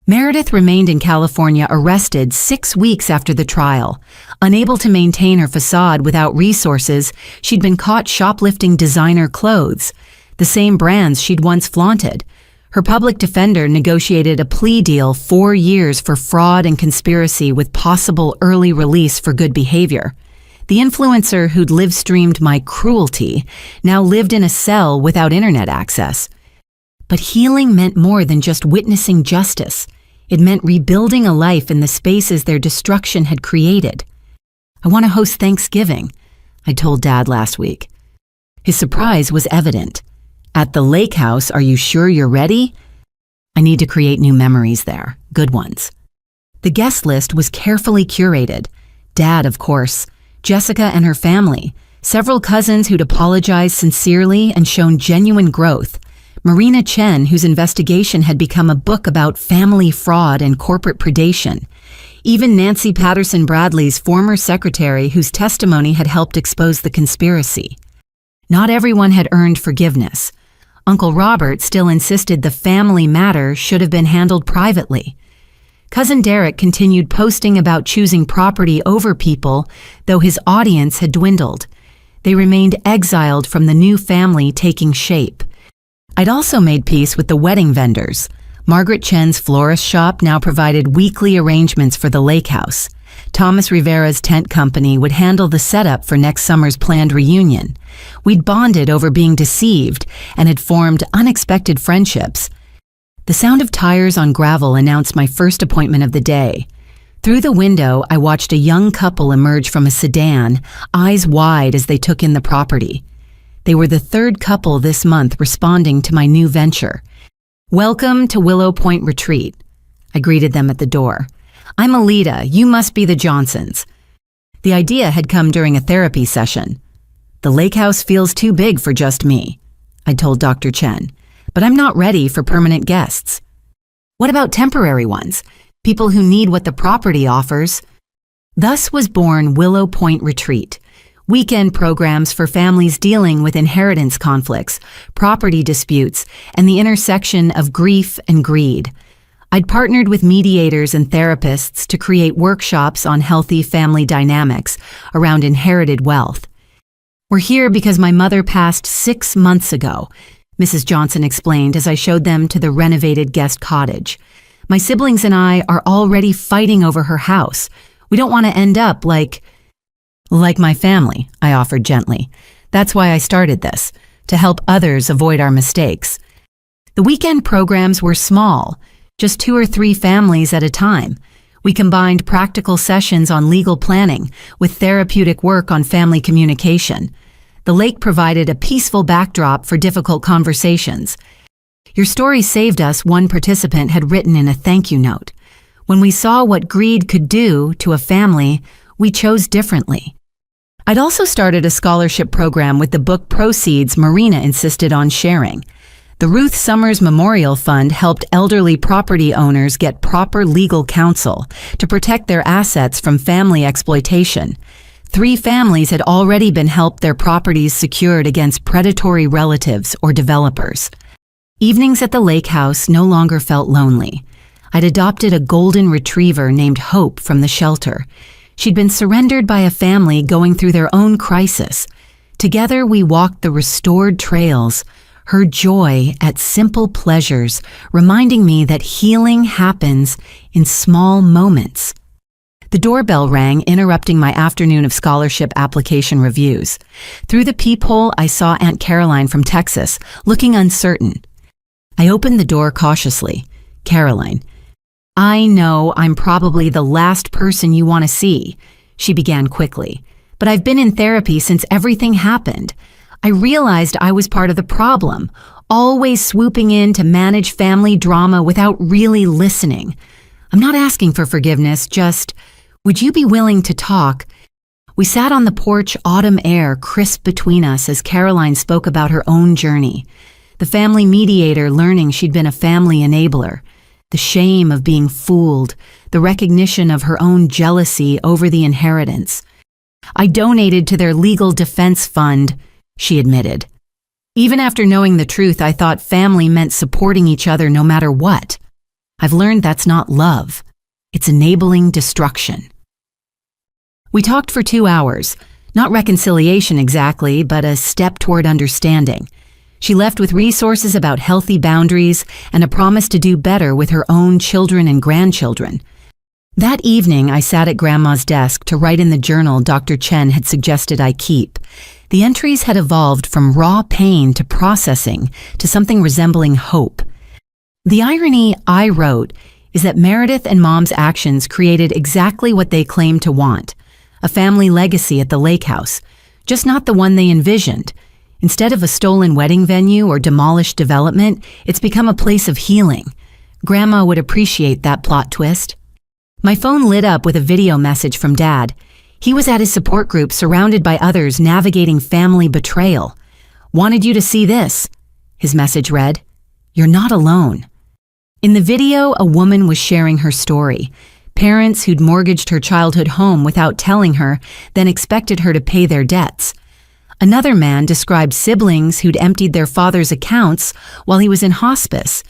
Meredith remained in California, arrested 6 weeks after the trial. Unable to maintain her facade without resources, she'd been caught shoplifting designer clothes, the same brands she'd once flaunted. Her public defender negotiated a plea deal, 4 years for fraud and conspiracy with possible early release for good behavior. The influencer who'd live-streamed my cruelty now lived in a cell without internet access. But healing meant more than just witnessing justice. It meant rebuilding a life in the spaces their destruction had created. "I want to host Thanksgiving," I told Dad last week. His surprise was evident. "At the lake house, are you sure you're ready?" "I need to create new memories there, good ones." The guest list was carefully curated. Dad, of course, Jessica and her family, several cousins who'd apologized sincerely and shown genuine growth, Marina Chen, whose investigation had become a book about family fraud and corporate predation, even Nancy Patterson Bradley's former secretary, whose testimony had helped expose the conspiracy. Not everyone had earned forgiveness. Uncle Robert still insisted the family matter should have been handled privately. Cousin Derek continued posting about choosing property over people, though his audience had dwindled. They remained exiled from the new family taking shape. I'd also made peace with the wedding vendors. Margaret Chen's florist shop now provided weekly arrangements for the lake house. Thomas Rivera's tent company would handle the setup for next summer's planned reunion. We'd bonded over being deceived and had formed unexpected friendships. The sound of tires on gravel announced my first appointment of the day. Through the window, I watched a young couple emerge from a sedan, eyes wide as they took in the property. They were the third couple this month responding to my new venture. "Welcome to Willow Point Retreat," I greeted them at the door. "I'm Alita, you must be the Johnsons." The idea had come during a therapy session. "The lake house feels too big for just me," I told Dr. Chen, "but I'm not ready for permanent guests." "What about temporary ones? People who need what the property offers?" Thus was born Willow Point Retreat. Weekend programs for families dealing with inheritance conflicts, property disputes, and the intersection of grief and greed. I'd partnered with mediators and therapists to create workshops on healthy family dynamics around inherited wealth. "We're here because my mother passed 6 months ago," Mrs. Johnson explained as I showed them to the renovated guest cottage. "My siblings and I are already fighting over her house. We don't want to end up like my family," I offered gently. "That's why I started this, to help others avoid our mistakes." The weekend programs were small, just 2 or 3 families at a time. We combined practical sessions on legal planning with therapeutic work on family communication. The lake provided a peaceful backdrop for difficult conversations. "Your story saved us," one participant had written in a thank you note. "When we saw what greed could do to a family, we chose differently." I'd also started a scholarship program with the book proceeds Marina insisted on sharing. The Ruth Summers Memorial Fund helped elderly property owners get proper legal counsel to protect their assets from family exploitation. 3 families had already been helped their properties secured against predatory relatives or developers. Evenings at the lake house no longer felt lonely. I'd adopted a golden retriever named Hope from the shelter. She'd been surrendered by a family going through their own crisis. Together we walked the restored trails, her joy at simple pleasures, reminding me that healing happens in small moments. The doorbell rang, interrupting my afternoon of scholarship application reviews. Through the peephole, I saw Aunt Caroline from Texas, looking uncertain. I opened the door cautiously. "Caroline, I know I'm probably the last person you want to see," she began quickly, "but I've been in therapy since everything happened. I realized I was part of the problem, always swooping in to manage family drama without really listening. I'm not asking for forgiveness, just, would you be willing to talk?" We sat on the porch, autumn air crisp between us as Caroline spoke about her own journey. The family mediator learning she'd been a family enabler. The shame of being fooled, the recognition of her own jealousy over the inheritance. "I donated to their legal defense fund," she admitted. "Even after knowing the truth, I thought family meant supporting each other no matter what. I've learned that's not love. It's enabling destruction." We talked for 2 hours, not reconciliation exactly, but a step toward understanding. She left with resources about healthy boundaries and a promise to do better with her own children and grandchildren. That evening, I sat at Grandma's desk to write in the journal Dr. Chen had suggested I keep. The entries had evolved from raw pain to processing to something resembling hope. The irony, I wrote, is that Meredith and Mom's actions created exactly what they claimed to want: a family legacy at the lake house, just not the one they envisioned. Instead of a stolen wedding venue or demolished development, it's become a place of healing. Grandma would appreciate that plot twist. My phone lit up with a video message from Dad. He was at his support group surrounded by others navigating family betrayal. "Wanted you to see this," his message read. "You're not alone." In the video, a woman was sharing her story. Parents who'd mortgaged her childhood home without telling her, then expected her to pay their debts. Another man described siblings who'd emptied their father's accounts while he was in hospice.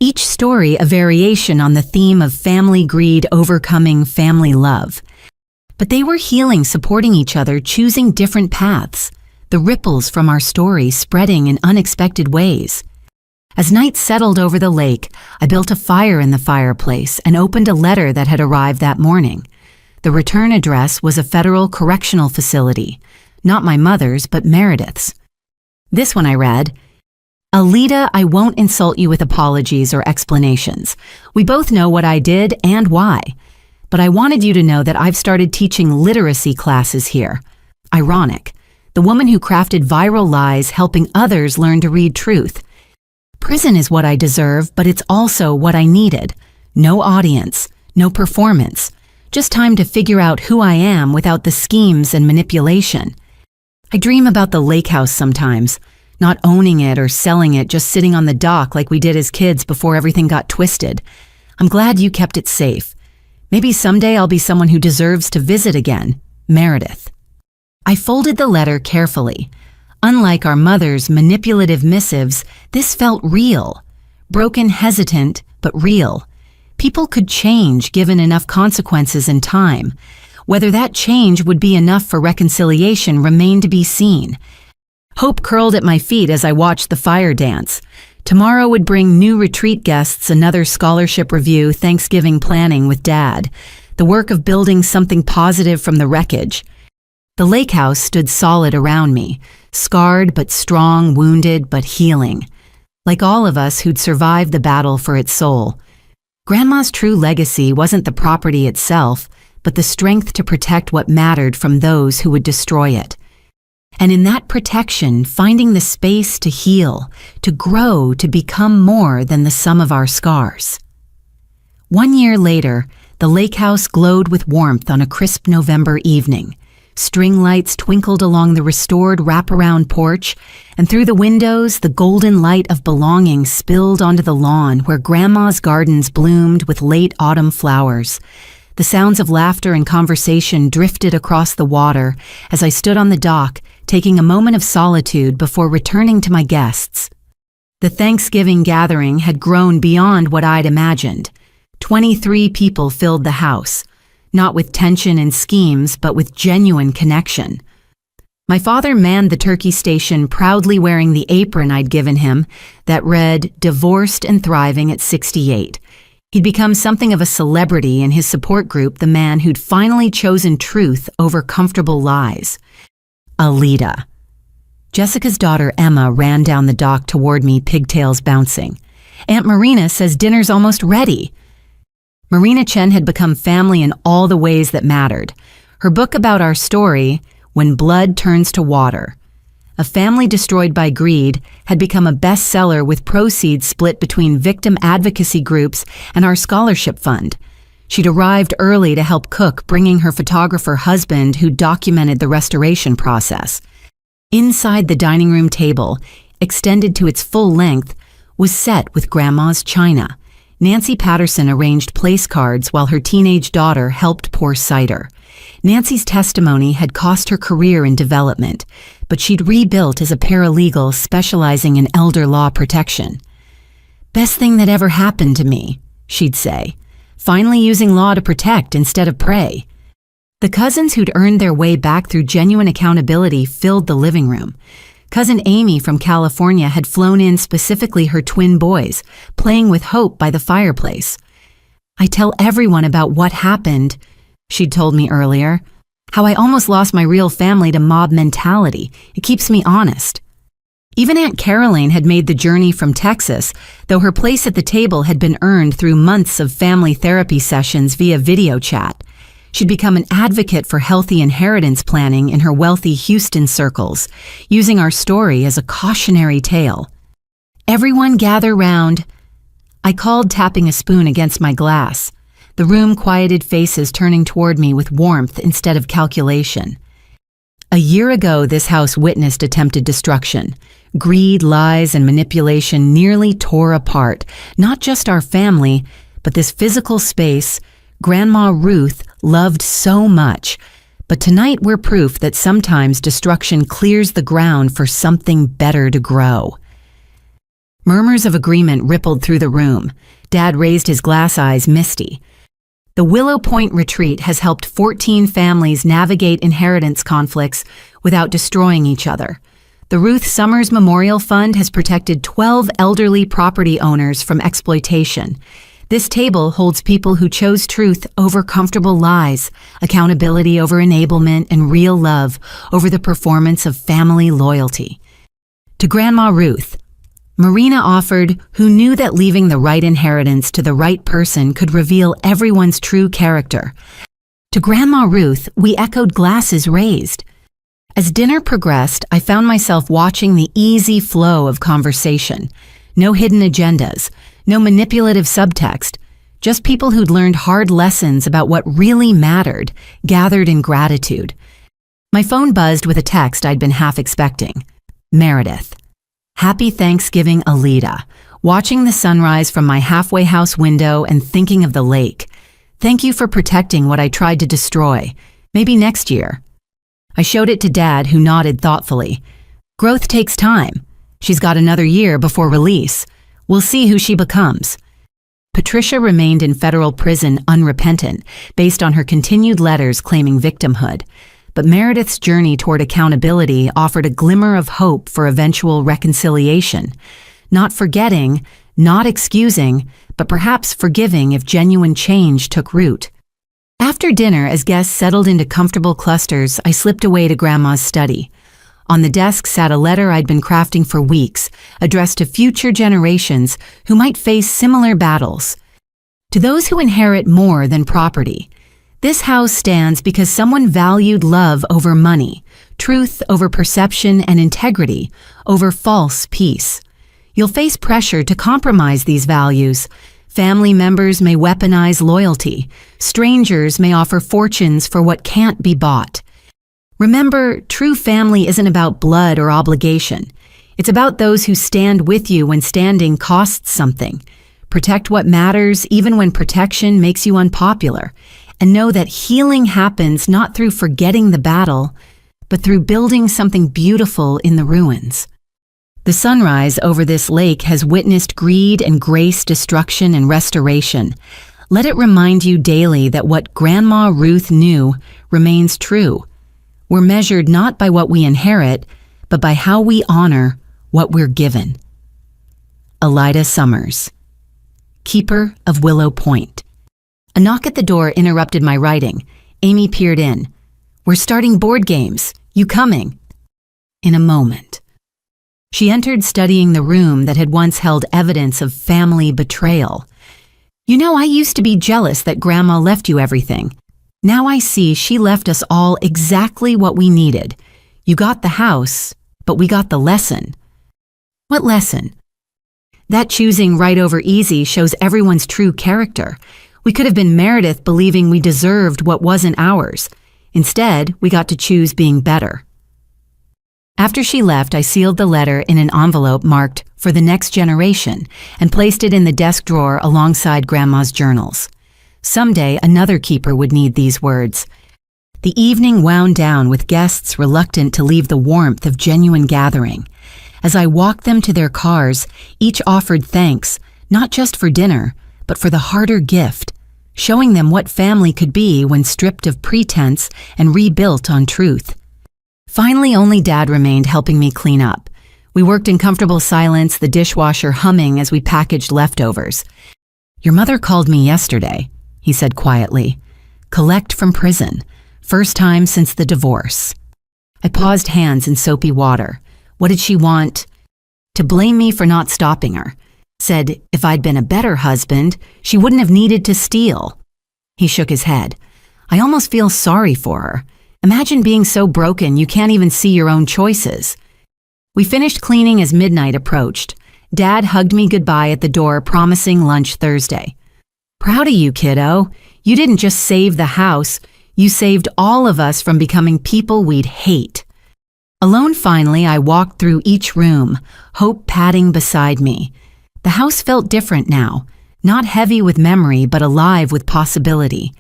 Each story a variation on the theme of family greed overcoming family love. But they were healing, supporting each other, choosing different paths. The ripples from our story spreading in unexpected ways. As night settled over the lake, I built a fire in the fireplace and opened a letter that had arrived that morning. The return address was a federal correctional facility. Not my mother's, but Meredith's. This one I read: "Alita, I won't insult you with apologies or explanations. We both know what I did and why. But I wanted you to know that I've started teaching literacy classes here." Ironic. The woman who crafted viral lies helping others learn to read truth. Prison is what I deserve, but it's also what I needed. No audience, no performance. Just time to figure out who I am without the schemes and manipulation. I dream about the lake house sometimes, not owning it or selling it, just sitting on the dock like we did as kids before everything got twisted. I'm glad you kept it safe. Maybe someday I'll be someone who deserves to visit again. Meredith. I folded the letter carefully. Unlike our mother's manipulative missives, this felt real. Broken, hesitant, but real. People could change given enough consequences and time. Whether that change would be enough for reconciliation remained to be seen. Hope curled at my feet as I watched the fire dance. Tomorrow would bring new retreat guests, another scholarship review, Thanksgiving planning with Dad, the work of building something positive from the wreckage. The lake house stood solid around me, scarred but strong, wounded but healing. Like all of us who'd survived the battle for its soul. Grandma's true legacy wasn't the property itself, but the strength to protect what mattered from those who would destroy it. And in that protection, finding the space to heal, to grow, to become more than the sum of our scars. 1 year later, the lake house glowed with warmth on a crisp November evening. String lights twinkled along the restored wraparound porch, and through the windows, the golden light of belonging spilled onto the lawn where Grandma's gardens bloomed with late autumn flowers. The sounds of laughter and conversation drifted across the water as I stood on the dock, taking a moment of solitude before returning to my guests. The Thanksgiving gathering had grown beyond what I'd imagined. 23 people filled the house, not with tension and schemes, but with genuine connection. My father manned the turkey station, proudly wearing the apron I'd given him that read, "Divorced and Thriving at 68. He'd become something of a celebrity in his support group, the man who'd finally chosen truth over comfortable lies. Alita. Jessica's daughter Emma ran down the dock toward me, pigtails bouncing. Aunt Marina says dinner's almost ready. Marina Chen had become family in all the ways that mattered. Her book about our story, When Blood Turns to Water, A Family Destroyed by Greed, had become a bestseller with proceeds split between victim advocacy groups and our scholarship fund. She'd arrived early to help cook, bringing her photographer husband who documented the restoration process. Inside the dining room table, extended to its full length, was set with Grandma's china. Nancy Patterson arranged place cards while her teenage daughter helped pour cider. Nancy's testimony had cost her career in development, but she'd rebuilt as a paralegal specializing in elder law protection. "Best thing that ever happened to me," she'd say, finally using law to protect instead of prey. The cousins who'd earned their way back through genuine accountability filled the living room. Cousin Amy from California had flown in specifically her twin boys, playing with hope by the fireplace. "I tell everyone about what happened," she'd told me earlier. "How I almost lost my real family to mob mentality. It keeps me honest." Even Aunt Caroline had made the journey from Texas, though her place at the table had been earned through months of family therapy sessions via video chat. She'd become an advocate for healthy inheritance planning in her wealthy Houston circles, using our story as a cautionary tale. "Everyone gather round," I called, tapping a spoon against my glass. The room quieted, faces turning toward me with warmth instead of calculation. A year ago, this house witnessed attempted destruction. Greed, lies, and manipulation nearly tore apart not just our family, but this physical space Grandma Ruth loved so much. But tonight we're proof that sometimes destruction clears the ground for something better to grow. Murmurs of agreement rippled through the room. Dad raised his glass eyes misty. The Willow Point retreat has helped 14 families navigate inheritance conflicts without destroying each other. The Ruth Summers Memorial Fund has protected 12 elderly property owners from exploitation. This table holds people who chose truth over comfortable lies, accountability over enablement, and real love over the performance of family loyalty. To Grandma Ruth, Marina offered, who knew that leaving the right inheritance to the right person could reveal everyone's true character. To Grandma Ruth, we echoed glasses raised. As dinner progressed, I found myself watching the easy flow of conversation. No hidden agendas, no manipulative subtext, just people who'd learned hard lessons about what really mattered, gathered in gratitude. My phone buzzed with a text I'd been half expecting. Meredith. "Happy Thanksgiving, Alita. Watching the sunrise from my halfway house window and thinking of the lake. Thank you for protecting what I tried to destroy. Maybe next year." I showed it to Dad, who nodded thoughtfully. "Growth takes time. She's got another year before release. We'll see who she becomes." Patricia remained in federal prison unrepentant, based on her continued letters claiming victimhood. But Meredith's journey toward accountability offered a glimmer of hope for eventual reconciliation. Not forgetting, not excusing, but perhaps forgiving if genuine change took root. After dinner, as guests settled into comfortable clusters, I slipped away to Grandma's study. On the desk sat a letter I'd been crafting for weeks, addressed to future generations who might face similar battles. To those who inherit more than property, this house stands because someone valued love over money, truth over perception, and integrity over false peace. You'll face pressure to compromise these values. Family members may weaponize loyalty. Strangers may offer fortunes for what can't be bought. Remember, true family isn't about blood or obligation. It's about those who stand with you when standing costs something. Protect what matters even when protection makes you unpopular. And know that healing happens not through forgetting the battle, but through building something beautiful in the ruins. The sunrise over this lake has witnessed greed and grace, destruction and restoration. Let it remind you daily that what Grandma Ruth knew remains true. We're measured not by what we inherit, but by how we honor what we're given. Alita Summers. keeper of Willow Point. A knock at the door interrupted my writing. Amy peered in. "We're starting board games. You coming?" "In a moment." She entered, studying the room that had once held evidence of family betrayal. "You know, I used to be jealous that Grandma left you everything. Now I see she left us all exactly what we needed. You got the house, but we got the lesson." "What lesson?" "That choosing right over easy shows everyone's true character. We could have been Meredith believing we deserved what wasn't ours. Instead, we got to choose being better." After she left, I sealed the letter in an envelope marked "For the Next Generation" and placed it in the desk drawer alongside Grandma's journals. Someday, another keeper would need these words. The evening wound down with guests reluctant to leave the warmth of genuine gathering. As I walked them to their cars, each offered thanks, not just for dinner, but for the harder gift, showing them what family could be when stripped of pretense and rebuilt on truth. Finally, only Dad remained, helping me clean up. We worked in comfortable silence, the dishwasher humming as we packaged leftovers. "Your mother called me yesterday," he said quietly. "Collect from prison. First time since the divorce." I paused, hands in soapy water. What did she want? To blame me for not stopping her. Said if I'd been a better husband, she wouldn't have needed to steal. He shook his head. "I almost feel sorry for her. Imagine being so broken you can't even see your own choices." We finished cleaning as midnight approached. Dad hugged me goodbye at the door, promising lunch Thursday. "Proud of you, kiddo. You didn't just save the house, you saved all of us from becoming people we'd hate." Alone finally, I walked through each room, hope padding beside me. The house felt different now, not heavy with memory but alive with possibility.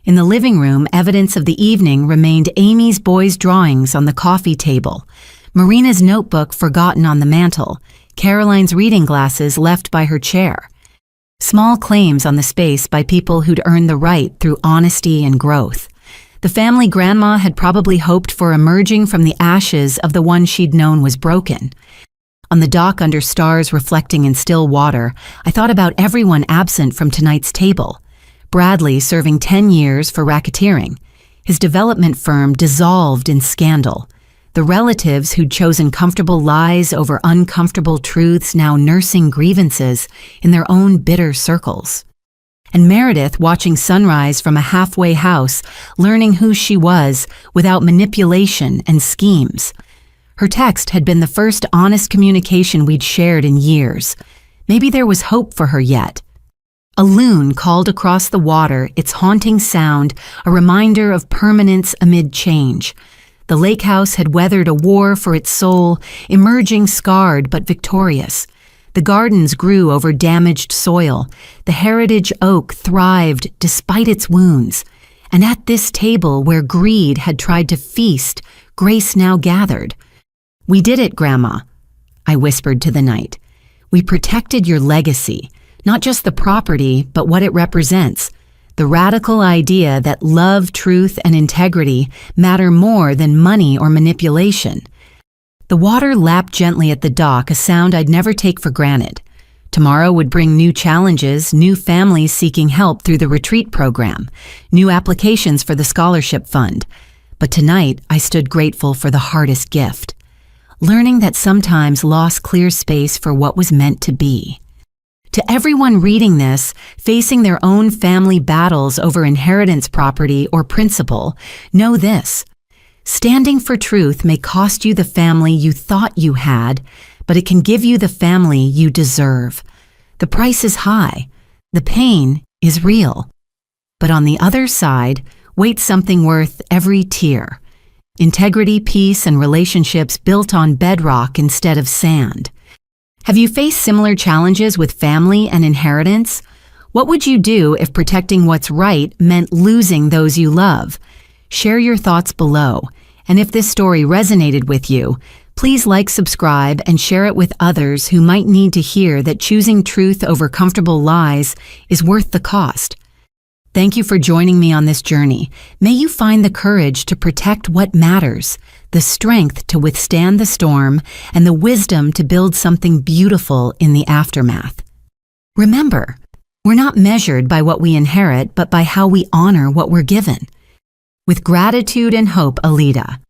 In the living room, evidence of the evening remained: Amy's boys' drawings on the coffee table, Marina's notebook forgotten on the mantel, Caroline's reading glasses left by her chair. Small claims on the space by people who'd earned the right through honesty and growth. The family Grandma had probably hoped for, emerging from the ashes of the one she'd known was broken. On the dock, under stars reflecting in still water, I thought about everyone absent from tonight's table. Bradley serving 10 years for racketeering. His development firm dissolved in scandal. The relatives who'd chosen comfortable lies over uncomfortable truths now nursing grievances in their own bitter circles. And Meredith watching sunrise from a halfway house, learning who she was without manipulation and schemes. Her text had been the first honest communication we'd shared in years. Maybe there was hope for her yet. A loon called across the water, its haunting sound a reminder of permanence amid change. The lake house had weathered a war for its soul, emerging scarred but victorious. The gardens grew over damaged soil. The heritage oak thrived despite its wounds. And at this table where greed had tried to feast, grace now gathered. "We did it, Grandma," I whispered to the night. "We protected your legacy, not just the property, but what it represents. The radical idea that love, truth, and integrity matter more than money or manipulation." The water lapped gently at the dock, a sound I'd never take for granted. Tomorrow would bring new challenges, new families seeking help through the retreat program, new applications for the scholarship fund. But tonight, I stood grateful for the hardest gift. Learning that sometimes loss clears space for what was meant to be. To everyone reading this, facing their own family battles over inheritance, property, or principle, know this. Standing for truth may cost you the family you thought you had, but it can give you the family you deserve. The price is high. The pain is real. But on the other side, waits something worth every tear. Integrity, peace, and relationships built on bedrock instead of sand. Have you faced similar challenges with family and inheritance? What would you do if protecting what's right meant losing those you love? Share your thoughts below. And if this story resonated with you, please like, subscribe, and share it with others who might need to hear that choosing truth over comfortable lies is worth the cost. Thank you for joining me on this journey. May you find the courage to protect what matters, the strength to withstand the storm, and the wisdom to build something beautiful in the aftermath. Remember, We're not measured by what we inherit, but by how we honor what we're given. With gratitude and hope, Alida.